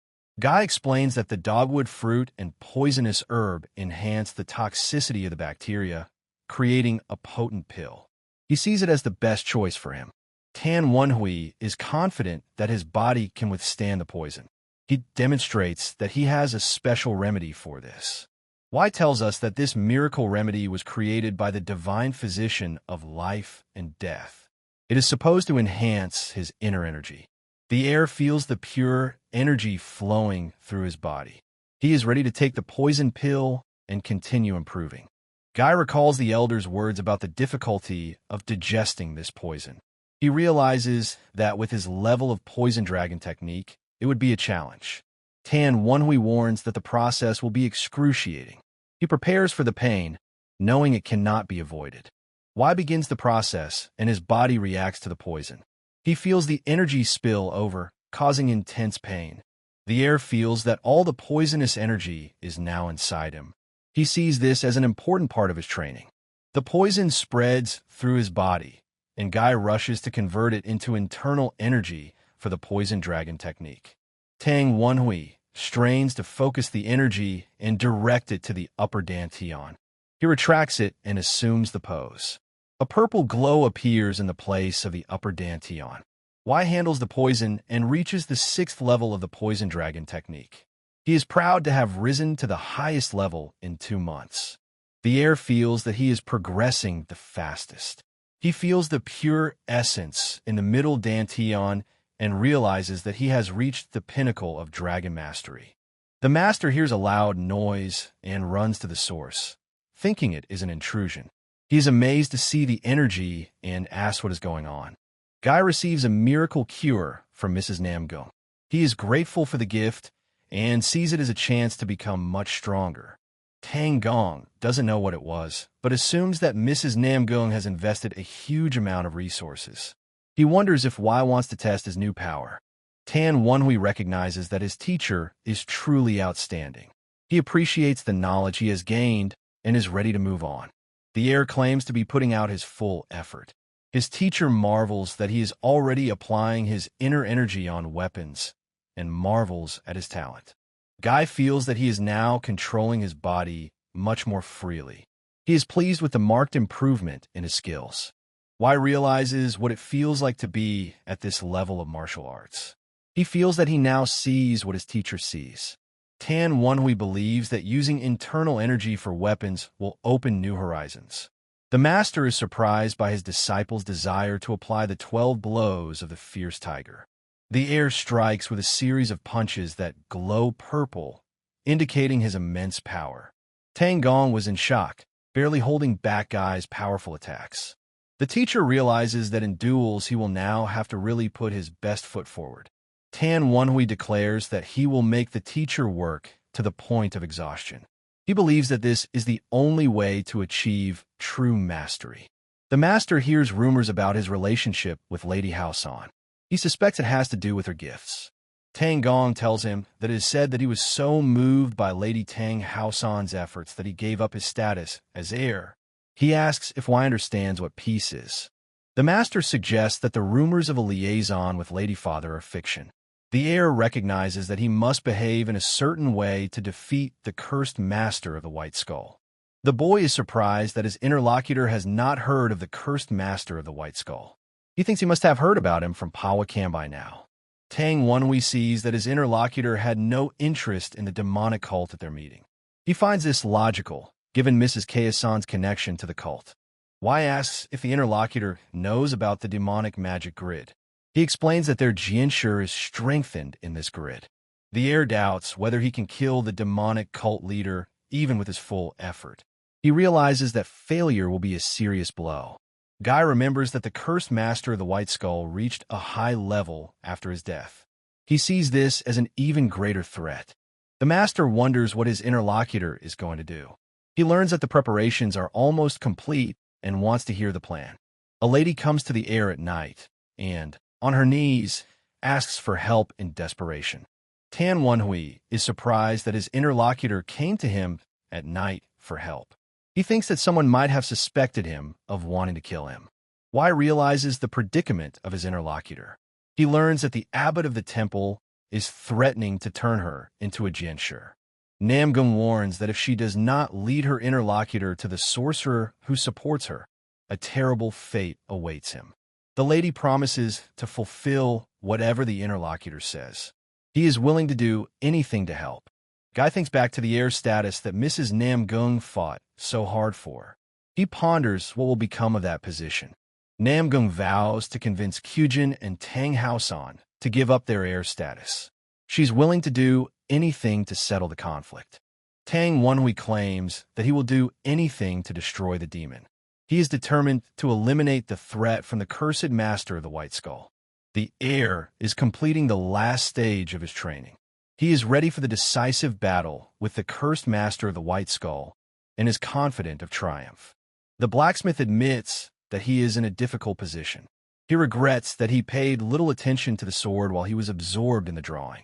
Guy explains that the dogwood fruit and poisonous herb enhance the toxicity of the bacteria, creating a potent pill. He sees it as the best choice for him. Tan Wonhui is confident that his body can withstand the poison. He demonstrates that he has a special remedy for this. Wai tells us that this miracle remedy was created by the divine physician of life and death. It is supposed to enhance his inner energy. The heir feels the pure energy flowing through his body. He is ready to take the poison pill and continue improving. Guy recalls the elder's words about the difficulty of digesting this poison. He realizes that with his level of poison dragon technique, it would be a challenge. Tan Wonhui warns that the process will be excruciating. He prepares for the pain, knowing it cannot be avoided. Wai begins the process, and his body reacts to the poison. He feels the energy spill over, causing intense pain. The heir feels that all the poisonous energy is now inside him. He sees this as an important part of his training. The poison spreads through his body, and Guy rushes to convert it into internal energy for the poison dragon technique. Tang Wonhui strains to focus the energy and direct it to the upper dantian. He retracts it and assumes the pose. A purple glow appears in the place of the upper dantian. Wai handles the poison and reaches the 6th level of the poison dragon technique. He is proud to have risen to the highest level in 2 months. The heir feels that he is progressing the fastest. He feels the pure essence in the middle dantian and realizes that he has reached the pinnacle of dragon mastery. The master hears a loud noise and runs to the source, thinking it is an intrusion. He is amazed to see the energy and asks what is going on. Guy receives a miracle cure from Mrs. Namong. He is grateful for the gift and sees it as a chance to become much stronger. Tang Gong doesn't know what it was, but assumes that Mrs. Namong has invested a huge amount of resources. He wonders if Wai wants to test his new power. Tan Wonhui recognizes that his teacher is truly outstanding. He appreciates the knowledge he has gained and is ready to move on. The heir claims to be putting out his full effort. His teacher marvels that he is already applying his inner energy on weapons and marvels at his talent. Guy feels that he is now controlling his body much more freely. He is pleased with the marked improvement in his skills. Wai realizes what it feels like to be at this level of martial arts. He feels that he now sees what his teacher sees. Tan Wonhui believes that using internal energy for weapons will open new horizons. The master is surprised by his disciple's desire to apply the 12 blows of the fierce tiger. The heir strikes with a series of punches that glow purple, indicating his immense power. Tang Gong was in shock, barely holding back Guy's powerful attacks. The teacher realizes that in duels he will now have to really put his best foot forward. Tan Wonhui declares that he will make the teacher work to the point of exhaustion. He believes that this is the only way to achieve true mastery. The master hears rumors about his relationship with Lady Haosan. He suspects it has to do with her gifts. Tang Gong tells him that it is said that he was so moved by Lady Tang Haosan's efforts that he gave up his status as heir. He asks if Wai understands what peace is. The master suggests that the rumors of a liaison with Lady Father are fiction. The heir recognizes that he must behave in a certain way to defeat the cursed master of the White Skull. The boy is surprised that his interlocutor has not heard of the cursed master of the White Skull. He thinks he must have heard about him from Pawa Cam by now. Tang Wonhui sees that his interlocutor had no interest in the demonic cult at their meeting. He finds this logical, given Mrs. Kayasan's connection to the cult. Wai asks if the interlocutor knows about the demonic magic grid. He explains that their jianshi is strengthened in this grid. The heir doubts whether he can kill the demonic cult leader even with his full effort. He realizes that failure will be a serious blow. Guy remembers that the cursed master of the White Skull reached a high level after his death. He sees this as an even greater threat. The master wonders what his interlocutor is going to do. He learns that the preparations are almost complete and wants to hear the plan. A lady comes to the heir at night and, on her knees, asks for help in desperation. Tan Wonhui is surprised that his interlocutor came to him at night for help. He thinks that someone might have suspected him of wanting to kill him. Wai realizes the predicament of his interlocutor. He learns that the abbot of the temple is threatening to turn her into a jinsher. Namong warns that if she does not lead her interlocutor to the sorcerer who supports her, a terrible fate awaits him. The lady promises to fulfill whatever the interlocutor says. He is willing to do anything to help. Guy thinks back to the heir status that Mrs. Namong fought so hard for. He ponders what will become of that position. Namong vows to convince Kyujin and Tang Haosan to give up their heir status. She's willing to do anything to settle the conflict. Tang Wonhui claims that he will do anything to destroy the demon. He is determined to eliminate the threat from the cursed master of the White Skull. The heir is completing the last stage of his training. He is ready for the decisive battle with the cursed master of the White Skull and is confident of triumph. The blacksmith admits that he is in a difficult position. He regrets that he paid little attention to the sword while he was absorbed in the drawing.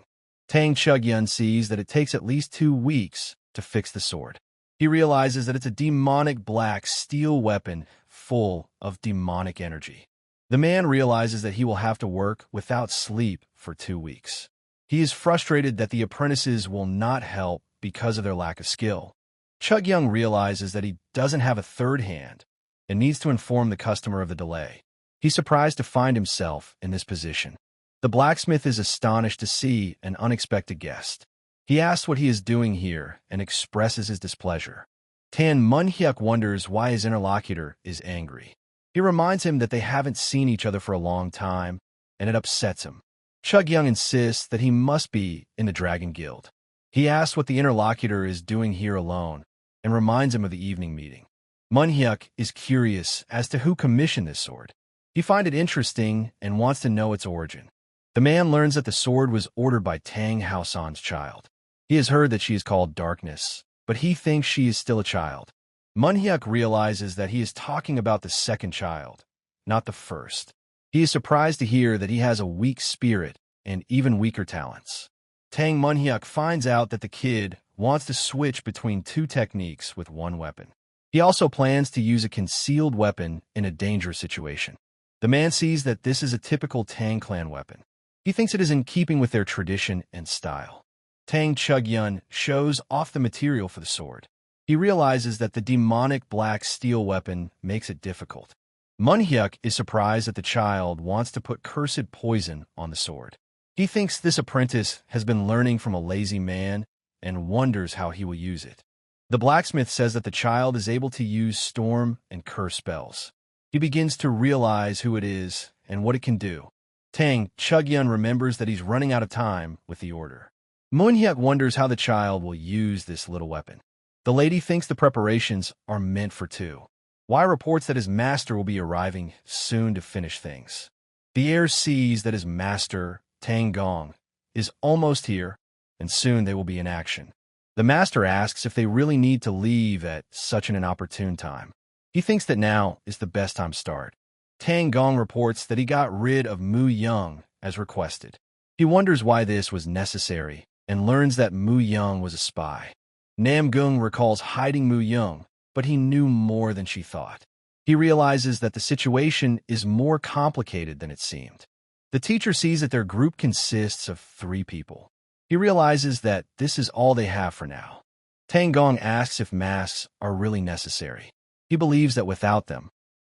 Tang Chugyun sees that it takes at least 2 weeks to fix the sword. He realizes that it's a demonic black steel weapon full of demonic energy. The man realizes that he will have to work without sleep for 2 weeks. He is frustrated that the apprentices will not help because of their lack of skill. Chugyun realizes that he doesn't have a third hand and needs to inform the customer of the delay. He's surprised to find himself in this position. The blacksmith is astonished to see an unexpected guest. He asks what he is doing here and expresses his displeasure. Tan Munhyuk wonders why his interlocutor is angry. He reminds him that they haven't seen each other for a long time, and it upsets him. Chugyun insists that he must be in the Dragon Guild. He asks what the interlocutor is doing here alone and reminds him of the evening meeting. Munhyuk is curious as to who commissioned this sword. He finds it interesting and wants to know its origin. The man learns that the sword was ordered by Tang Haosan's child. He has heard that she is called Darkness, but he thinks she is still a child. Munhyuk realizes that he is talking about the second child, not the first. He is surprised to hear that he has a weak spirit and even weaker talents. Tang Munhyuk finds out that the kid wants to switch between 2 techniques with 1 weapon. He also plans to use a concealed weapon in a dangerous situation. The man sees that this is a typical Tang clan weapon. He thinks it is in keeping with their tradition and style. Tang Chugyun shows off the material for the sword. He realizes that the demonic black steel weapon makes it difficult. Munhyuk is surprised that the child wants to put cursed poison on the sword. He thinks this apprentice has been learning from a lazy man and wonders how he will use it. The blacksmith says that the child is able to use storm and curse spells. He begins to realize who it is and what it can do. Tang Chugyun remembers that he's running out of time with the order. Munhyuk wonders how the child will use this little weapon. The lady thinks the preparations are meant for 2. Wai reports that his master will be arriving soon to finish things. The heir sees that his master, Tang Gong, is almost here, and soon they will be in action. The master asks if they really need to leave at such an inopportune time. He thinks that now is the best time to start. Tang Gong reports that he got rid of Mu Young as requested. He wonders why this was necessary and learns that Mu Young was a spy. Namong recalls hiding Mu Young, but he knew more than she thought. He realizes that the situation is more complicated than it seemed. The teacher sees that their group consists of 3 people. He realizes that this is all they have for now. Tang Gong asks if masks are really necessary. He believes that without them,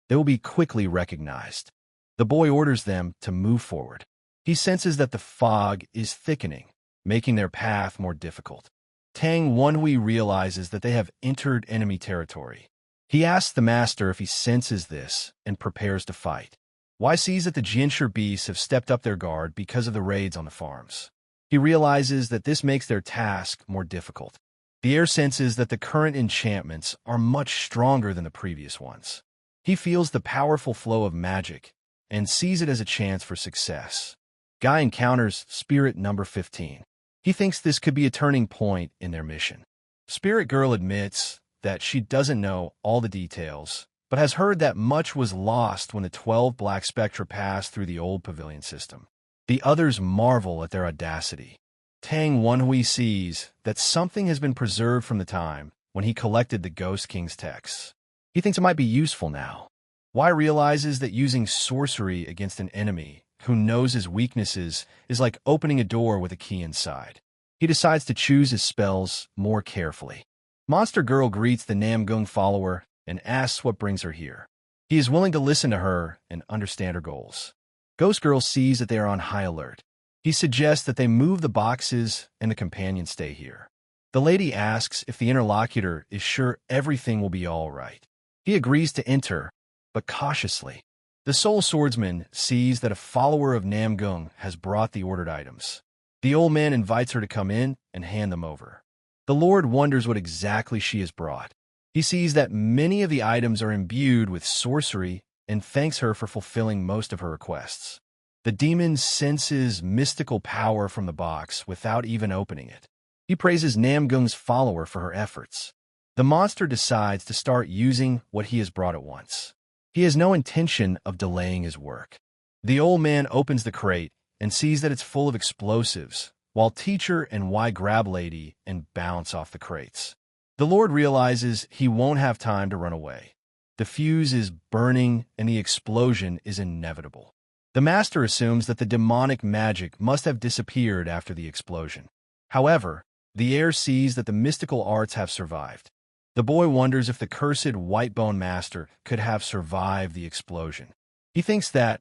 they will be quickly recognized. The boy orders them to move forward. He senses that the fog is thickening, making their path more difficult. Tang Wonhui realizes that they have entered enemy territory. He asks the master if he senses this and prepares to fight. Wai sees that the Jinsher beasts have stepped up their guard because of the raids on the farms. He realizes that this makes their task more difficult. The heir senses that the current enchantments are much stronger than the previous ones. He feels the powerful flow of magic and sees it as a chance for success. Guy encounters Spirit number 15. He thinks this could be a turning point in their mission. Spirit Girl admits that she doesn't know all the details, but has heard that much was lost when the 12 Black Spectra passed through the old pavilion system. The others marvel at their audacity. Tang Wonhui sees that something has been preserved from the time when he collected the Ghost King's texts. He thinks it might be useful now. Wai realizes that using sorcery against an enemy who knows his weaknesses, is like opening a door with a key inside. He decides to choose his spells more carefully. Monster Girl greets the Namong follower and asks what brings her here. He is willing to listen to her and understand her goals. Ghost Girl sees that they are on high alert. He suggests that they move the boxes and the companions stay here. The lady asks if the interlocutor is sure everything will be all right. He agrees to enter, but cautiously. The Soul Swordsman sees that a follower of Namong has brought the ordered items. The old man invites her to come in and hand them over. The Lord wonders what exactly she has brought. He sees that many of the items are imbued with sorcery and thanks her for fulfilling most of her requests. The demon senses mystical power from the box without even opening it. He praises Namgung's follower for her efforts. The monster decides to start using what he has brought at once. He has no intention of delaying his work. The old man opens the crate and sees that it's full of explosives, while Teacher and Grab Lady and bounce off the crates. The Lord realizes he won't have time to run away. The fuse is burning and the explosion is inevitable. The master assumes that the demonic magic must have disappeared after the explosion. However, the heir sees that the mystical arts have survived. The boy wonders if the cursed Whitebone Master could have survived the explosion. He thinks that,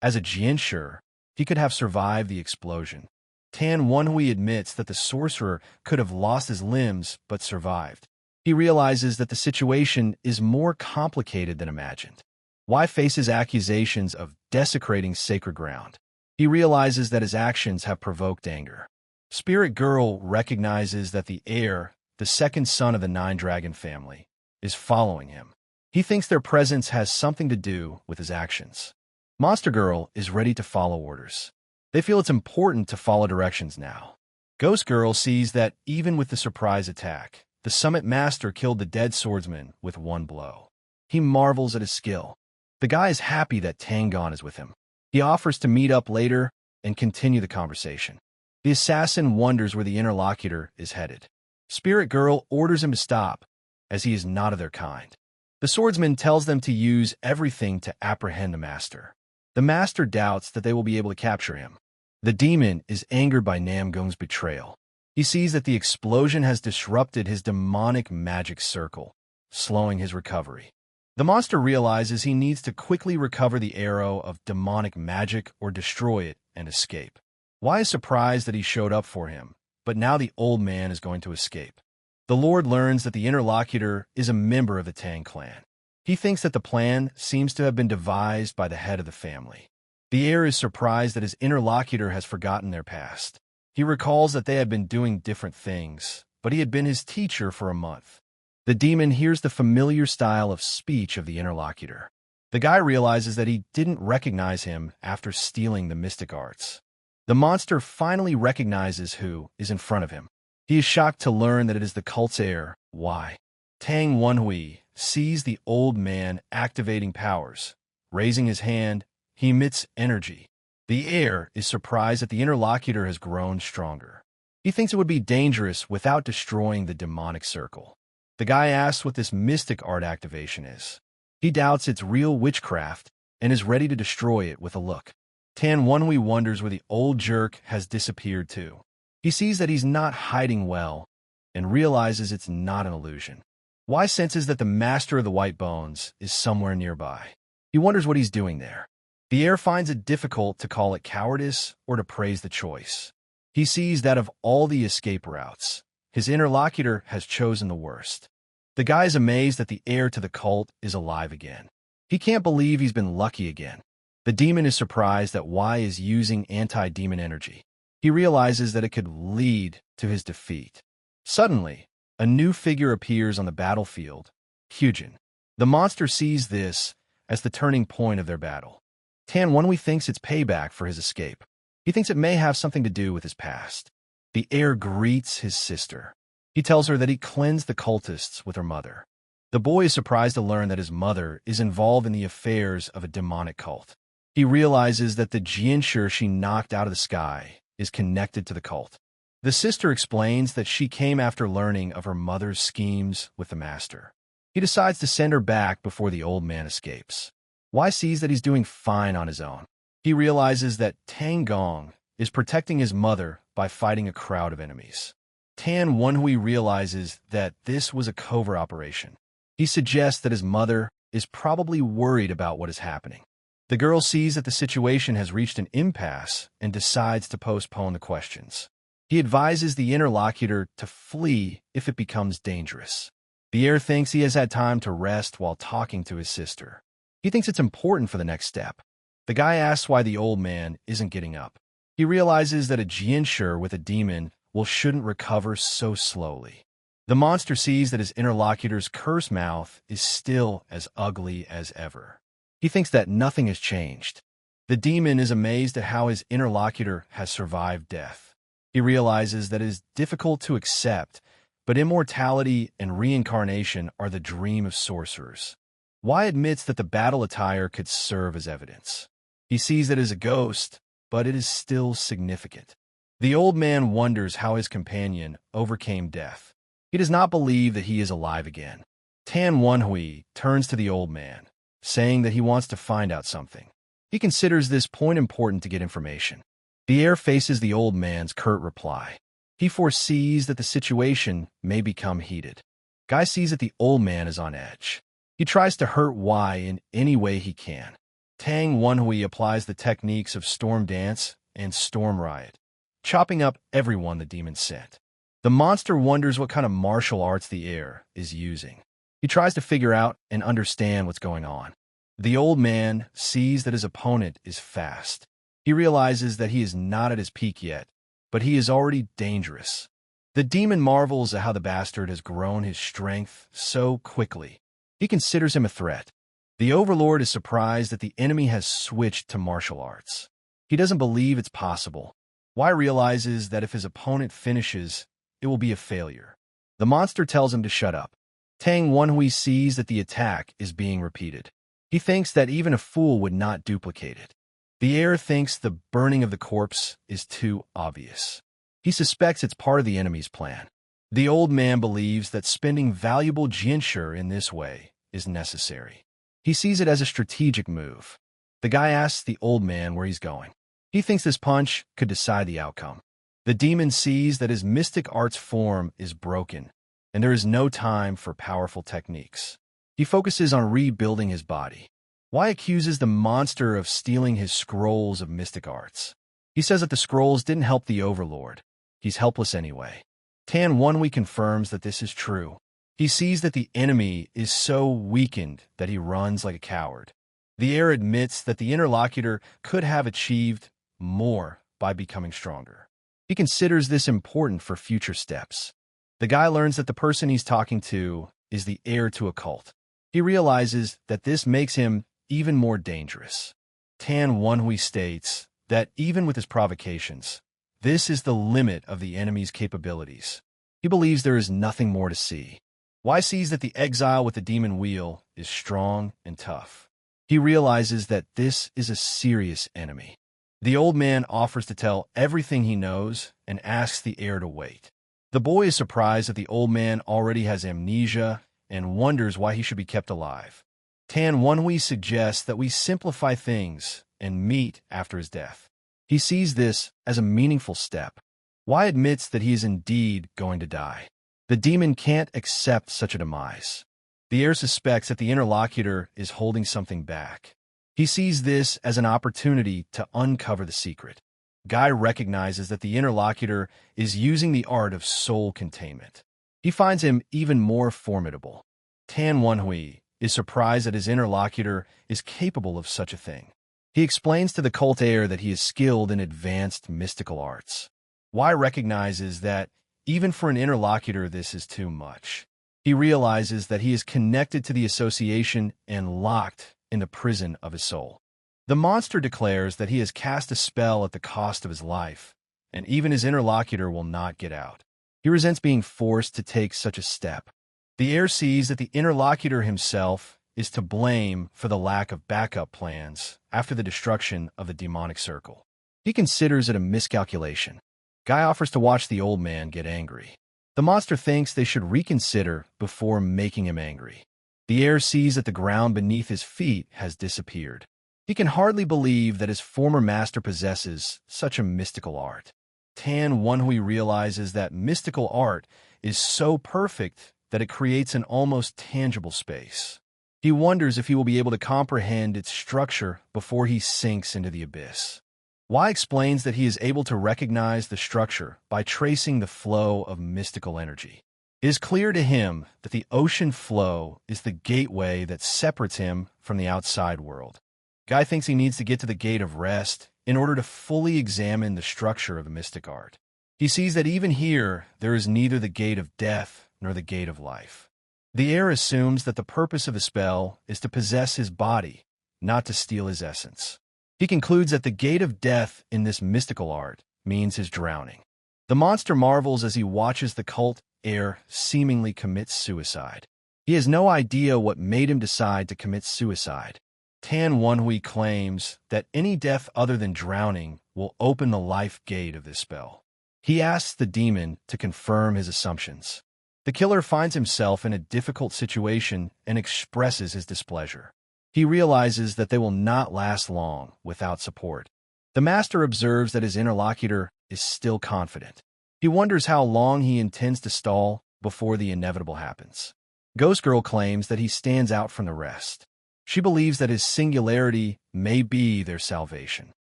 as a Jianshi, he could have survived the explosion. Tan Wenhui admits that the sorcerer could have lost his limbs but survived. He realizes that the situation is more complicated than imagined. Wai faces accusations of desecrating sacred ground. He realizes that his actions have provoked anger. Spirit Girl recognizes that the heir, the second son of the Nine-Dragon family, is following him. He thinks their presence has something to do with his actions. Monster Girl is ready to follow orders. They feel it's important to follow directions now. Ghost Girl sees that even with the surprise attack, the Summit Master killed the dead swordsman with one blow. He marvels at his skill. The guy is happy that Tang Gong is with him. He offers to meet up later and continue the conversation. The assassin wonders where the interlocutor is headed. Spirit Girl orders him to stop, as he is not of their kind. The swordsman tells them to use everything to apprehend the master. The master doubts that they will be able to capture him. The demon is angered by Namgong's betrayal. He sees that the explosion has disrupted his demonic magic circle, slowing his recovery. The monster realizes he needs to quickly recover the arrow of demonic magic or destroy it and escape. Wai is surprised that he showed up for him, but now the old man is going to escape. The Lord learns that the interlocutor is a member of the Tang clan. He thinks that the plan seems to have been devised by the head of the family. The heir is surprised that his interlocutor has forgotten their past. He recalls that they had been doing different things, but he had been his teacher for a month. The demon hears the familiar style of speech of the interlocutor. The guy realizes that he didn't recognize him after stealing the mystic arts. The monster finally recognizes who is in front of him. He is shocked to learn that it is the cult's heir, Wai. Tang Wenhui sees the old man activating powers. Raising his hand, he emits energy. The heir is surprised that the interlocutor has grown stronger. He thinks it would be dangerous without destroying the demonic circle. The guy asks what this mystic art activation is. He doubts it's real witchcraft and is ready to destroy it with a look. Tan Wenhui wonders where the old jerk has disappeared to. He sees that he's not hiding well and realizes it's not an illusion. Wai senses that the master of the White Bones is somewhere nearby. He wonders what he's doing there. The heir finds it difficult to call it cowardice or to praise the choice. He sees that of all the escape routes, his interlocutor has chosen the worst. The guy is amazed that the heir to the cult is alive again. He can't believe he's been lucky again. The demon is surprised that Wai is using anti-demon energy. He realizes that it could lead to his defeat. Suddenly, a new figure appears on the battlefield, Hyujin. The monster sees this as the turning point of their battle. Tan Wenhui thinks it's payback for his escape. He thinks it may have something to do with his past. The heir greets his sister. He tells her that he cleansed the cultists with her mother. The boy is surprised to learn that his mother is involved in the affairs of a demonic cult. He realizes that the Jianshi she knocked out of the sky is connected to the cult. The sister explains that she came after learning of her mother's schemes with the master. He decides to send her back before the old man escapes. Wai sees that he's doing fine on his own. He realizes that Tang Gong is protecting his mother by fighting a crowd of enemies. Tan Wenhui realizes that this was a covert operation. He suggests that his mother is probably worried about what is happening. The girl sees that the situation has reached an impasse and decides to postpone the questions. He advises the interlocutor to flee if it becomes dangerous. The heir thinks he has had time to rest while talking to his sister. He thinks it's important for the next step. The guy asks why the old man isn't getting up. He realizes that a jinsher with a demon shouldn't recover so slowly. The monster sees that his interlocutor's curse mouth is still as ugly as ever. He thinks that nothing has changed. The demon is amazed at how his interlocutor has survived death. He realizes that it is difficult to accept, but immortality and reincarnation are the dream of sorcerers. Wai admits that the battle attire could serve as evidence. He sees it as a ghost, but it is still significant. The old man wonders how his companion overcame death. He does not believe that he is alive again. Tan Wenhui turns to the old man, saying that he wants to find out something. He considers this point important to get information. The heir faces the old man's curt reply. He foresees that the situation may become heated. Guy sees that the old man is on edge. He tries to hurt Wai in any way he can. Tang Wenhui applies the techniques of Storm Dance and Storm Riot, chopping up everyone the demon sent. The monster wonders what kind of martial arts the heir is using. He tries to figure out and understand what's going on. The old man sees that his opponent is fast. He realizes that he is not at his peak yet, but he is already dangerous. The demon marvels at how the bastard has grown his strength so quickly. He considers him a threat. The overlord is surprised that the enemy has switched to martial arts. He doesn't believe it's possible. Wai realizes that if his opponent finishes, it will be a failure. The monster tells him to shut up. Tang Wenhui sees that the attack is being repeated. He thinks that even a fool would not duplicate it. The heir thinks the burning of the corpse is too obvious. He suspects it's part of the enemy's plan. The old man believes that spending valuable jinsher in this way is necessary. He sees it as a strategic move. The guy asks the old man where he's going. He thinks this punch could decide the outcome. The demon sees that his mystic art's form is broken, and there is no time for powerful techniques. He focuses on rebuilding his body. Wai accuses the monster of stealing his scrolls of mystic arts. He says that the scrolls didn't help the overlord. He's helpless anyway. Tan Wenhui confirms that this is true. He sees that the enemy is so weakened that he runs like a coward. The heir admits that the interlocutor could have achieved more by becoming stronger. He considers this important for future steps. The guy learns that the person he's talking to is the heir to a cult. He realizes that this makes him even more dangerous. Tan Wenhui states that even with his provocations, this is the limit of the enemy's capabilities. He believes there is nothing more to see. Wai sees that the exile with the demon wheel is strong and tough. He realizes that this is a serious enemy. The old man offers to tell everything he knows and asks the heir to wait. The boy is surprised that the old man already has amnesia and wonders why he should be kept alive. Tan Wenhui suggests that we simplify things and meet after his death. He sees this as a meaningful step. Wai admits that he is indeed going to die. The demon can't accept such a demise. The heir suspects that the interlocutor is holding something back. He sees this as an opportunity to uncover the secret. Guy recognizes that the interlocutor is using the art of soul containment. He finds him even more formidable. Tan Wenhui is surprised that his interlocutor is capable of such a thing. He explains to the cult heir that he is skilled in advanced mystical arts. Wai recognizes that even for an interlocutor, this is too much. He realizes that he is connected to the association and locked in the prison of his soul. The monster declares that he has cast a spell at the cost of his life, and even his interlocutor will not get out. He resents being forced to take such a step. The heir sees that the interlocutor himself is to blame for the lack of backup plans after the destruction of the demonic circle. He considers it a miscalculation. Guy offers to watch the old man get angry. The monster thinks they should reconsider before making him angry. The heir sees that the ground beneath his feet has disappeared. He can hardly believe that his former master possesses such a mystical art. Tan Wenhui realizes that mystical art is so perfect that it creates an almost tangible space. He wonders if he will be able to comprehend its structure before he sinks into the abyss. Wai explains that he is able to recognize the structure by tracing the flow of mystical energy. It is clear to him that the ocean flow is the gateway that separates him from the outside world. Guy thinks he needs to get to the gate of rest in order to fully examine the structure of the mystic art. He sees that even here, there is neither the gate of death nor the gate of life. The heir assumes that the purpose of the spell is to possess his body, not to steal his essence. He concludes that the gate of death in this mystical art means his drowning. The monster marvels as he watches the cult heir seemingly commit suicide. He has no idea what made him decide to commit suicide. Tan Wenhui claims that any death other than drowning will open the life gate of this spell. He asks the demon to confirm his assumptions. The killer finds himself in a difficult situation and expresses his displeasure. He realizes that they will not last long without support. The master observes that his interlocutor is still confident. He wonders how long he intends to stall before the inevitable happens. Ghost Girl claims that he stands out from the rest. She believes that his singularity may be their salvation.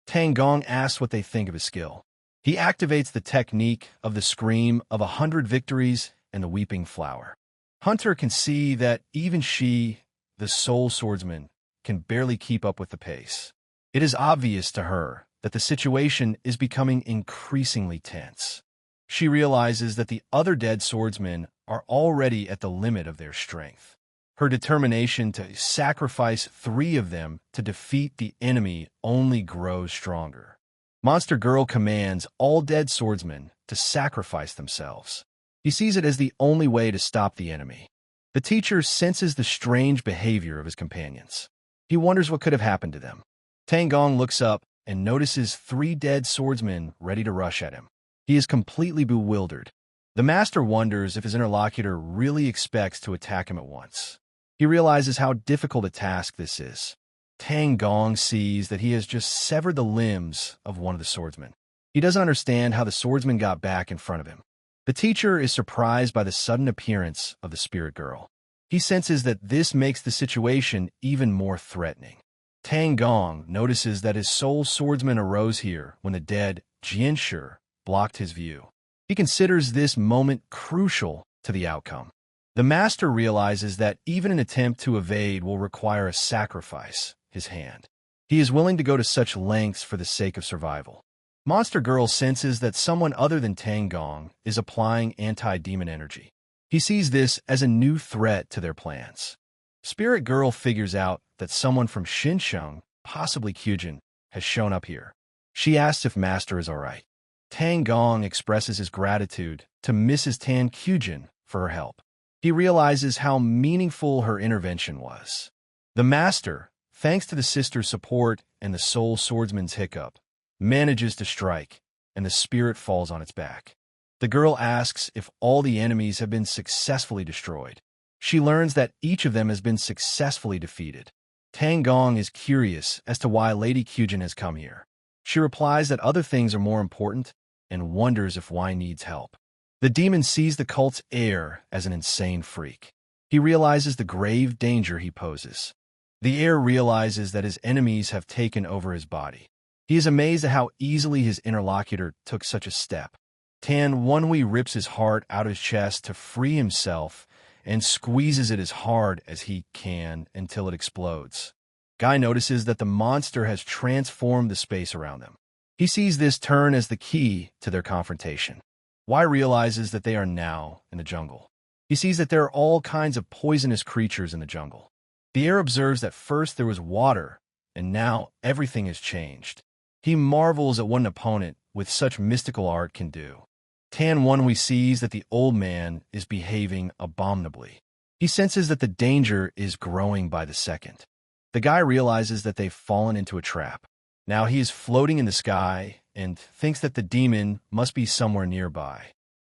Tang Gong asks what they think of his skill. He activates the technique of the Scream of 100 Victories and the Weeping Flower. Hunter can see that even she, the sole swordsman, can barely keep up with the pace. It is obvious to her that the situation is becoming increasingly tense. She realizes that the other dead swordsmen are already at the limit of their strength. Her determination to sacrifice 3 of them to defeat the enemy only grows stronger. Monster Girl commands all dead swordsmen to sacrifice themselves. He sees it as the only way to stop the enemy. The teacher senses the strange behavior of his companions. He wonders what could have happened to them. Tang Gong looks up and notices 3 dead swordsmen ready to rush at him. He is completely bewildered. The master wonders if his interlocutor really expects to attack him at once. He realizes how difficult a task this is. Tang Gong sees that he has just severed the limbs of one of the swordsmen. He doesn't understand how the swordsman got back in front of him. The teacher is surprised by the sudden appearance of the spirit girl. He senses that this makes the situation even more threatening. Tang Gong notices that his sole swordsman arose here when the dead Jianshi blocked his view. He considers this moment crucial to the outcome. The master realizes that even an attempt to evade will require a sacrifice, his hand. He is willing to go to such lengths for the sake of survival. Monster Girl senses that someone other than Tang Gong is applying anti-demon energy. He sees this as a new threat to their plans. Spirit Girl figures out that someone from Xinsheng, possibly Kyujin, has shown up here. She asks if Master is alright. Tang Gong expresses his gratitude to Mrs. Tan Kyujin for her help. He realizes how meaningful her intervention was. The Master, thanks to the sister's support and the sole swordsman's hiccup, manages to strike, and the spirit falls on its back. The girl asks if all the enemies have been successfully destroyed. She learns that each of them has been successfully defeated. Tang Gong is curious as to why Lady Kyujin has come here. She replies that other things are more important and wonders if Wai needs help. The demon sees the cult's heir as an insane freak. He realizes the grave danger he poses. The heir realizes that his enemies have taken over his body. He is amazed at how easily his interlocutor took such a step. Tan Wenhui rips his heart out of his chest to free himself and squeezes it as hard as he can until it explodes. Guy notices that the monster has transformed the space around them. He sees this turn as the key to their confrontation. Wai realizes that they are now in the jungle. He sees that there are all kinds of poisonous creatures in the jungle. The heir observes that first there was water, and now everything has changed. He marvels at what an opponent with such mystical art can do. Tan Wenhui sees that the old man is behaving abominably. He senses that the danger is growing by the second. The guy realizes that they've fallen into a trap. Now he is floating in the sky and thinks that the demon must be somewhere nearby.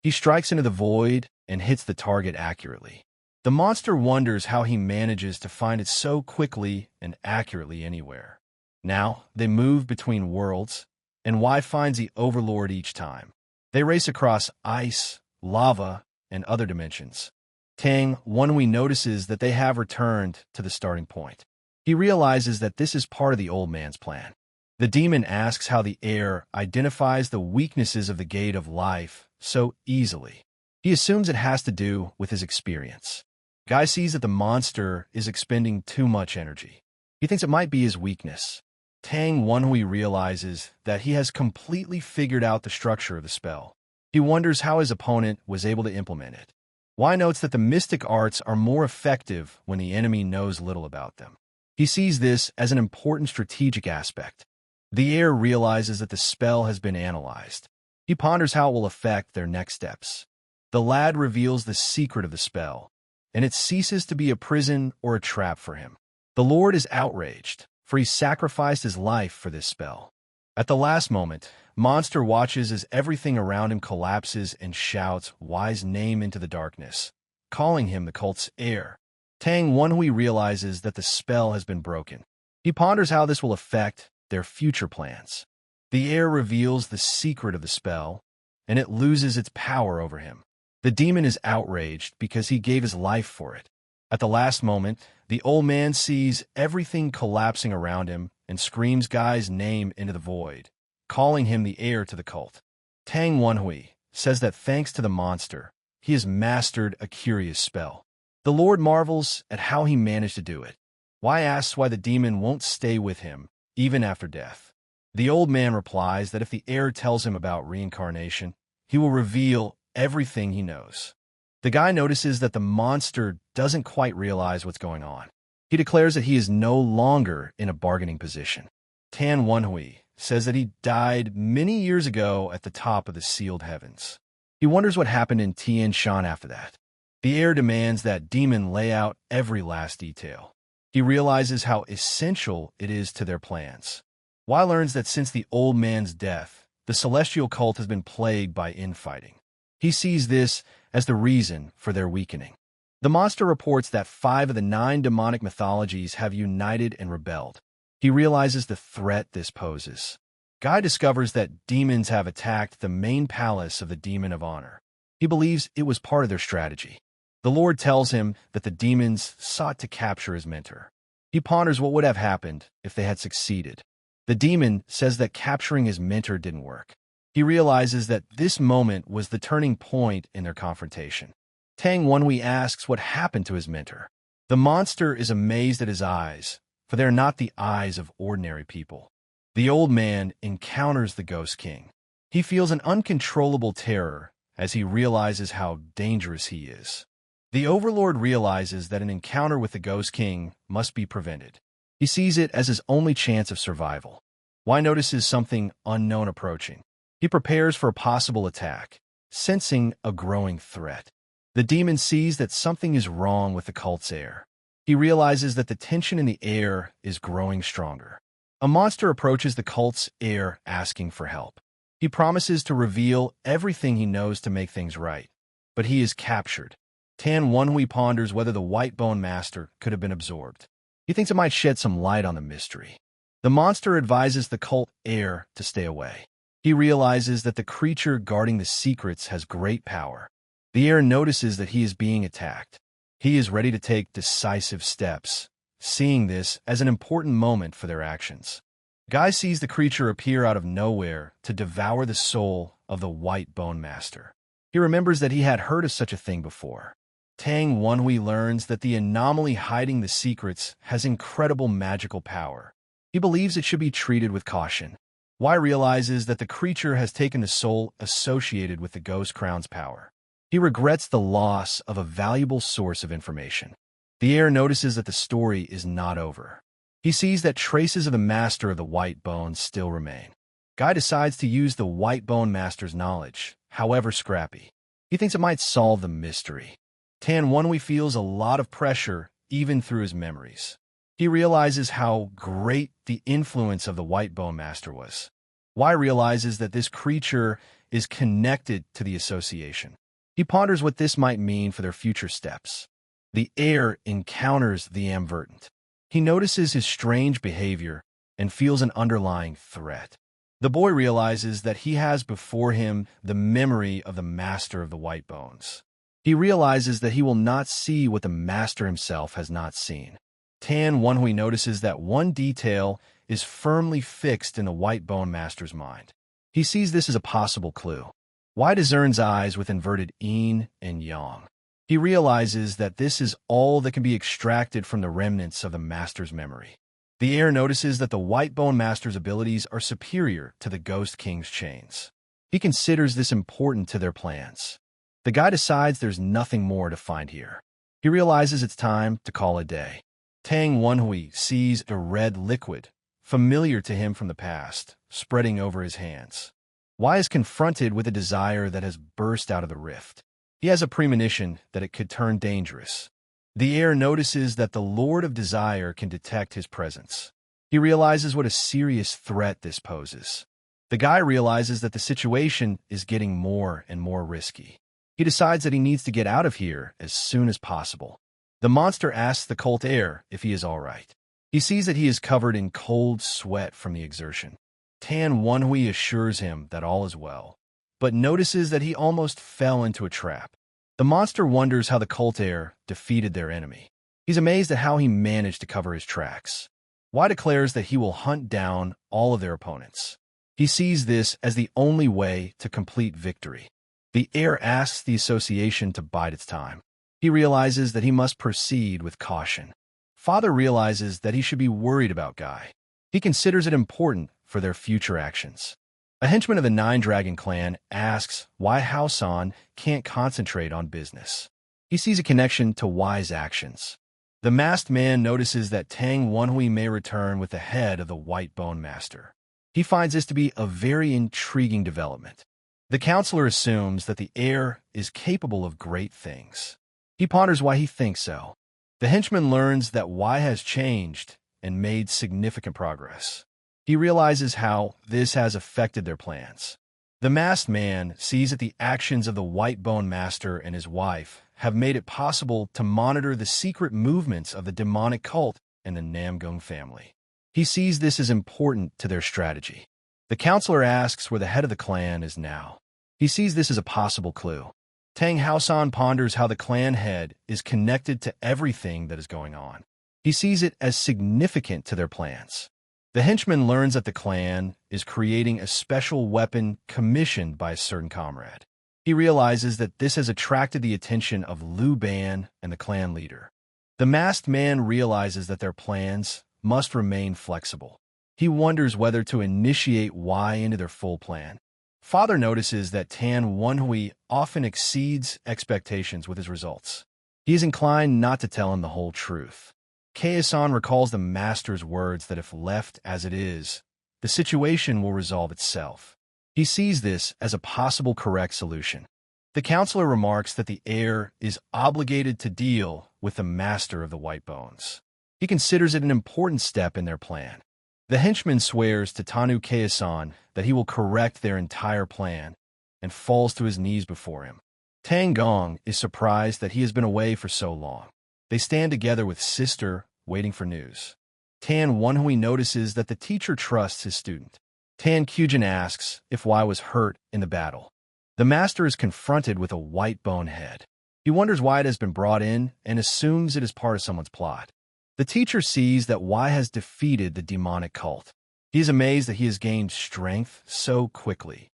He strikes into the void and hits the target accurately. The monster wonders how he manages to find it so quickly and accurately anywhere. Now, they move between worlds, and Y finds the Overlord each time. They race across ice, lava, and other dimensions. Tang Gong notices that they have returned to the starting point. He realizes that this is part of the old man's plan. The demon asks how the heir identifies the weaknesses of the gate of life so easily. He assumes it has to do with his experience. Guy sees that the monster is expending too much energy. He thinks it might be his weakness. Tang Gong realizes that he has completely figured out the structure of the spell. He wonders how his opponent was able to implement it. Y notes that the mystic arts are more effective when the enemy knows little about them. He sees this as an important strategic aspect. The heir realizes that the spell has been analyzed. He ponders how it will affect their next steps. The lad reveals the secret of the spell, and it ceases to be a prison or a trap for him. The Lord is outraged, for he sacrificed his life for this spell. At the last moment, Monster watches as everything around him collapses and shouts Y's name into the darkness, calling him the cult's heir. Tang Gong realizes that the spell has been broken. He ponders how this will affect their future plans. The heir reveals the secret of the spell, and it loses its power over him. The demon is outraged because he gave his life for it. At the last moment, the old man sees everything collapsing around him and screams Guy's name into the void, calling him the heir to the cult. Tang Gong says that thanks to the monster, he has mastered a curious spell. The Lord marvels at how he managed to do it. Y asks why the demon won't stay with him, even after death. The old man replies that if the heir tells him about reincarnation, he will reveal everything he knows. The guy notices that the monster doesn't quite realize what's going on. He declares that he is no longer in a bargaining position. Tang Gong says that he died many years ago at the top of the sealed heavens. He wonders what happened in Tian Shan after that. The heir demands that demon lay out every last detail. He realizes how essential it is to their plans. Y learns that since the old man's death, the celestial cult has been plagued by infighting. He sees this as the reason for their weakening. The monster reports that 5 of the 9 demonic mythologies have united and rebelled. He realizes the threat this poses. Guy discovers that demons have attacked the main palace of the Demon of Honor. He believes it was part of their strategy. The Lord tells him that the demons sought to capture his mentor. He ponders what would have happened if they had succeeded. The demon says that capturing his mentor didn't work. He realizes that this moment was the turning point in their confrontation. Tang Gong asks what happened to his mentor. The monster is amazed at his eyes, for they are not the eyes of ordinary people. The old man encounters the Ghost King. He feels an uncontrollable terror as he realizes how dangerous he is. The Overlord realizes that an encounter with the Ghost King must be prevented. He sees it as his only chance of survival. Y notices something unknown approaching. He prepares for a possible attack, sensing a growing threat. The demon sees that something is wrong with the cult's heir. He realizes that the tension in the air is growing stronger. A monster approaches the cult's heir asking for help. He promises to reveal everything he knows to make things right, but he is captured. Tang Gong ponders whether the White Bone Master could have been absorbed. He thinks it might shed some light on the mystery. The monster advises the cult heir to stay away. He realizes that the creature guarding the secrets has great power. The heir notices that he is being attacked. He is ready to take decisive steps, seeing this as an important moment for their actions. Guy sees the creature appear out of nowhere to devour the soul of the White Bone Master. He remembers that he had heard of such a thing before. Tang Gong learns that the anomaly hiding the secrets has incredible magical power. He believes it should be treated with caution. Y realizes that the creature has taken the soul associated with the Ghost Crown's power. He regrets the loss of a valuable source of information. The heir notices that the story is not over. He sees that traces of the Master of the White Bones still remain. Guy decides to use the White Bone Master's knowledge, however scrappy. He thinks it might solve the mystery. Tang Gong feels a lot of pressure even through his memories. He realizes how great the influence of the White Bone Master was. Y realizes that this creature is connected to the association. He ponders what this might mean for their future steps. The heir encounters the Amvertant. He notices his strange behavior and feels an underlying threat. The boy realizes that he has before him the memory of the master of the white bones. He realizes that he will not see what the master himself has not seen. Tan Wenhui notices that one detail is firmly fixed in the white bone master's mind. He sees this as a possible clue. Why discerns eyes with inverted yin and yang? He realizes that this is all that can be extracted from the remnants of the master's memory. The heir notices that the white bone master's abilities are superior to the Ghost King's chains. He considers this important to their plans. The guy decides there's nothing more to find here. He realizes it's time to call a day. Tang Wenhui sees a red liquid, familiar to him from the past, spreading over his hands. Wai is confronted with a desire that has burst out of the rift. He has a premonition that it could turn dangerous. The heir notices that the Lord of Desire can detect his presence. He realizes what a serious threat this poses. The guy realizes that the situation is getting more and more risky. He decides that he needs to get out of here as soon as possible. The monster asks the cult heir if he is all right. He sees that he is covered in cold sweat from the exertion. Tan Wenhui assures him that all is well, but notices that he almost fell into a trap. The monster wonders how the cult heir defeated their enemy. He's amazed at how he managed to cover his tracks. Wai declares that he will hunt down all of their opponents. He sees this as the only way to complete victory. The heir asks the association to bide its time. He realizes that he must proceed with caution. Father realizes that he should be worried about Guy. He considers it important for their future actions. A henchman of the Nine Dragon clan asks why Haosan can't concentrate on business. He sees a connection to Wai's actions. The masked man notices that Tang Wenhui may return with the head of the White Bone Master. He finds this to be a very intriguing development. The counselor assumes that the heir is capable of great things. He ponders why he thinks so. The henchman learns that Wai has changed and made significant progress. He realizes how this has affected their plans. The masked man sees that the actions of the White Bone Master and his wife have made it possible to monitor the secret movements of the demonic cult and the Namong family. He sees this as important to their strategy. The counselor asks where the head of the clan is now. He sees this as a possible clue. Tang Haosan ponders how the clan head is connected to everything that is going on. He sees it as significant to their plans. The henchman learns that the clan is creating a special weapon commissioned by a certain comrade. He realizes that this has attracted the attention of Liu Ban and the clan leader. The masked man realizes that their plans must remain flexible. He wonders whether to initiate Wai into their full plan. Father notices that Tan Wenhui often exceeds expectations with his results. He is inclined not to tell him the whole truth. Kei-san recalls the master's words that if left as it is, the situation will resolve itself. He sees this as a possible correct solution. The counselor remarks that the heir is obligated to deal with the master of the White Bones. He considers it an important step in their plan. The henchman swears to Tanu Kei-san that he will correct their entire plan and falls to his knees before him. Tang Gong is surprised that he has been away for so long. They stand together with sister, waiting for news. Tan Wenhui notices that the teacher trusts his student. Tan Kyujin asks if Wai was hurt in the battle. The master is confronted with a white bone head. He wonders why it has been brought in and assumes it is part of someone's plot. The teacher sees that Wai has defeated the demonic cult. He is amazed that he has gained strength so quickly.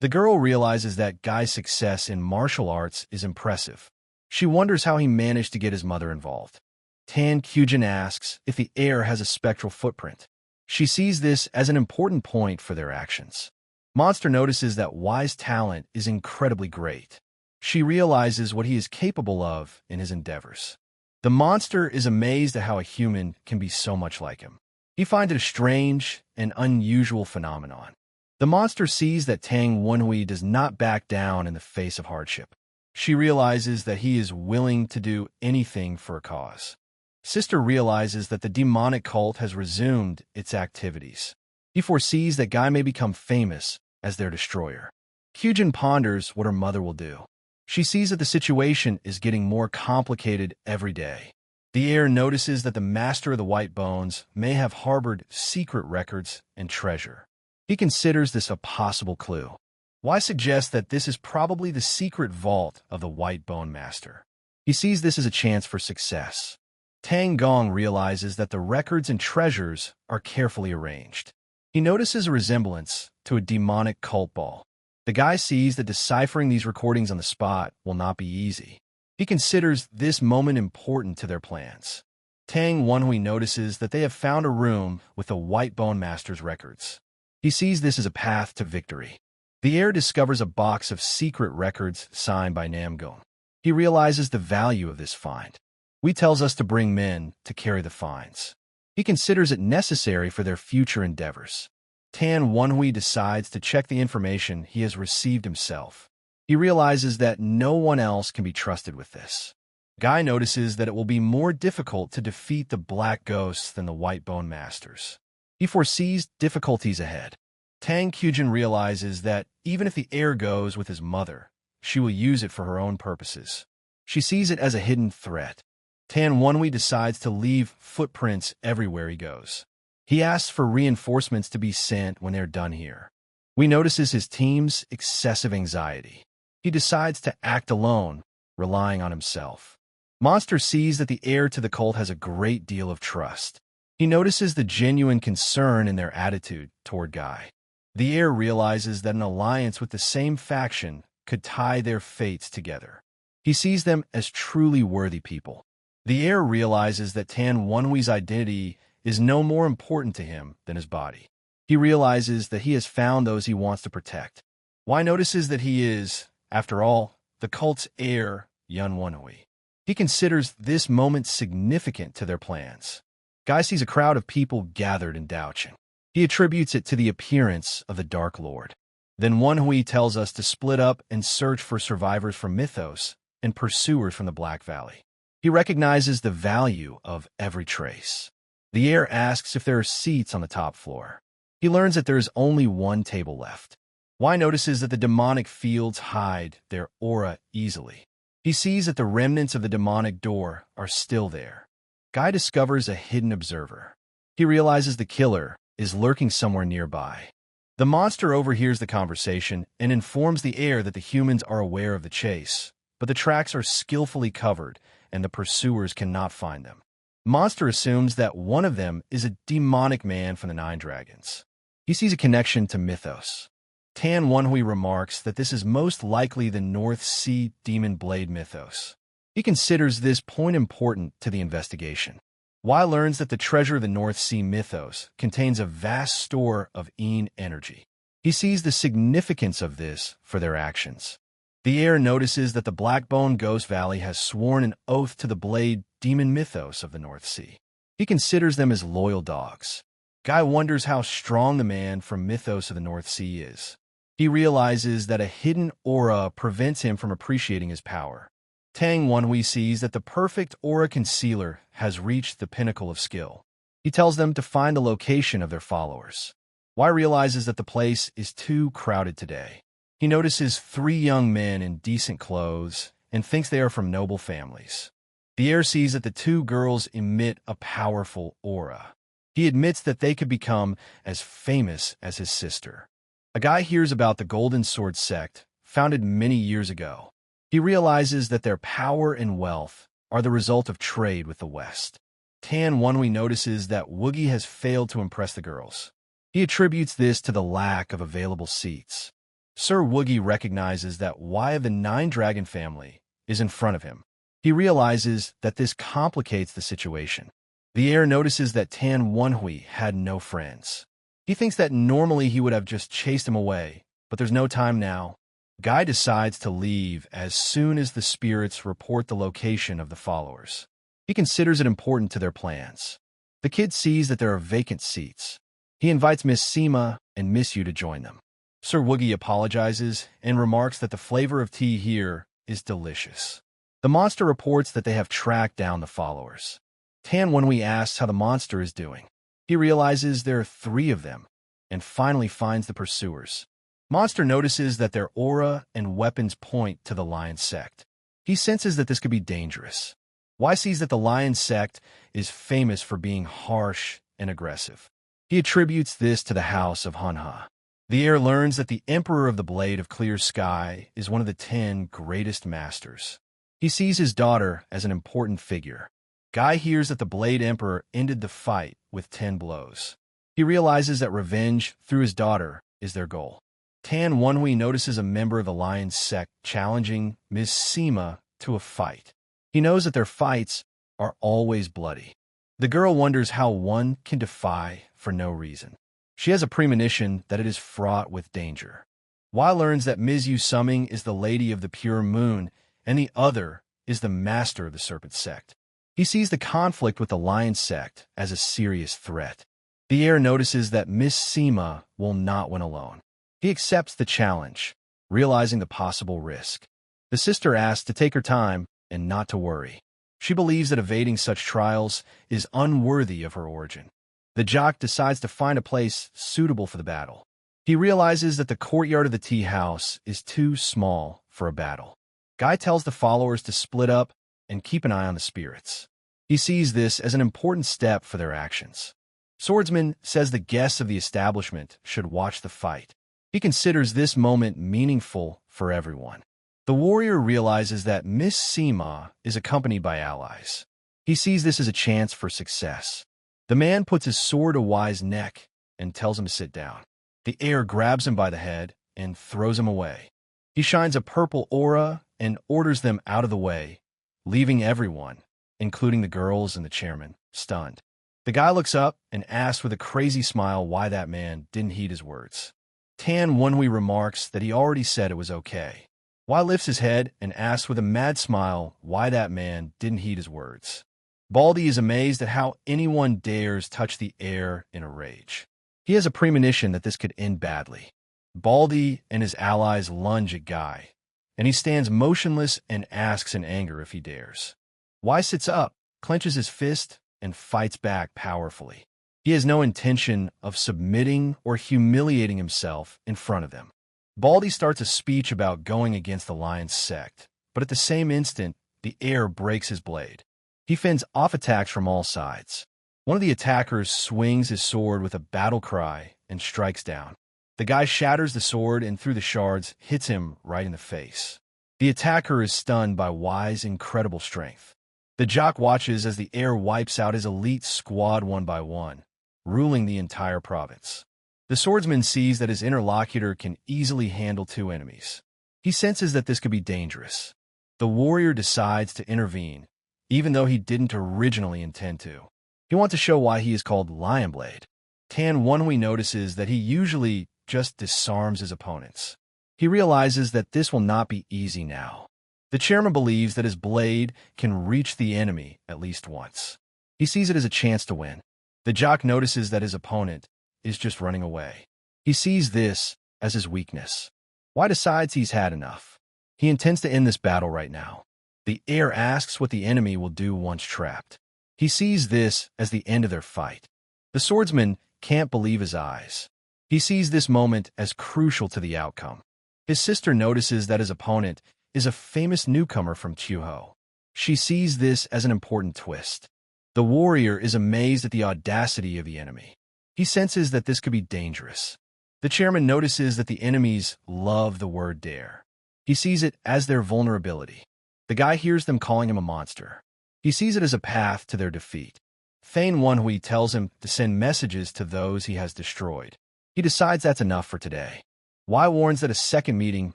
The girl realizes that Guy's success in martial arts is impressive. She wonders how he managed to get his mother involved. Tan Kyujin asks if the heir has a spectral footprint. She sees this as an important point for their actions. Monster notices that Wai's talent is incredibly great. She realizes what he is capable of in his endeavors. The monster is amazed at how a human can be so much like him. He finds it a strange and unusual phenomenon. The monster sees that Tang Wenhui does not back down in the face of hardship. She realizes that he is willing to do anything for a cause. Sister realizes that the demonic cult has resumed its activities. He foresees that Guy may become famous as their destroyer. Kyujin ponders what her mother will do. She sees that the situation is getting more complicated every day. The heir notices that the master of the White Bones may have harbored secret records and treasure. He considers this a possible clue. Why suggest that this is probably the secret vault of the White Bone Master? He sees this as a chance for success. Tang Gong realizes that the records and treasures are carefully arranged. He notices a resemblance to a demonic cult ball. The guy sees that deciphering these recordings on the spot will not be easy. He considers this moment important to their plans. Tang Wenhui notices that they have found a room with the White Bone Master's records. He sees this as a path to victory. The heir discovers a box of secret records signed by Namong. He realizes the value of this find. Wei tells us to bring men to carry the finds. He considers it necessary for their future endeavors. Tan Wenhui decides to check the information he has received himself. He realizes that no one else can be trusted with this. Guy notices that it will be more difficult to defeat the Black Ghosts than the White Bone Masters. He foresees difficulties ahead. Tang Qujin realizes that even if the heir goes with his mother, she will use it for her own purposes. She sees it as a hidden threat. Tan Wenhui decides to leave footprints everywhere he goes. He asks for reinforcements to be sent when they're done here. We notices his team's excessive anxiety. He decides to act alone, relying on himself. Monster sees that the heir to the cult has a great deal of trust. He notices the genuine concern in their attitude toward Guy. The heir realizes that an alliance with the same faction could tie their fates together. He sees them as truly worthy people. The heir realizes that Tan Wenhui's identity is no more important to him than his body. He realizes that he has found those he wants to protect. Wei notices that he is, after all, the cult's heir, Yun Wenhui. He considers this moment significant to their plans. Guy sees a crowd of people gathered in Daochen. He attributes it to the appearance of the Dark Lord. Then Wenhui tells us to split up and search for survivors from Mythos and pursuers from the Black Valley. He recognizes the value of every trace. The heir asks if there are seats on the top floor. He learns that there is only one table left. Wei notices that the demonic fields hide their aura easily. He sees that the remnants of the demonic door are still there. Guy discovers a hidden observer. He realizes the killer is lurking somewhere nearby. The monster overhears the conversation and informs the heir that the humans are aware of the chase, but the tracks are skillfully covered and the pursuers cannot find them. Monster assumes that one of them is a demonic man from the Nine Dragons. He sees a connection to Mythos. Tan Wenhui remarks that this is most likely the North Sea Demon Blade Mythos. He considers this point important to the investigation. Wei learns that the treasure of the North Sea Mythos contains a vast store of Yin energy. He sees the significance of this for their actions. The heir notices that the Blackbone Ghost Valley has sworn an oath to the Blade Demon Mythos of the North Sea. He considers them as loyal dogs. Guy wonders how strong the man from Mythos of the North Sea is. He realizes that a hidden aura prevents him from appreciating his power. Tang Wenhui sees that the perfect aura concealer has reached the pinnacle of skill. He tells them to find the location of their followers. Wei realizes that the place is too crowded today. He notices 3 young men in decent clothes and thinks they are from noble families. The heir sees that the 2 girls emit a powerful aura. He admits that they could become as famous as his sister. A guy hears about the Golden Sword sect, founded many years ago. He realizes that their power and wealth are the result of trade with the West. Tan Wenhui notices that Woogie has failed to impress the girls. He attributes this to the lack of available seats. Sir Woogie recognizes that Wei of the Nine Dragon family is in front of him. He realizes that this complicates the situation. The heir notices that Tan Wenhui had no friends. He thinks that normally he would have just chased him away, but there's no time now. Guy decides to leave as soon as the spirits report the location of the followers. He considers it important to their plans. The kid sees that there are vacant seats. He invites Miss Sima and Miss Yu to join them. Sir Woogie apologizes and remarks that the flavor of tea here is delicious. The monster reports that they have tracked down the followers. Tan Wenhui asks how the monster is doing. He realizes there are 3 of them and finally finds the pursuers. Monster notices that their aura and weapons point to the Lion sect. He senses that this could be dangerous. Y sees that the lion sect is famous for being harsh and aggressive. He attributes this to the house of Manhwa. The heir learns that the Emperor of the Blade of Clear Sky is one of the 10 greatest masters. He sees his daughter as an important figure. Guy hears that the Blade Emperor ended the fight with 10 blows. He realizes that revenge through his daughter is their goal. Tan Wonhui notices a member of the Lion sect challenging Ms. Sima to a fight. He knows that their fights are always bloody. The girl wonders how one can defy for no reason. She has a premonition that it is fraught with danger. Y learns that Ms. Yu Summing is the Lady of the Pure Moon, and the other is the Master of the Serpent sect. He sees the conflict with the Lion sect as a serious threat. The heir notices that Miss Sima will not win alone. He accepts the challenge, realizing the possible risk. The sister asks to take her time and not to worry. She believes that evading such trials is unworthy of her origin. The jock decides to find a place suitable for the battle. He realizes that the courtyard of the tea house is too small for a battle. Guy tells the followers to split up and keep an eye on the spirits. He sees this as an important step for their actions. Swordsman says the guests of the establishment should watch the fight. He considers this moment meaningful for everyone. The warrior realizes that Miss Sima is accompanied by allies. He sees this as a chance for success. The man puts his sword to Y's neck and tells him to sit down. The heir grabs him by the head and throws him away. He shines a purple aura and orders them out of the way, leaving everyone, including the girls and the chairman, stunned. The guy looks up and asks with a crazy smile why that man didn't heed his words. Tan Wonhui remarks that he already said it was okay. Y lifts his head and asks with a mad smile why that man didn't heed his words. Baldy is amazed at how anyone dares touch the heir in a rage. He has a premonition that this could end badly. Baldy and his allies lunge at Guy, and he stands motionless and asks in anger if he dares. Y sits up, clenches his fist, and fights back powerfully. He has no intention of submitting or humiliating himself in front of them. Baldy starts a speech about going against the Lion sect, but at the same instant, the heir breaks his blade. He fends off attacks from all sides. One of the attackers swings his sword with a battle cry and strikes down. The guy shatters the sword and through the shards hits him right in the face. The attacker is stunned by Y's incredible strength. The jock watches as the heir wipes out his elite squad one by one, ruling the entire province. The swordsman sees that his interlocutor can easily handle 2 enemies. He senses that this could be dangerous. The warrior decides to intervene, even though he didn't originally intend to. He wants to show why he is called Lionblade. Tan Wonhui notices that he usually just disarms his opponents. He realizes that this will not be easy now. The chairman believes that his blade can reach the enemy at least once. He sees it as a chance to win. The jock notices that his opponent is just running away. He sees this as his weakness. Y decides he's had enough. He intends to end this battle right now. The heir asks what the enemy will do once trapped. He sees this as the end of their fight. The swordsman can't believe his eyes. He sees this moment as crucial to the outcome. His sister notices that his opponent is a famous newcomer from Chuho. She sees this as an important twist. The warrior is amazed at the audacity of the enemy. He senses that this could be dangerous. The chairman notices that the enemies love the word dare. He sees it as their vulnerability. The guy hears them calling him a monster. He sees it as a path to their defeat. Thane Wonhui tells him to send messages to those he has destroyed. He decides that's enough for today. Y warns that a second meeting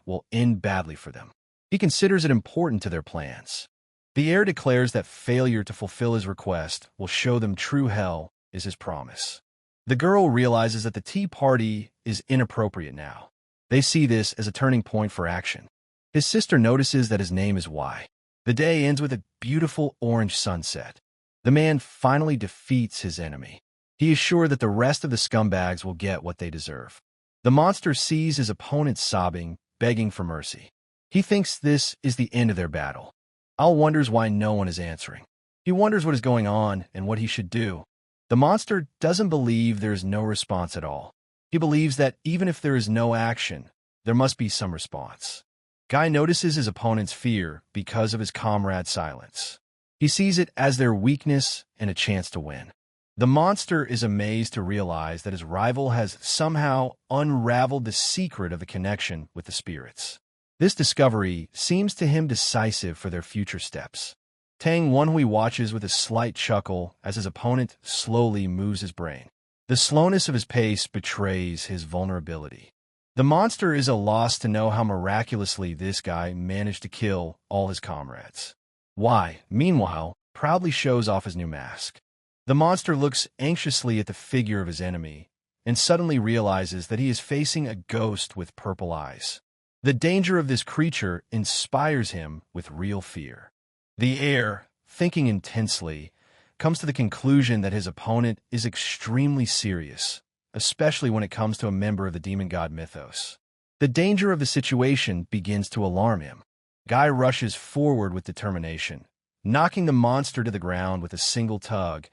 will end badly for them. He considers it important to their plans. The heir declares that failure to fulfill his request will show them true hell is his promise. The girl realizes that the tea party is inappropriate now. They see this as a turning point for action. His sister notices that his name is Y. The day ends with a beautiful orange sunset. The man finally defeats his enemy. He is sure that the rest of the scumbags will get what they deserve. The monster sees his opponent sobbing, begging for mercy. He thinks this is the end of their battle. Al wonders why no one is answering. He wonders what is going on and what he should do. The monster doesn't believe there is no response at all. He believes that even if there is no action, there must be some response. Guy notices his opponent's fear because of his comrade's silence. He sees it as their weakness and a chance to win. The monster is amazed to realize that his rival has somehow unraveled the secret of the connection with the spirits. This discovery seems to him decisive for their future steps. Tang Gong watches with a slight chuckle as his opponent slowly moves his brain. The slowness of his pace betrays his vulnerability. The monster is at a loss to know how miraculously this guy managed to kill all his comrades. Why, meanwhile, proudly shows off his new mask. The monster looks anxiously at the figure of his enemy and suddenly realizes that he is facing a ghost with purple eyes. The danger of this creature inspires him with real fear. The heir, thinking intensely, comes to the conclusion that his opponent is extremely serious, especially when it comes to a member of the demon god mythos. The danger of the situation begins to alarm him. Guy rushes forward with determination, knocking the monster to the ground with a single tug,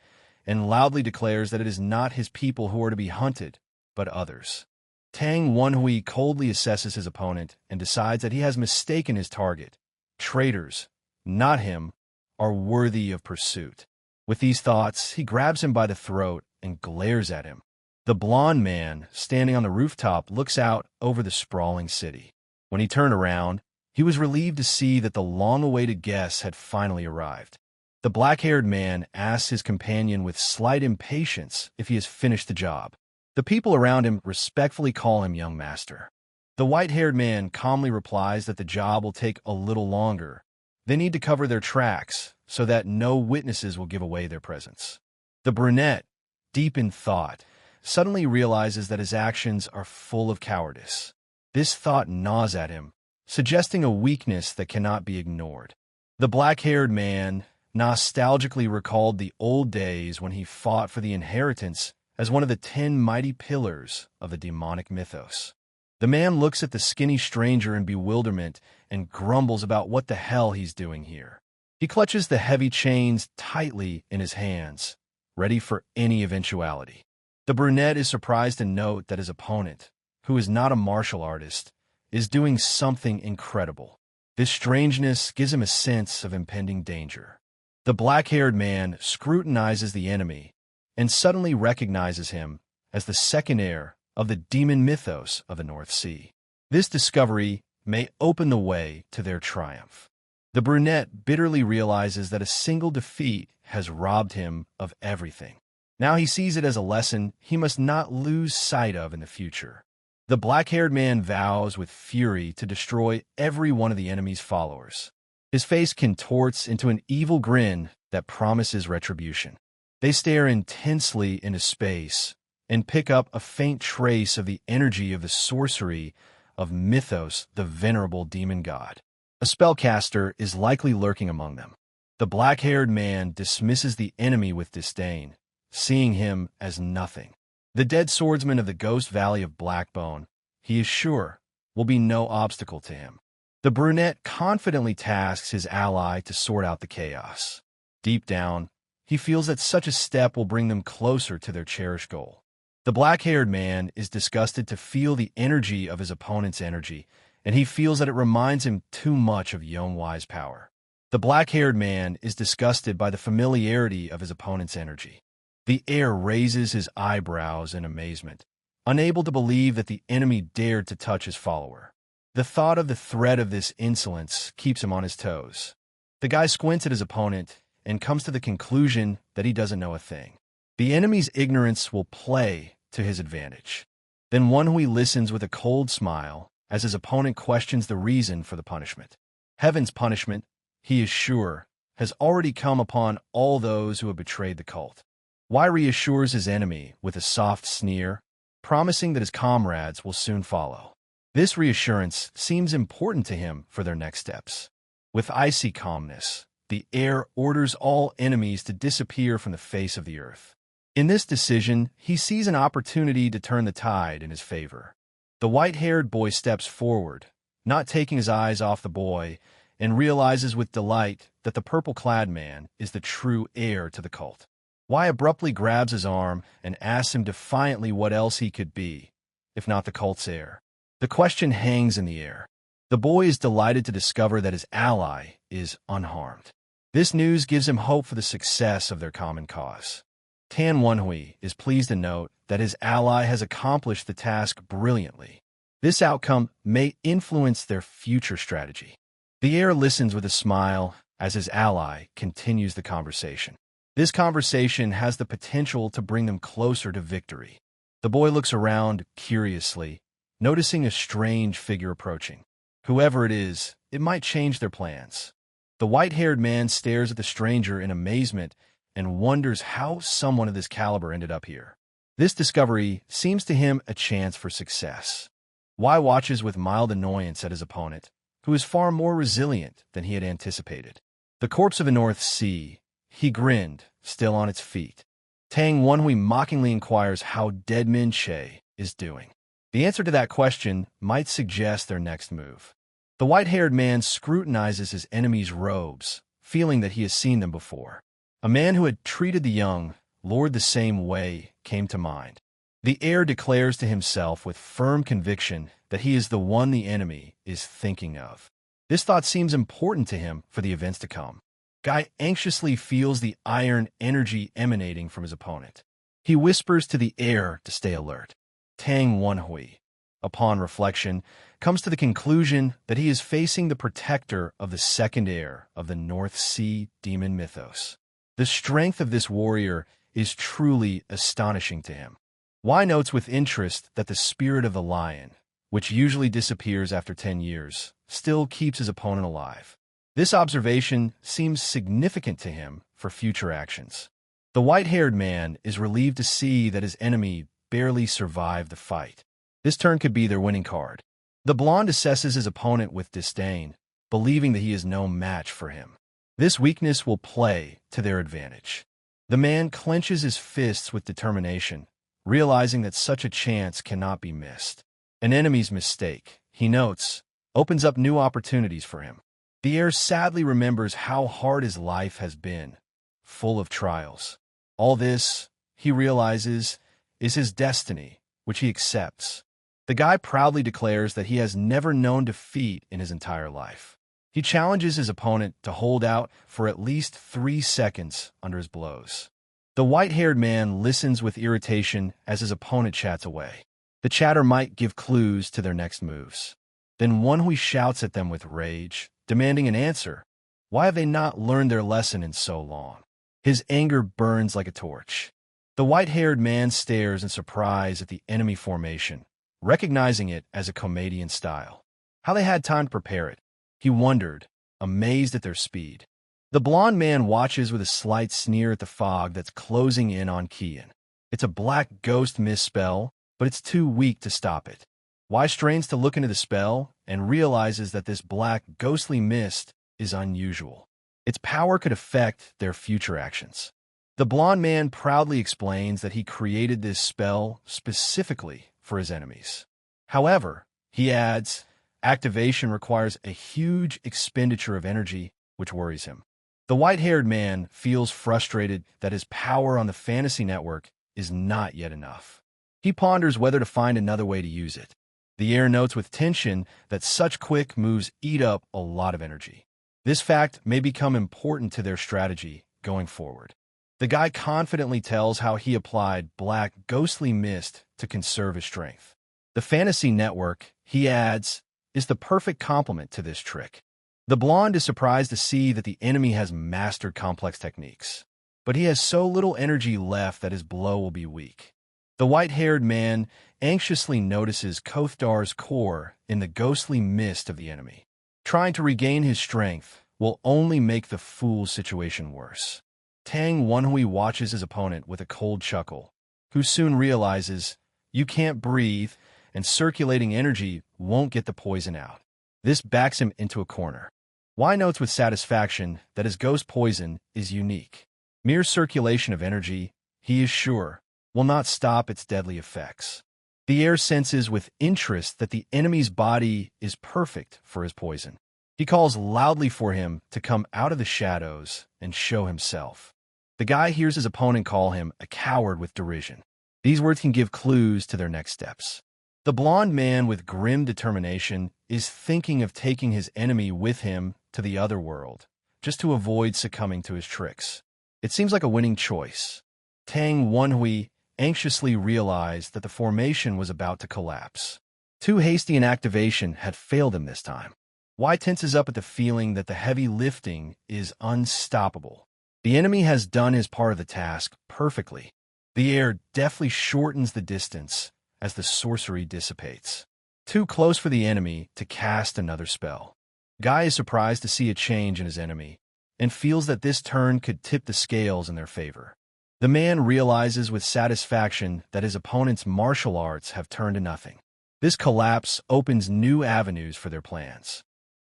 and loudly declares that it is not his people who are to be hunted, but others. Tang Gong coldly assesses his opponent and decides that he has mistaken his target. Traitors, not him, are worthy of pursuit. With these thoughts, he grabs him by the throat and glares at him. The blond man, standing on the rooftop, looks out over the sprawling city. When he turned around, he was relieved to see that the long-awaited guests had finally arrived. The black-haired man asks his companion with slight impatience if he has finished the job. The people around him respectfully call him young master. The white-haired man calmly replies that the job will take a little longer. They need to cover their tracks so that no witnesses will give away their presence. The brunette, deep in thought, suddenly realizes that his actions are full of cowardice. This thought gnaws at him, suggesting a weakness that cannot be ignored. The black-haired man nostalgically recalled the old days when he fought for the inheritance as one of the 10 mighty pillars of the demonic mythos. The man looks at the skinny stranger in bewilderment and grumbles about what the hell he's doing here. He clutches the heavy chains tightly in his hands, ready for any eventuality. The brunette is surprised to note that his opponent, who is not a martial artist, is doing something incredible. This strangeness gives him a sense of impending danger. The black-haired man scrutinizes the enemy and suddenly recognizes him as the second heir of the demon mythos of the North Sea. This discovery may open the way to their triumph. The brunette bitterly realizes that a single defeat has robbed him of everything. Now he sees it as a lesson he must not lose sight of in the future. The black-haired man vows with fury to destroy every one of the enemy's followers. His face contorts into an evil grin that promises retribution. They stare intensely into space and pick up a faint trace of the energy of the sorcery of Mythos, the venerable demon god. A spellcaster is likely lurking among them. The black-haired man dismisses the enemy with disdain, seeing him as nothing. The dead swordsman of the Ghost Valley of Blackbone, he is sure, will be no obstacle to him. The brunette confidently tasks his ally to sort out the chaos. Deep down, he feels that such a step will bring them closer to their cherished goal. The black-haired man is disgusted to feel the energy of his opponent's energy, and he feels that it reminds him too much of Yonwai's power. The black-haired man is disgusted by the familiarity of his opponent's energy. The heir raises his eyebrows in amazement, unable to believe that the enemy dared to touch his follower. The thought of the threat of this insolence keeps him on his toes. The guy squints at his opponent and comes to the conclusion that he doesn't know a thing. The enemy's ignorance will play to his advantage. Then Wanhui listens with a cold smile as his opponent questions the reason for the punishment. Heaven's punishment, he is sure, has already come upon all those who have betrayed the cult. Wai reassures his enemy with a soft sneer, promising that his comrades will soon follow. This reassurance seems important to him for their next steps. With icy calmness, the heir orders all enemies to disappear from the face of the earth. In this decision, he sees an opportunity to turn the tide in his favor. The white-haired boy steps forward, not taking his eyes off the boy, and realizes with delight that the purple-clad man is the true heir to the cult. Wai abruptly grabs his arm and asks him defiantly what else he could be, if not the cult's heir. The question hangs in the air. The boy is delighted to discover that his ally is unharmed. This news gives him hope for the success of their common cause. Tan Wenhui is pleased to note that his ally has accomplished the task brilliantly. This outcome may influence their future strategy. The heir listens with a smile as his ally continues the conversation. This conversation has the potential to bring them closer to victory. The boy looks around curiously, noticing a strange figure approaching. Whoever it is, it might change their plans. The white-haired man stares at the stranger in amazement and wonders how someone of this caliber ended up here. This discovery seems to him a chance for success. Y watches with mild annoyance at his opponent, who is far more resilient than he had anticipated. The corpse of a North Sea, he grinned, still on its feet. Tang Wenhui mockingly inquires how Dead Min Che is doing. The answer to that question might suggest their next move. The white-haired man scrutinizes his enemy's robes, feeling that he has seen them before. A man who had treated the young lord the same way came to mind. The heir declares to himself with firm conviction that he is the one the enemy is thinking of. This thought seems important to him for the events to come. Guy anxiously feels the iron energy emanating from his opponent. He whispers to the heir to stay alert. Tang Wenhui, upon reflection, comes to the conclusion that he is facing the protector of the second heir of the North Sea demon mythos. The strength of this warrior is truly astonishing to him. Y notes with interest that the spirit of the lion, which usually disappears after 10 years, still keeps his opponent alive. This observation seems significant to him for future actions. The white-haired man is relieved to see that his enemy barely survived the fight. This turn could be their winning card. The blonde assesses his opponent with disdain, believing that he is no match for him. This weakness will play to their advantage. The man clenches his fists with determination, realizing that such a chance cannot be missed. An enemy's mistake, he notes, opens up new opportunities for him. The heir sadly remembers how hard his life has been, full of trials. All this, he realizes, is his destiny, which he accepts. The guy proudly declares that he has never known defeat in his entire life. He challenges his opponent to hold out for at least 3 seconds under his blows. The white-haired man listens with irritation as his opponent chats away. The chatter might give clues to their next moves. Then Wenhui shouts at them with rage, demanding an answer. Why have they not learned their lesson in so long? His anger burns like a torch. The white-haired man stares in surprise at the enemy formation, recognizing it as a comedian style. How they had time to prepare it. He wondered, amazed at their speed. The blond man watches with a slight sneer at the fog that's closing in on Kian. It's a black ghost mist spell, but it's too weak to stop it. Y strains to look into the spell and realizes that this black ghostly mist is unusual. Its power could affect their future actions. The blond man proudly explains that he created this spell specifically for his enemies. However, he adds, activation requires a huge expenditure of energy, which worries him. The white-haired man feels frustrated that his power on the fantasy network is not yet enough. He ponders whether to find another way to use it. The heir notes with tension that such quick moves eat up a lot of energy. This fact may become important to their strategy going forward. The guy confidently tells how he applied black ghostly mist to conserve his strength. The fantasy network, he adds, is the perfect complement to this trick. The blonde is surprised to see that the enemy has mastered complex techniques, but he has so little energy left that his blow will be weak. The white-haired man anxiously notices Kothdar's core in the ghostly mist of the enemy. Trying to regain his strength will only make the fool's situation worse. Tang Wenhui watches his opponent with a cold chuckle, who soon realizes, you can't breathe, and circulating energy won't get the poison out. This backs him into a corner. Y notes with satisfaction that his ghost poison is unique. Mere circulation of energy, he is sure, will not stop its deadly effects. The heir senses with interest that the enemy's body is perfect for his poison. He calls loudly for him to come out of the shadows and show himself. The guy hears his opponent call him a coward with derision. These words can give clues to their next steps. The blond man with grim determination is thinking of taking his enemy with him to the other world, just to avoid succumbing to his tricks. It seems like a winning choice. Tang Wenhui anxiously realized that the formation was about to collapse. Too hasty an activation had failed him this time. Why tenses up at the feeling that the heavy lifting is unstoppable. The enemy has done his part of the task perfectly. The heir deftly shortens the distance as the sorcery dissipates. Too close for the enemy to cast another spell. Guy is surprised to see a change in his enemy and feels that this turn could tip the scales in their favor. The man realizes with satisfaction that his opponent's martial arts have turned to nothing. This collapse opens new avenues for their plans.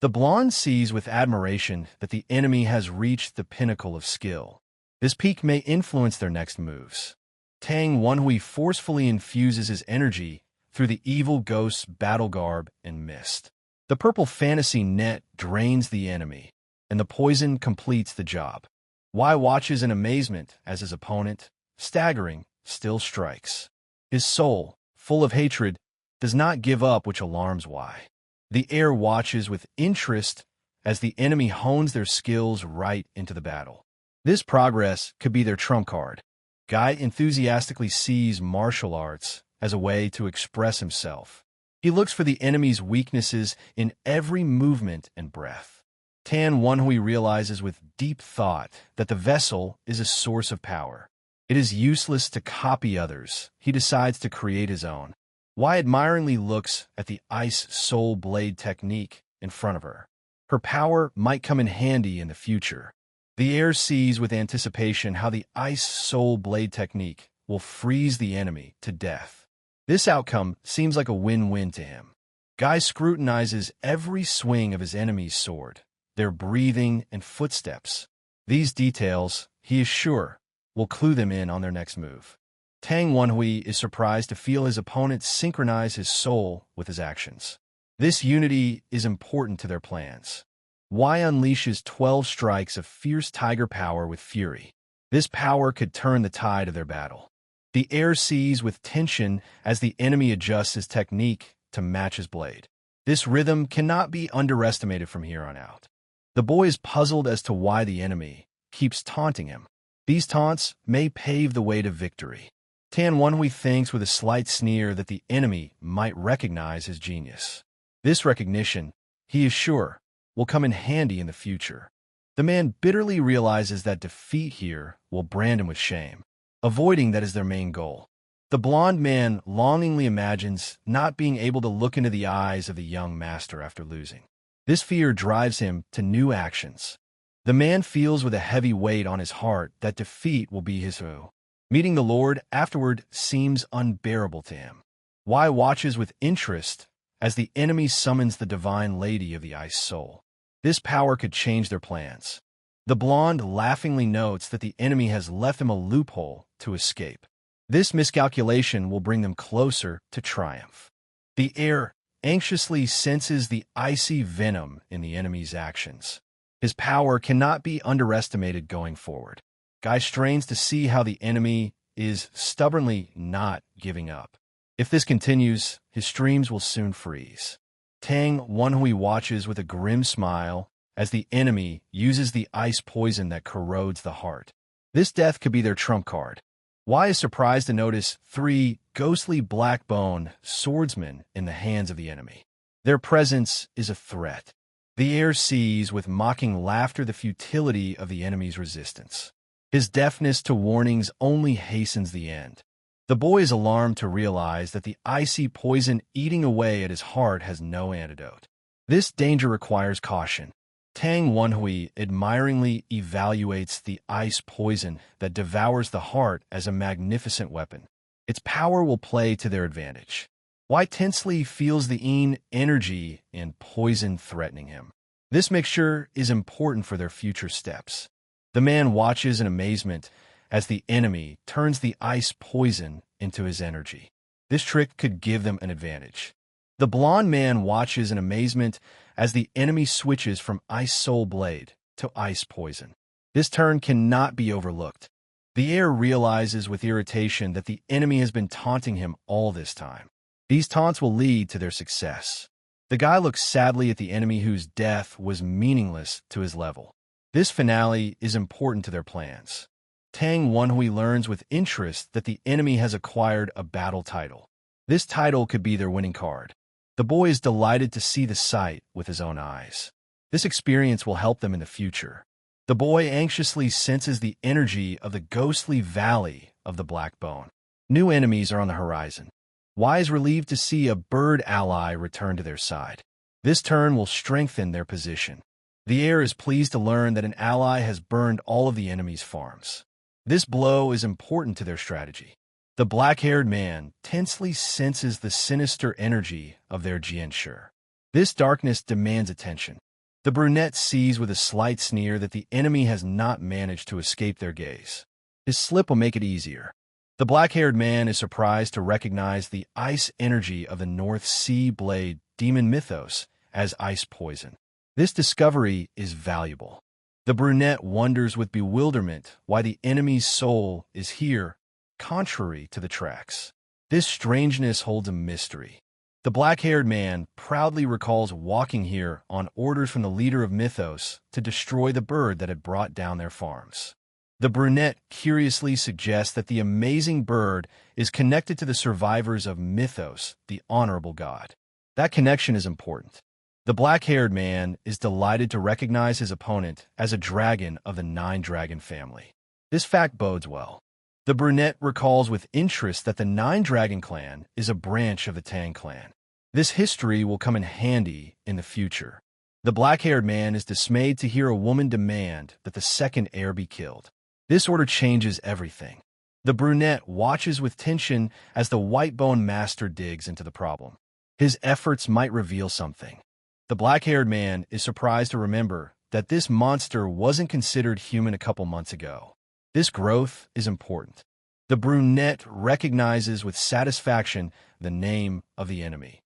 The blonde sees with admiration that the enemy has reached the pinnacle of skill. This peak may influence their next moves. Tang Wenhui forcefully infuses his energy through the evil ghost's battle garb and mist. The purple fantasy net drains the enemy, and the poison completes the job. Wai watches in amazement as his opponent, staggering, still strikes. His soul, full of hatred, does not give up, which alarms Wai. The heir watches with interest as the enemy hones their skills right into the battle. This progress could be their trump card. Guy enthusiastically sees martial arts as a way to express himself. He looks for the enemy's weaknesses in every movement and breath. Tan Wenhui realizes with deep thought that the vessel is a source of power. It is useless to copy others. He decides to create his own. Wai admiringly looks at the ice soul blade technique in front of her. Her power might come in handy in the future. The heir sees with anticipation how the ice soul blade technique will freeze the enemy to death. This outcome seems like a win-win to him. Guy scrutinizes every swing of his enemy's sword, their breathing and footsteps. These details, he is sure, will clue them in on their next move. Tang Wenhui is surprised to feel his opponent synchronize his soul with his actions. This unity is important to their plans. Wai unleashes 12 strikes of fierce tiger power with fury. This power could turn the tide of their battle. The heir sees with tension as the enemy adjusts his technique to match his blade. This rhythm cannot be underestimated from here on out. The boy is puzzled as to why the enemy keeps taunting him. These taunts may pave the way to victory. Tan Wenhui thinks with a slight sneer that the enemy might recognize his genius. This recognition, he is sure, will come in handy in the future. The man bitterly realizes that defeat here will brand him with shame. Avoiding that is their main goal. The blond man longingly imagines not being able to look into the eyes of the young master after losing. This fear drives him to new actions. The man feels with a heavy weight on his heart that defeat will be his foe. Meeting the Lord afterward seems unbearable to him. Wai watches with interest as the enemy summons the divine lady of the ice soul. This power could change their plans. The blonde laughingly notes that the enemy has left them a loophole to escape. This miscalculation will bring them closer to triumph. The heir anxiously senses the icy venom in the enemy's actions. His power cannot be underestimated going forward. Guy strains to see how the enemy is stubbornly not giving up. If this continues, his streams will soon freeze. Tang Wenhui watches with a grim smile as the enemy uses the ice poison that corrodes the heart. This death could be their trump card. Wai is surprised to notice 3 ghostly black-bone swordsmen in the hands of the enemy. Their presence is a threat. The heir sees with mocking laughter the futility of the enemy's resistance. His deafness to warnings only hastens the end. The boy is alarmed to realize that the icy poison eating away at his heart has no antidote. This danger requires caution. Tang Wenhui admiringly evaluates the ice poison that devours the heart as a magnificent weapon. Its power will play to their advantage. Wai tensely feels the energy and poison threatening him. This mixture is important for their future steps. The man watches in amazement as the enemy turns the ice poison into his energy. This trick could give them an advantage. The blond man watches in amazement as the enemy switches from ice soul blade to ice poison. This turn cannot be overlooked. The heir realizes with irritation that the enemy has been taunting him all this time. These taunts will lead to their success. The guy looks sadly at the enemy whose death was meaningless to his level. This finale is important to their plans. Tang Wenhui learns with interest that the enemy has acquired a battle title. This title could be their winning card. The boy is delighted to see the sight with his own eyes. This experience will help them in the future. The boy anxiously senses the energy of the ghostly valley of the Black Bone. New enemies are on the horizon. Y is relieved to see a bird ally return to their side. This turn will strengthen their position. The heir is pleased to learn that an ally has burned all of the enemy's farms. This blow is important to their strategy. The black-haired man tensely senses the sinister energy of their Jianshi. This darkness demands attention. The brunette sees with a slight sneer that the enemy has not managed to escape their gaze. His slip will make it easier. The black-haired man is surprised to recognize the ice energy of the North Sea Blade demon mythos as ice poison. This discovery is valuable. The brunette wonders with bewilderment why the enemy's soul is here, contrary to the tracks. This strangeness holds a mystery. The black-haired man proudly recalls walking here on orders from the leader of Mythos to destroy the bird that had brought down their farms. The brunette curiously suggests that the amazing bird is connected to the survivors of Mythos, the honorable god. That connection is important. The black-haired man is delighted to recognize his opponent as a dragon of the Nine-Dragon family. This fact bodes well. The brunette recalls with interest that the Nine-Dragon clan is a branch of the Tang clan. This history will come in handy in the future. The black-haired man is dismayed to hear a woman demand that the second heir be killed. This order changes everything. The brunette watches with tension as the white-bone master digs into the problem. His efforts might reveal something. The black-haired man is surprised to remember that this monster wasn't considered human a couple months ago. This growth is important. The brunette recognizes with satisfaction the name of the enemy.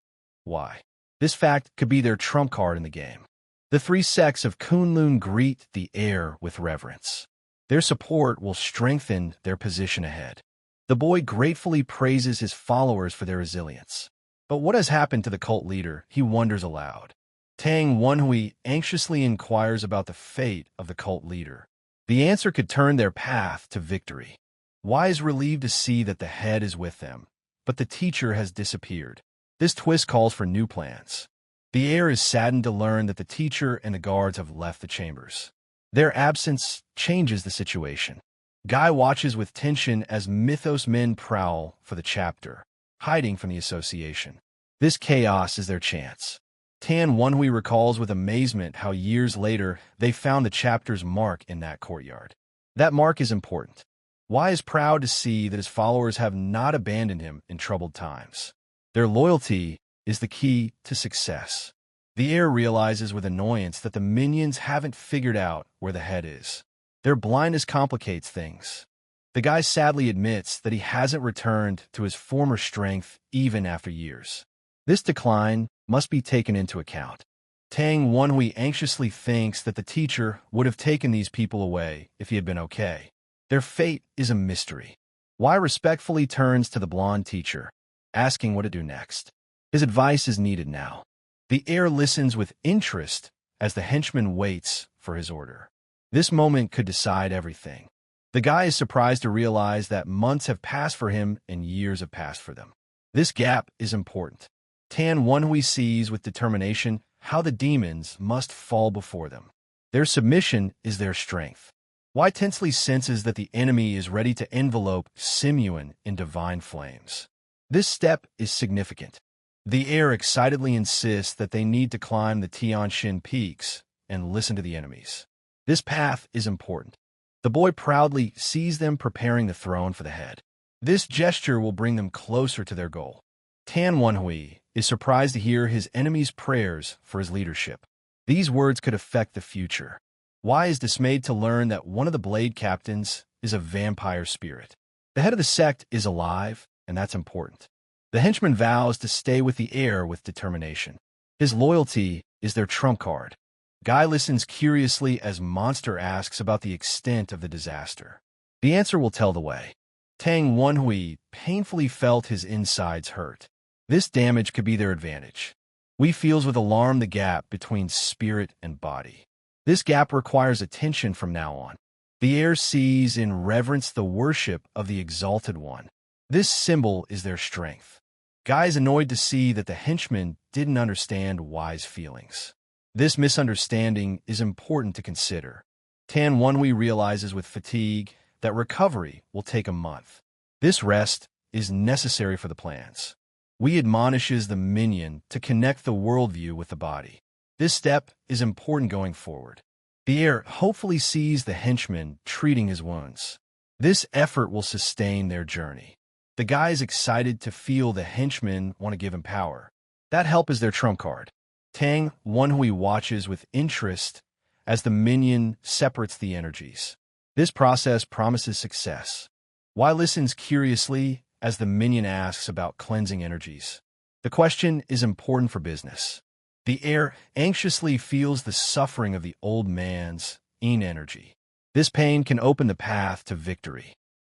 Why? This fact could be their trump card in the game. The three sects of Kunlun greet the heir with reverence. Their support will strengthen their position ahead. The boy gratefully praises his followers for their resilience. But what has happened to the cult leader, he wonders aloud. Tang Wenhui anxiously inquires about the fate of the cult leader. The answer could turn their path to victory. Y is relieved to see that the head is with them, but the teacher has disappeared. This twist calls for new plans. The heir is saddened to learn that the teacher and the guards have left the chambers. Their absence changes the situation. Guy watches with tension as Mythos men prowl for the chapter, hiding from the association. This chaos is their chance. Tan Wenhui recalls with amazement how years later they found the chapter's mark in that courtyard. That mark is important. Y is proud to see that his followers have not abandoned him in troubled times. Their loyalty is the key to success. The heir realizes with annoyance that the minions haven't figured out where the head is. Their blindness complicates things. The guy sadly admits that he hasn't returned to his former strength even after years. This decline must be taken into account. Tang Wenhui anxiously thinks that the teacher would have taken these people away if he had been okay. Their fate is a mystery. Y respectfully turns to the blonde teacher, asking what to do next. His advice is needed now. The heir listens with interest as the henchman waits for his order. This moment could decide everything. The guy is surprised to realize that months have passed for him and years have passed for them. This gap is important. Tan Wenhui sees with determination how the demons must fall before them. Their submission is their strength. Y tensely senses that the enemy is ready to envelope Simuan in divine flames. This step is significant. The heir excitedly insists that they need to climb the Tianshan peaks and listen to the enemies. This path is important. The boy proudly sees them preparing the throne for the head. This gesture will bring them closer to their goal. Tan Wenhui is surprised to hear his enemy's prayers for his leadership. These words could affect the future. Y is dismayed to learn that one of the blade captains is a vampire spirit. The head of the sect is alive, and that's important. The henchman vows to stay with the heir with determination. His loyalty is their trump card. Guy listens curiously as Monster asks about the extent of the disaster. The answer will tell the way. Tang Wenhui painfully felt his insides hurt. This damage could be their advantage. We feels with alarm the gap between spirit and body. This gap requires attention from now on. The heir sees in reverence the worship of the Exalted One. This symbol is their strength. Guy is annoyed to see that the henchman didn't understand Wai's feelings. This misunderstanding is important to consider. Tan Wonhui realizes with fatigue that recovery will take a month. This rest is necessary for the plans. Wei admonishes the minion to connect the worldview with the body. This step is important going forward. The heir hopefully sees the henchman treating his wounds. This effort will sustain their journey. The guy is excited to feel the henchmen want to give him power. That help is their trump card. Tang Wonhui watches with interest as the minion separates the energies. This process promises success. Wei listens curiously as the minion asks about cleansing energies. The question is important for business. The heir anxiously feels the suffering of the old man's yin energy. This pain can open the path to victory.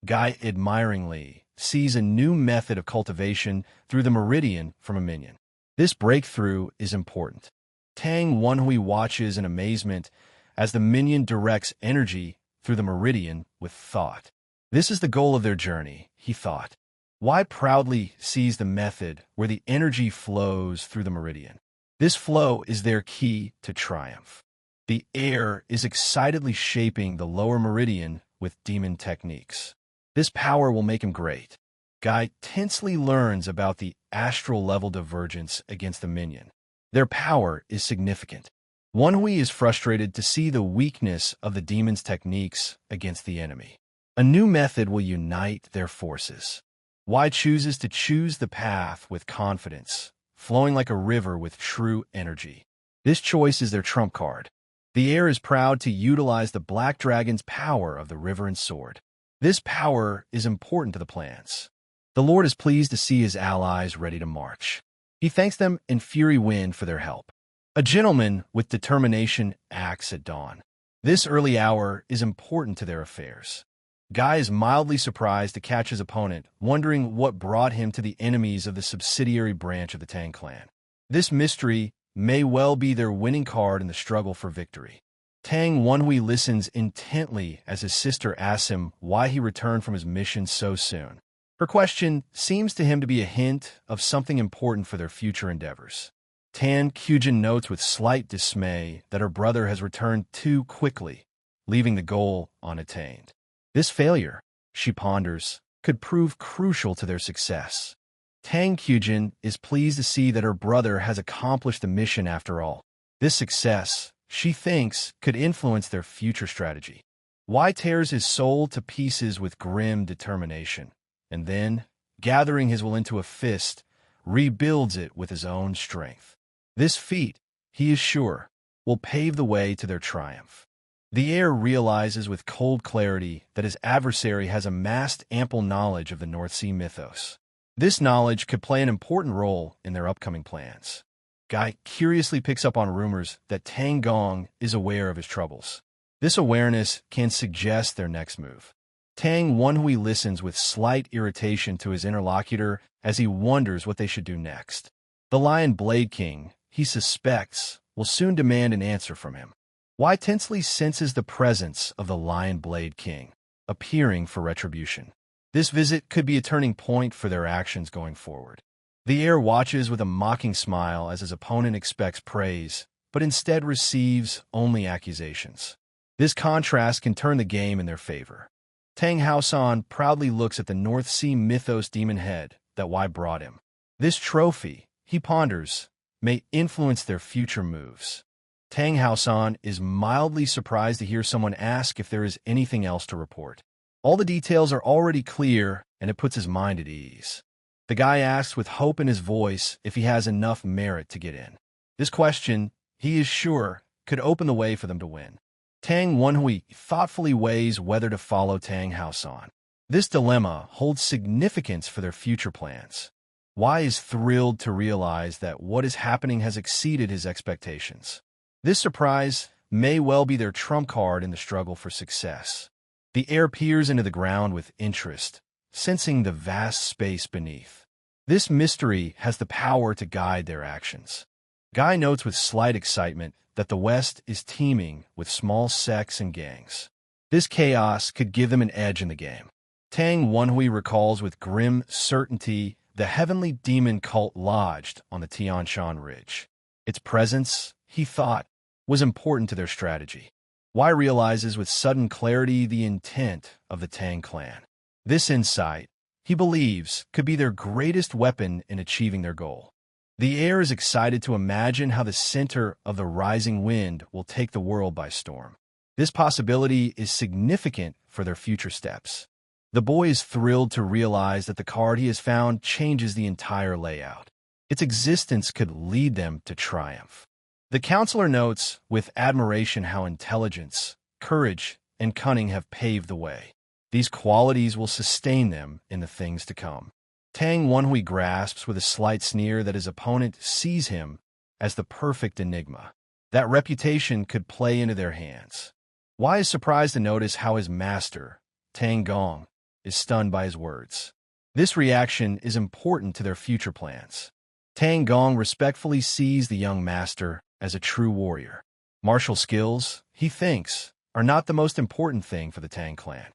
Guy admiringly sees a new method of cultivation through the meridian from a minion. This breakthrough is important. Tang Wonhui watches in amazement as the minion directs energy through the meridian with thought. This is the goal of their journey, he thought. Wei proudly sees the method where the energy flows through the meridian. This flow is their key to triumph. The heir is excitedly shaping the lower meridian with demon techniques. This power will make him great. Guy tensely learns about the astral level divergence against the minion. Their power is significant. Wonhui is frustrated to see the weakness of the demon's techniques against the enemy. A new method will unite their forces. Wei chooses to choose the path with confidence, flowing like a river with true energy. This choice is their trump card. The heir is proud to utilize the Black Dragon's power of the river and sword. This power is important to the plans. The Lord is pleased to see his allies ready to march. He thanks them in Fury Wind for their help. A gentleman with determination acts at dawn. This early hour is important to their affairs. Guy is mildly surprised to catch his opponent, wondering what brought him to the enemies of the subsidiary branch of the Tang clan. This mystery may well be their winning card in the struggle for victory. Tang Wonhui listens intently as his sister asks him why he returned from his mission so soon. Her question seems to him to be a hint of something important for their future endeavors. Tan Qujin notes with slight dismay that her brother has returned too quickly, leaving the goal unattained. This failure, she ponders, could prove crucial to their success. Tang Qujin is pleased to see that her brother has accomplished the mission after all. This success, she thinks, could influence their future strategy. Wei tears his soul to pieces with grim determination, and then, gathering his will into a fist, rebuilds it with his own strength. This feat, he is sure, will pave the way to their triumph. The heir realizes with cold clarity that his adversary has amassed ample knowledge of the North Sea mythos. This knowledge could play an important role in their upcoming plans. Guy curiously picks up on rumors that Tang Gong is aware of his troubles. This awareness can suggest their next move. Tang Wonhui listens with slight irritation to his interlocutor as he wonders what they should do next. The Lion Blade King, he suspects, will soon demand an answer from him. Wei tensely senses the presence of the Lion Blade King, appearing for retribution. This visit could be a turning point for their actions going forward. The heir watches with a mocking smile as his opponent expects praise, but instead receives only accusations. This contrast can turn the game in their favor. Tang Haosan proudly looks at the North Sea mythos demon head that Wei brought him. This trophy, he ponders, may influence their future moves. Tang Haosan is mildly surprised to hear someone ask if there is anything else to report. All the details are already clear, and it puts his mind at ease. The guy asks with hope in his voice if he has enough merit to get in. This question, he is sure, could open the way for them to win. Tang Wonhui thoughtfully weighs whether to follow Tang Haosan. This dilemma holds significance for their future plans. Wei is thrilled to realize that what is happening has exceeded his expectations. This surprise may well be their trump card in the struggle for success. The heir peers into the ground with interest, sensing the vast space beneath. This mystery has the power to guide their actions. Guy notes with slight excitement that the West is teeming with small sects and gangs. This chaos could give them an edge in the game. Tang Wonhui recalls with grim certainty the heavenly demon cult lodged on the Tianshan Ridge. Its presence, he thought, was important to their strategy. Wai realizes with sudden clarity the intent of the Tang clan. This insight, he believes, could be their greatest weapon in achieving their goal. The heir is excited to imagine how the center of the rising wind will take the world by storm. This possibility is significant for their future steps. The boy is thrilled to realize that the card he has found changes the entire layout. Its existence could lead them to triumph. The counselor notes with admiration how intelligence, courage, and cunning have paved the way. These qualities will sustain them in the things to come. Tang Wonhui grasps with a slight sneer that his opponent sees him as the perfect enigma. That reputation could play into their hands. Wai is surprised to notice how his master, Tang Gong, is stunned by his words. This reaction is important to their future plans. Tang Gong respectfully sees the young master as a true warrior. Martial skills, he thinks, are not the most important thing for the Tang clan.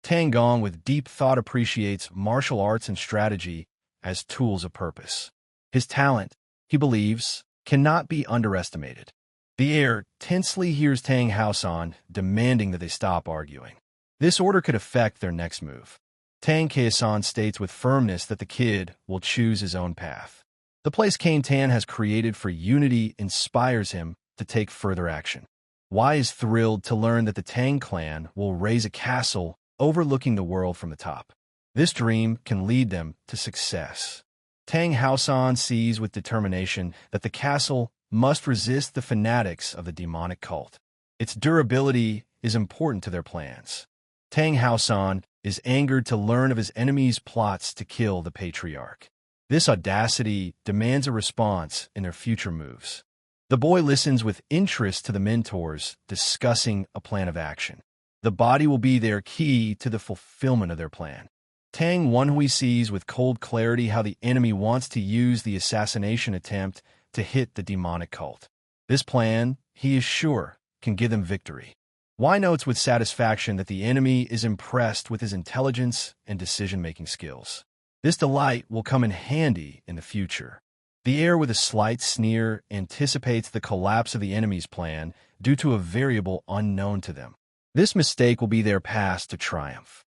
Tang Gong, with deep thought, appreciates martial arts and strategy as tools of purpose. His talent, he believes, cannot be underestimated. The heir tensely hears Tang Haosan demanding that they stop arguing. This order could affect their next move. Tang Kaosan states with firmness that the kid will choose his own path. The place Cain Tan has created for unity inspires him to take further action. Wai is thrilled to learn that the Tang clan will raise a castle overlooking the world from the top. This dream can lead them to success. Tang Haosan sees with determination that the castle must resist the fanatics of the demonic cult. Its durability is important to their plans. Tang Haosan is angered to learn of his enemy's plots to kill the patriarch. This audacity demands a response in their future moves. The boy listens with interest to the mentors discussing a plan of action. The body will be their key to the fulfillment of their plan. Tang Wonhui sees with cold clarity how the enemy wants to use the assassination attempt to hit the demonic cult. This plan, he is sure, can give them victory. Wai notes with satisfaction that the enemy is impressed with his intelligence and decision-making skills. This delight will come in handy in the future. The heir, with a slight sneer, anticipates the collapse of the enemy's plan due to a variable unknown to them. This mistake will be their path to triumph.